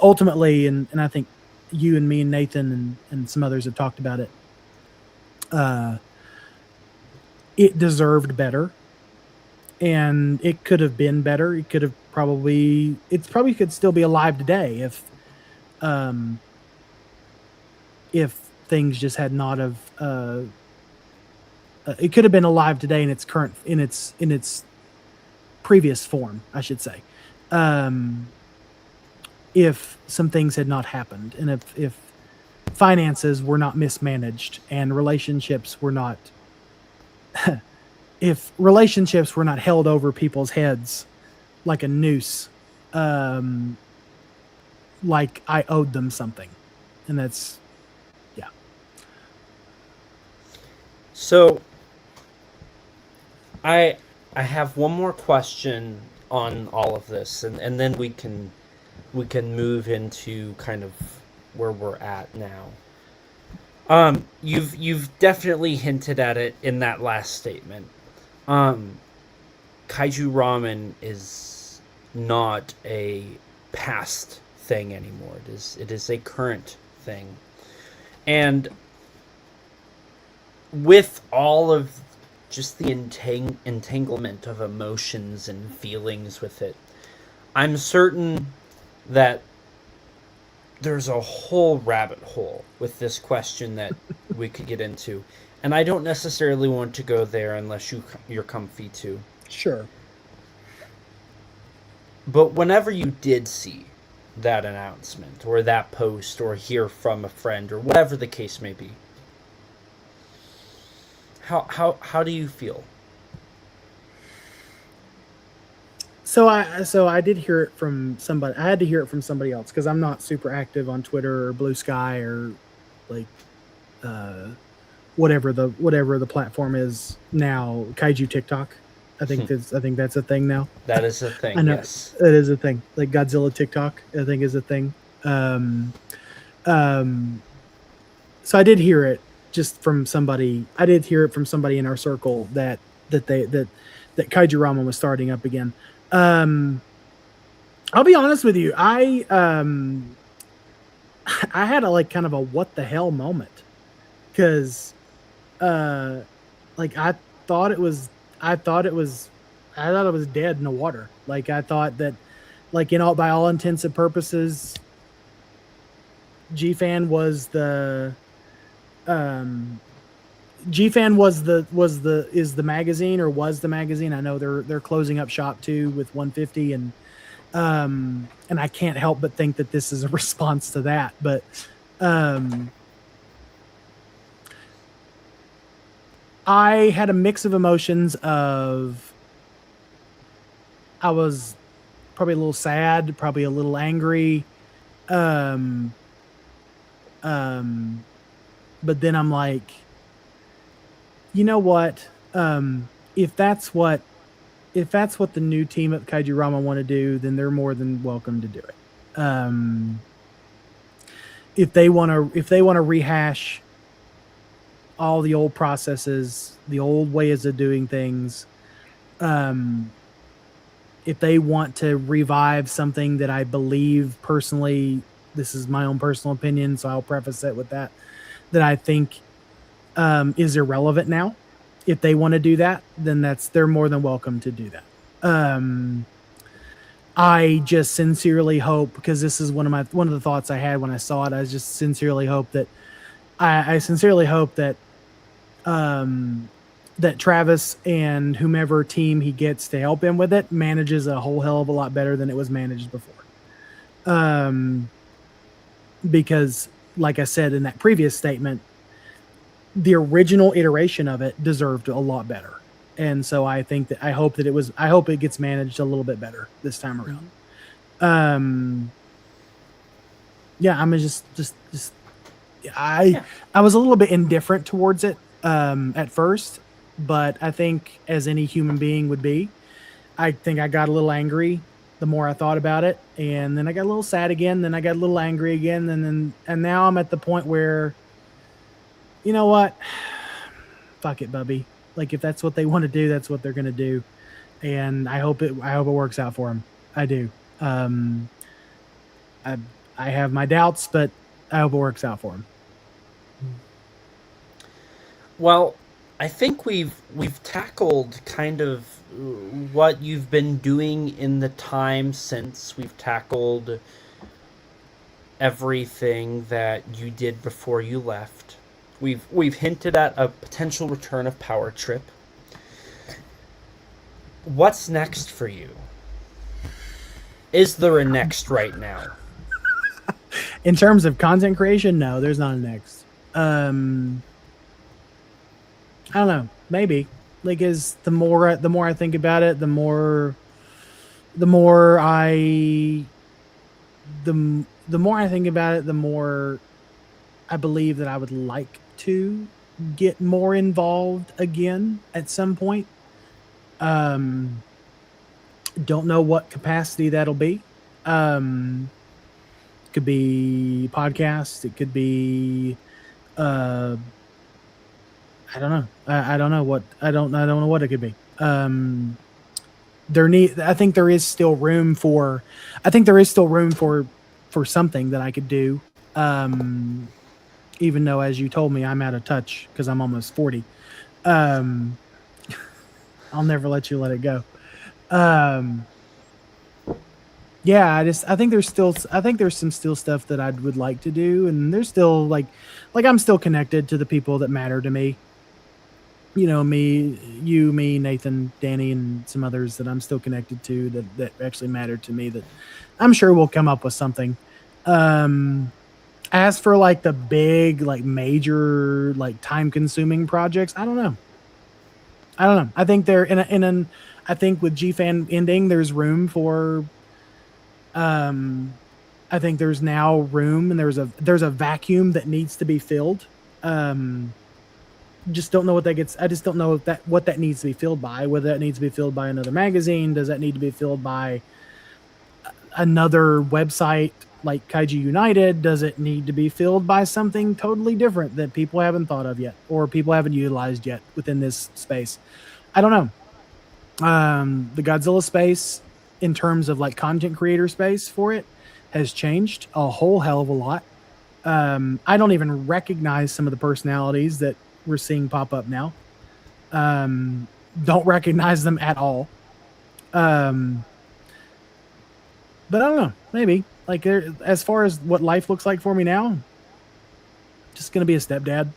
ultimately, and I think you and me and Nathan and some others have talked about it. It deserved better, and it could have been better. It could have probably could still be alive today if things just had not have. It could have been alive today in its previous form, I should say, if some things had not happened, and if finances were not mismanaged and relationships were not. If relationships were not held over people's heads like a noose, like I owed them something. And that's, yeah. So I have one more question on all of this, and then we can move into kind of where we're at now. You've definitely hinted at it in that last statement. Kaiju Ramen is not a past thing anymore. It is a current thing. And with all of just the entanglement of emotions and feelings with it, I'm certain that there's a whole rabbit hole with this question that we could get into. And I don't necessarily want to go there unless you're comfy to. Sure. But whenever you did see that announcement or that post or hear from a friend or whatever the case may be, how do you feel? So I did hear it from somebody. I had to hear it from somebody else because I'm not super active on Twitter or Blue Sky or like whatever the platform is now, Kaiju TikTok. I think that's a thing now. That is a thing. I know Yes. it is a thing. Like Godzilla TikTok, I think is a thing. So I did hear it just from somebody. I did hear it from somebody in our circle that Kaiju Ramen was starting up again. I'll be honest with you. I had a like kind of a what the hell moment because like I thought it was dead in the water. Like I thought that, like, you know, by all intents and purposes, GFan was the is the magazine, or was the magazine. I know they're closing up shop too with 150, and I can't help but think that this is a response to that. But I had a mix of emotions of, I was probably a little sad, probably a little angry. But then I'm like, you know what? If that's what the new team at Kaiju Rama want to do, then they're more than welcome to do it. If they want to rehash all the old processes, the old ways of doing things, if they want to revive something that I believe personally, this is my own personal opinion, so I'll preface it with that I think is irrelevant now. If they want to do that, then they're more than welcome to do that. I just sincerely hope, because this is one of the thoughts I had when I saw it. I just sincerely hope that I sincerely hope that that Travis and whomever team he gets to help him with it manages a whole hell of a lot better than it was managed before. Because, like I said in that previous statement, the original iteration of it deserved a lot better. And so I hope it gets managed a little bit better this time around. Yeah, I'm I was a little bit indifferent towards it at first, but I think, as any human being would be, I think I got a little angry the more I thought about it, and then I got a little sad again, then I got a little angry again, and now I'm at the point where, you know what? Fuck it, Bubby. Like, if that's what they want to do, that's what they're going to do. And I hope it works out for them. I do. I have my doubts, but I hope it works out for them. Well, I think we've tackled kind of what you've been doing in the time since. We've tackled everything that you did before you left. We've hinted at a potential return of Power Trip. What's next for you? Is there a next right now? In terms of content creation, no, there's not a next. I don't know. Maybe. Like, is the more I think about it, the more I think about it, the more I believe that I would like to get more involved again at some point. Don't know what capacity that'll be. It could be podcasts. It could be, I don't know. I don't know what it could be. I think there is still room for something that I could do. Even though, as you told me, I'm out of touch because I'm almost 40. I'll never let you let it go. Yeah, I think there's some stuff that I would like to do, and there's still like I'm still connected to the people that matter to me. You know, me, Nathan, Danny, and some others that I'm still connected to that actually matter to me, that I'm sure we'll come up with something. As for like the big, like major, like time consuming projects, I don't know. I think they're I think with GFan ending, there's room for, I think there's now room, and there's a vacuum that needs to be filled. just don't know what that gets. I just don't know if what that needs to be filled by. Whether that needs to be filled by another magazine, does that need to be filled by another website like Kaiju United? Does it need to be filled by something totally different that people haven't thought of yet or people haven't utilized yet within this space? I don't know. The Godzilla space, in terms of like content creator space for it, has changed a whole hell of a lot. I don't even recognize some of the personalities that we're seeing pop up now. Don't recognize them at all. But I don't know. Maybe like as far as what life looks like for me now, just gonna be a stepdad.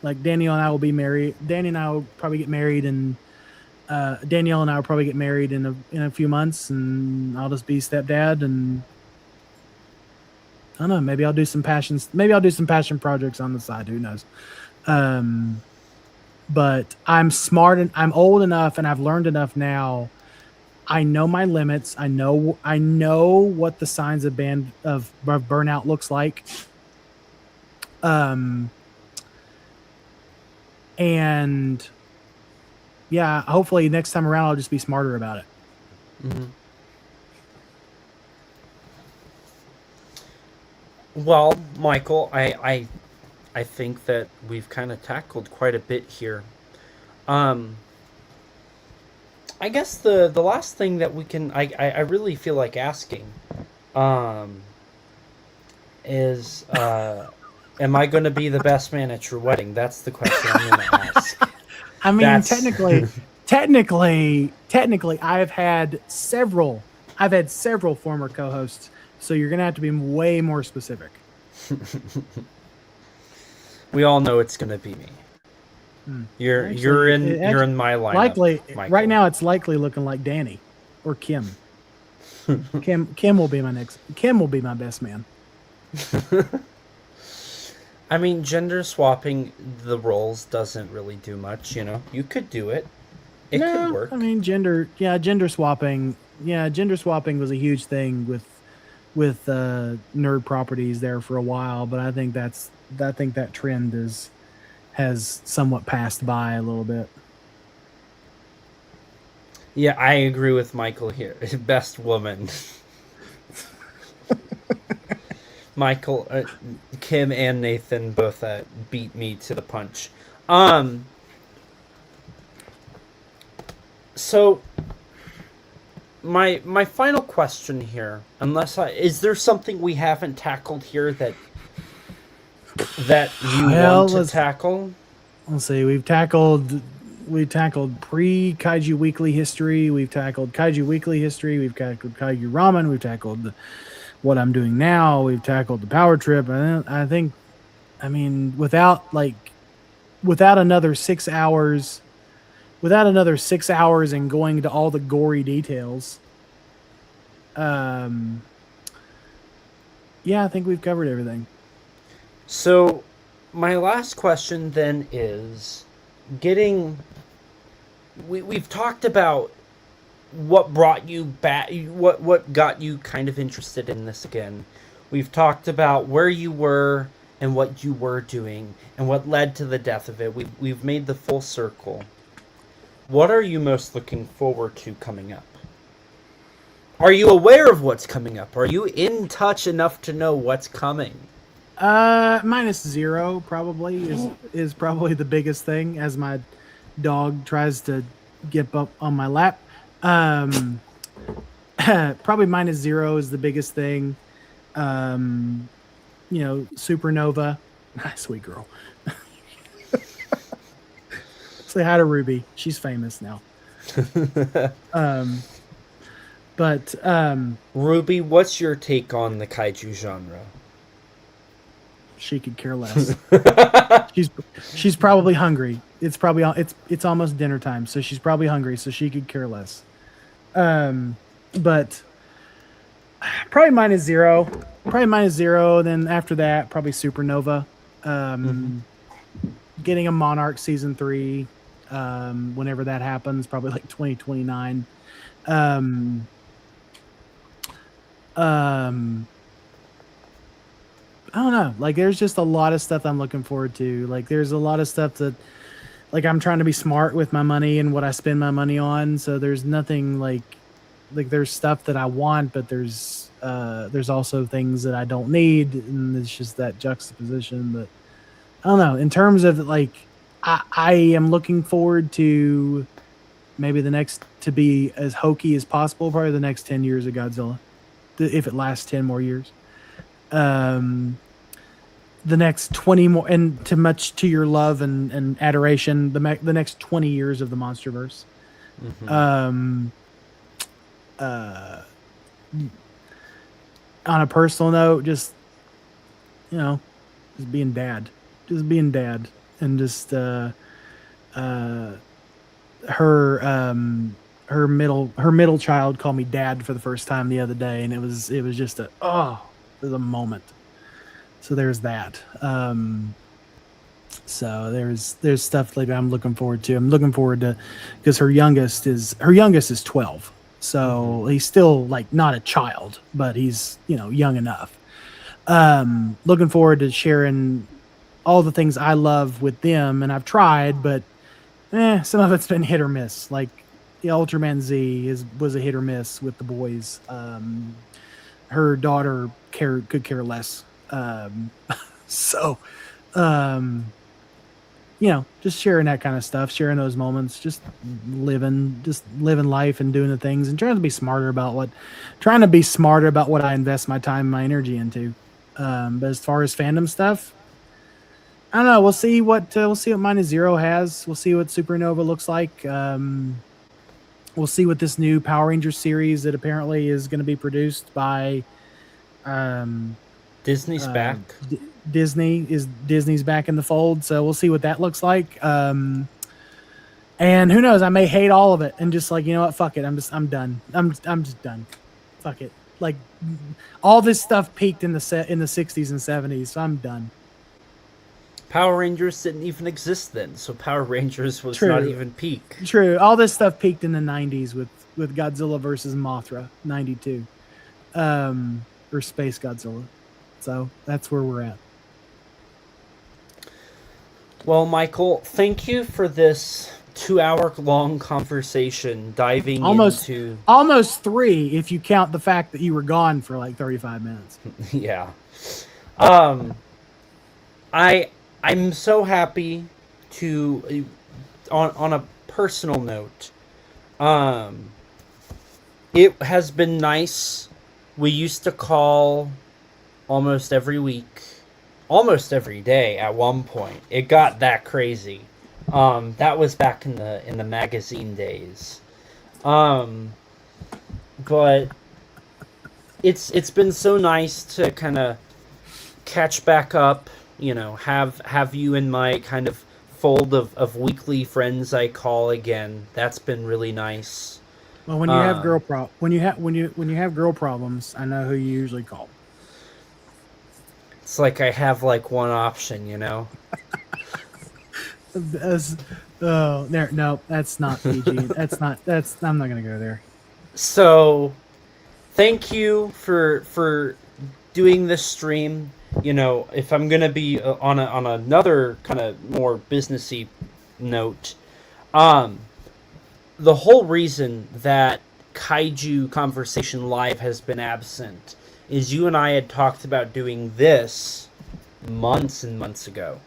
Like Danielle and I will be married. Danny and I will probably get married, and Danielle and I will probably get married in a few months, and I'll just be stepdad. And I don't know. Maybe I'll do some passions. Maybe I'll do some passion projects on the side. Who knows? But I'm smart and I'm old enough, and I've learned enough now. I know my limits. I know what the signs of burnout looks like. And yeah, hopefully next time around I'll just be smarter about it. Mm-hmm. Well, Michael, I think that we've kind of tackled quite a bit here. I guess the last thing that we can I really feel like asking is am I going to be the best man at your wedding? That's the question I'm going to ask. I mean, technically, I've had several former co-hosts, so you're going to have to be way more specific. We all know it's going to be me. You're in my lineup. Likely, Michael. right now it's likely looking like Danny or Kim. Kim will be my best man. I mean, gender swapping the roles doesn't really do much, you know. You could do it. It could work. I mean, gender swapping was a huge thing with nerd properties there for a while, but I think that trend has somewhat passed by a little bit. Yeah, I agree with Michael here. Best woman. Michael, Kim and Nathan both beat me to the punch. So my final question here, is there something we haven't tackled here that you want to tackle? Let's see. We've tackled pre-Kaiju Weekly history. We've tackled Kaiju Weekly history. We've tackled Kaiju Ramen. We've tackled what I'm doing now. We've tackled the power trip. I think, I mean, without another 6 hours, and going to all the gory details, yeah, I think we've covered everything. So my last question then is we've talked about what brought you back, what got you kind of interested in this again. We've talked about where you were and what you were doing and what led to the death of it. We've made the full circle. What are you most looking forward to coming up? Are you aware of what's coming up? Are you in touch enough to know what's coming? -0 probably is probably the biggest thing, as my dog tries to get up on my lap. Probably -0 is the biggest thing. Supernova, sweet girl. Say hi to Ruby. She's famous now. But Ruby, what's your take on the kaiju genre? She could care less. she's probably hungry. It's almost dinner time, so she's probably hungry, so she could care less. But probably -0. Probably -0. Then after that, probably Supernova. Getting a Monarch season 3, whenever that happens, probably like 2029. I don't know. Like, there's just a lot of stuff I'm looking forward to. Like, there's a lot of stuff that, like, I'm trying to be smart with my money and what I spend my money on. So there's nothing like there's stuff that I want, but there's also things that I don't need, and it's just that juxtaposition. But I don't know. In terms of like, I am looking forward to maybe the next, to be as hokey as possible. Probably the next 10 years of Godzilla, if it lasts 10 more years. The next 20 more, and to much to your love and adoration, the next 20 years of the Monsterverse. Mm-hmm. On a personal note, just, just being dad, and just her middle child called me dad for the first time the other day, and it was just it was a moment. So there's that. So there's stuff like I'm looking forward to. I'm looking forward to, because her youngest is 12. So he's still like not a child, but he's, young enough. Looking forward to sharing all the things I love with them, and I've tried, but some of it's been hit or miss. Like the Ultraman Z was a hit or miss with the boys. Her daughter could care less. So, just sharing that kind of stuff, sharing those moments, just living life and doing the things, and trying to be smarter about what I invest my time and my energy into. But as far as fandom stuff, I don't know. We'll see what Minus Zero has. We'll see what Supernova looks like. We'll see what this new Power Rangers series that apparently is going to be produced by Disney's back. Disney's back in the fold, so we'll see what that looks like. And who knows? I may hate all of it and just like, what? Fuck it. I'm done. I'm just done. Fuck it. Like, all this stuff peaked in the 60s and 70s, so I'm done. Power Rangers didn't even exist then, so Power Rangers was not even peak. True. All this stuff peaked in the 90s with Godzilla versus Mothra, 92. Or Space Godzilla. So that's where we're at. Well, Michael, thank you for this 2-hour-long conversation diving into... Almost 3 if you count the fact that you were gone for like 35 minutes. Yeah. I'm so happy to, on a personal note, it has been nice. We used to call almost every week, almost every day at one point. It got that crazy. That was back in the magazine days. But it's been so nice to kind of catch back up, have you in my kind of fold of weekly friends I call again. That's been really nice. Well, when you have girl problems, I know who you usually call. It's like I have like one option, No, that's not PG. I'm not gonna go there. So, thank you for doing this stream. If I'm gonna be on another kind of more businessy note, the whole reason that Kaiju Conversation Live has been absent is you and I had talked about doing this months and months ago.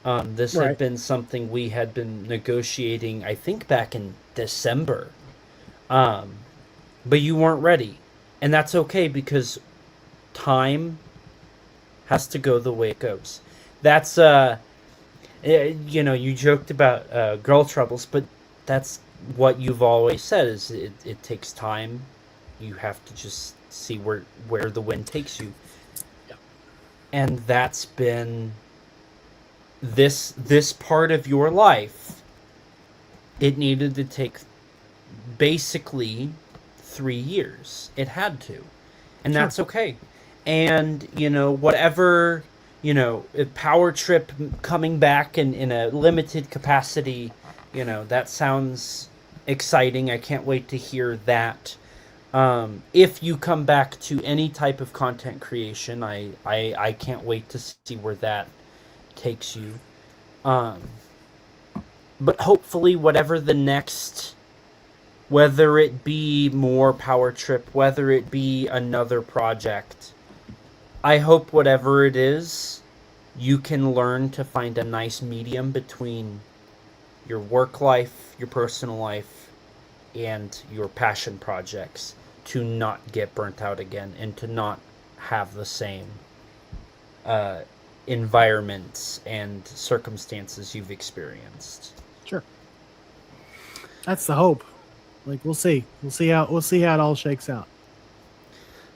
This had been something we had been negotiating, I think, back in December. But you weren't ready. And that's okay, because time has to go the way it goes. That's, you joked about girl troubles, but that's what you've always said, is it takes time. You have to just see where the wind takes you. Yeah. And that's been this part of your life. It needed to take basically 3 years. It had to. And that's okay. And, whatever, Power Trip coming back in a limited capacity, that sounds exciting. I can't wait to hear that. If you come back to any type of content creation, I can't wait to see where that takes you. Um, but hopefully, whatever the next, whether it be more Power Trip, whether it be another project, I hope whatever it is, you can learn to find a nice medium between your work life, your personal life, and your passion projects to not get burnt out again and to not have the same environments and circumstances you've experienced. Sure. That's the hope. Like we'll see. We'll see how it all shakes out.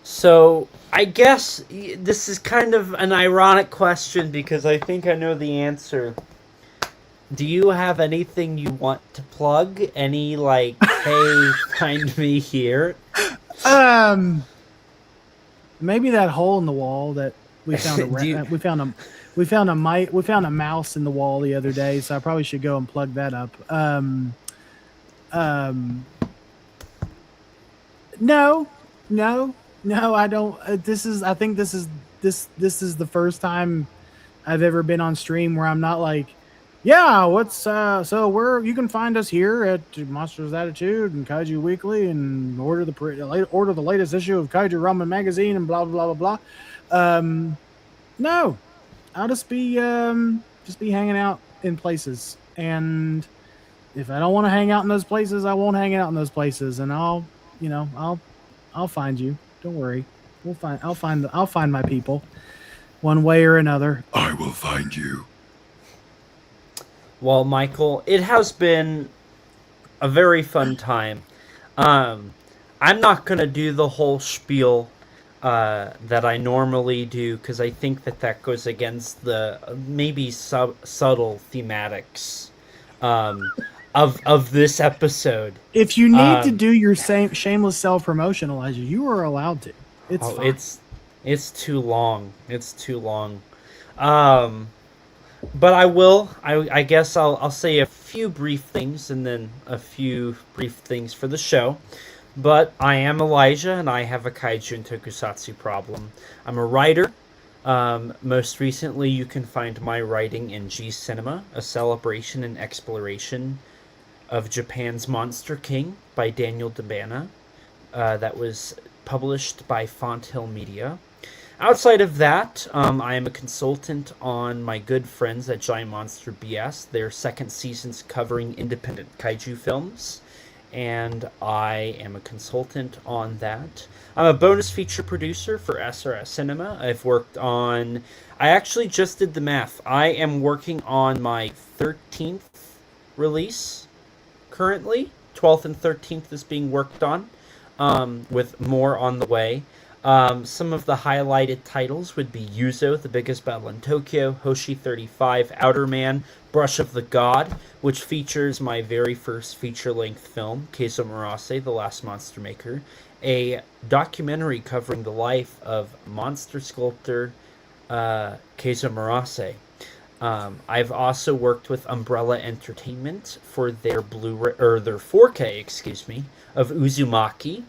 So I guess this is kind of an ironic question because I think I know the answer. Do you have anything you want to plug? Any like, hey, find me here? Maybe that hole in the wall that we found. We found a mouse in the wall the other day, so I probably should go and plug that up. No, I don't. I think this is the first time I've ever been on stream where I'm not like, yeah, so you can find us here at Monsters Attitude and Kaiju Weekly and order the latest issue of Kaiju Ramen Magazine and blah blah blah blah. No, I'll just be hanging out in places, and if I don't want to hang out in those places, I won't hang out in those places, and I'll find you. Don't worry, I'll find my people, one way or another. I will find you. Well, Michael, it has been a very fun time. I'm not going to do the whole spiel that I normally do because I think that goes against the maybe subtle thematics of this episode. If you need to do your same shameless self-promotion, Elijah, you are allowed to. It's fine. It's too long. It's too long. But I will. I guess I'll say a few brief things and then a few brief things for the show. But I am Elijah, and I have a Kaiju and Tokusatsu problem. I'm a writer. Most recently, you can find my writing in G Cinema, a celebration and exploration of Japan's Monster King by Daniel Debana. That was published by Font Hill Media. Outside of that, I am a consultant on my good friends at Giant Monster BS. Their second season's covering independent kaiju films, and I am a consultant on that. I'm a bonus feature producer for SRS Cinema. I actually just did the math. I am working on my 13th release currently. 12th and 13th is being worked on, with more on the way. Some of the highlighted titles would be Yuzo, The Biggest Battle in Tokyo, Hoshi 35, Outer Man, Brush of the God, which features my very first feature-length film, Keizo Murase, The Last Monster Maker, a documentary covering the life of monster sculptor Keizo Murase. I've also worked with Umbrella Entertainment for their Blu-ray or their 4K, of Uzumaki.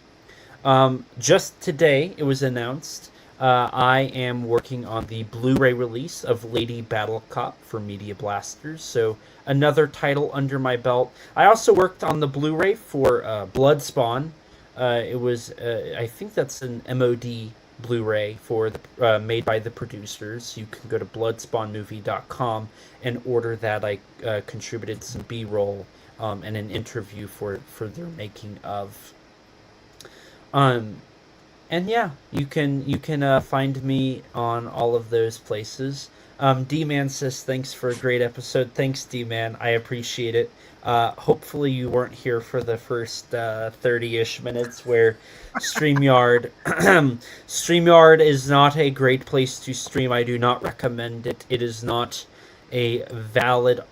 Just today, it was announced, I am working on the Blu-ray release of Lady Battle Cop for Media Blasters, so another title under my belt. I also worked on the Blu-ray for Bloodspawn. It was, I think that's an MOD Blu-ray made by the producers. You can go to bloodspawnmovie.com and order that. I contributed some B-roll and an interview for their making of. And yeah, you can find me on all of those places. D-Man says, thanks for a great episode. Thanks, D-Man. I appreciate it. Hopefully you weren't here for the first 30-ish minutes where StreamYard is not a great place to stream. I do not recommend it. It is not a valid,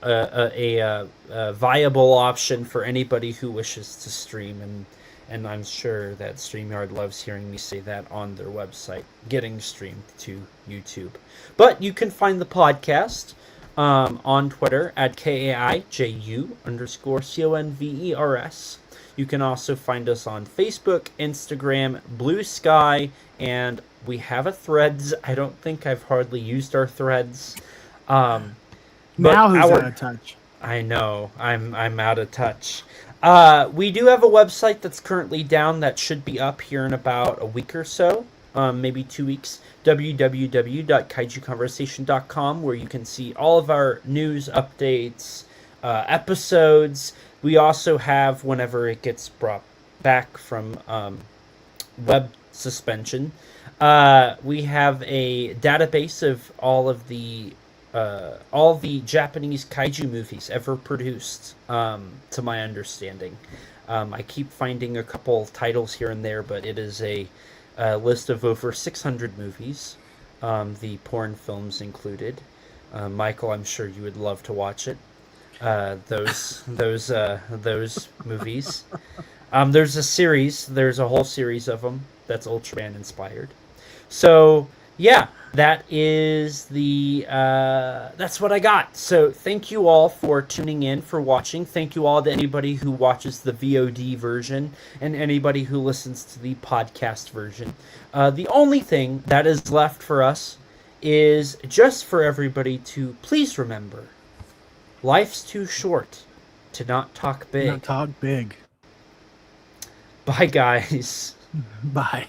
viable option for anybody who wishes to stream, and I'm sure that StreamYard loves hearing me say that on their website, getting streamed to YouTube. But you can find the podcast on Twitter at KAIJU_CONVERS. You can also find us on Facebook, Instagram, Blue Sky, and we have a Threads. I don't think I've hardly used our Threads. But Now who's out of touch? I know. I'm out of touch. We do have a website that's currently down that should be up here in about a week or so, maybe 2 weeks. www.kaijuconversation.com, where you can see all of our news updates, episodes. We also have, whenever it gets brought back from web suspension, we have a database of all the Japanese kaiju movies ever produced, to my understanding. I keep finding a couple titles here and there, but it is a list of over 600 movies, the porn films included. Michael, I'm sure you would love to watch it. Those movies. There's a series. There's a whole series of them that's Ultraman inspired. So yeah, that is that's what I got. So thank you all for tuning in, for watching. Thank you all to anybody who watches the VOD version and anybody who listens to the podcast version. The only thing that is left for us is just for everybody to please remember, life's too short to not talk big. Not talk big. Bye, guys. Bye.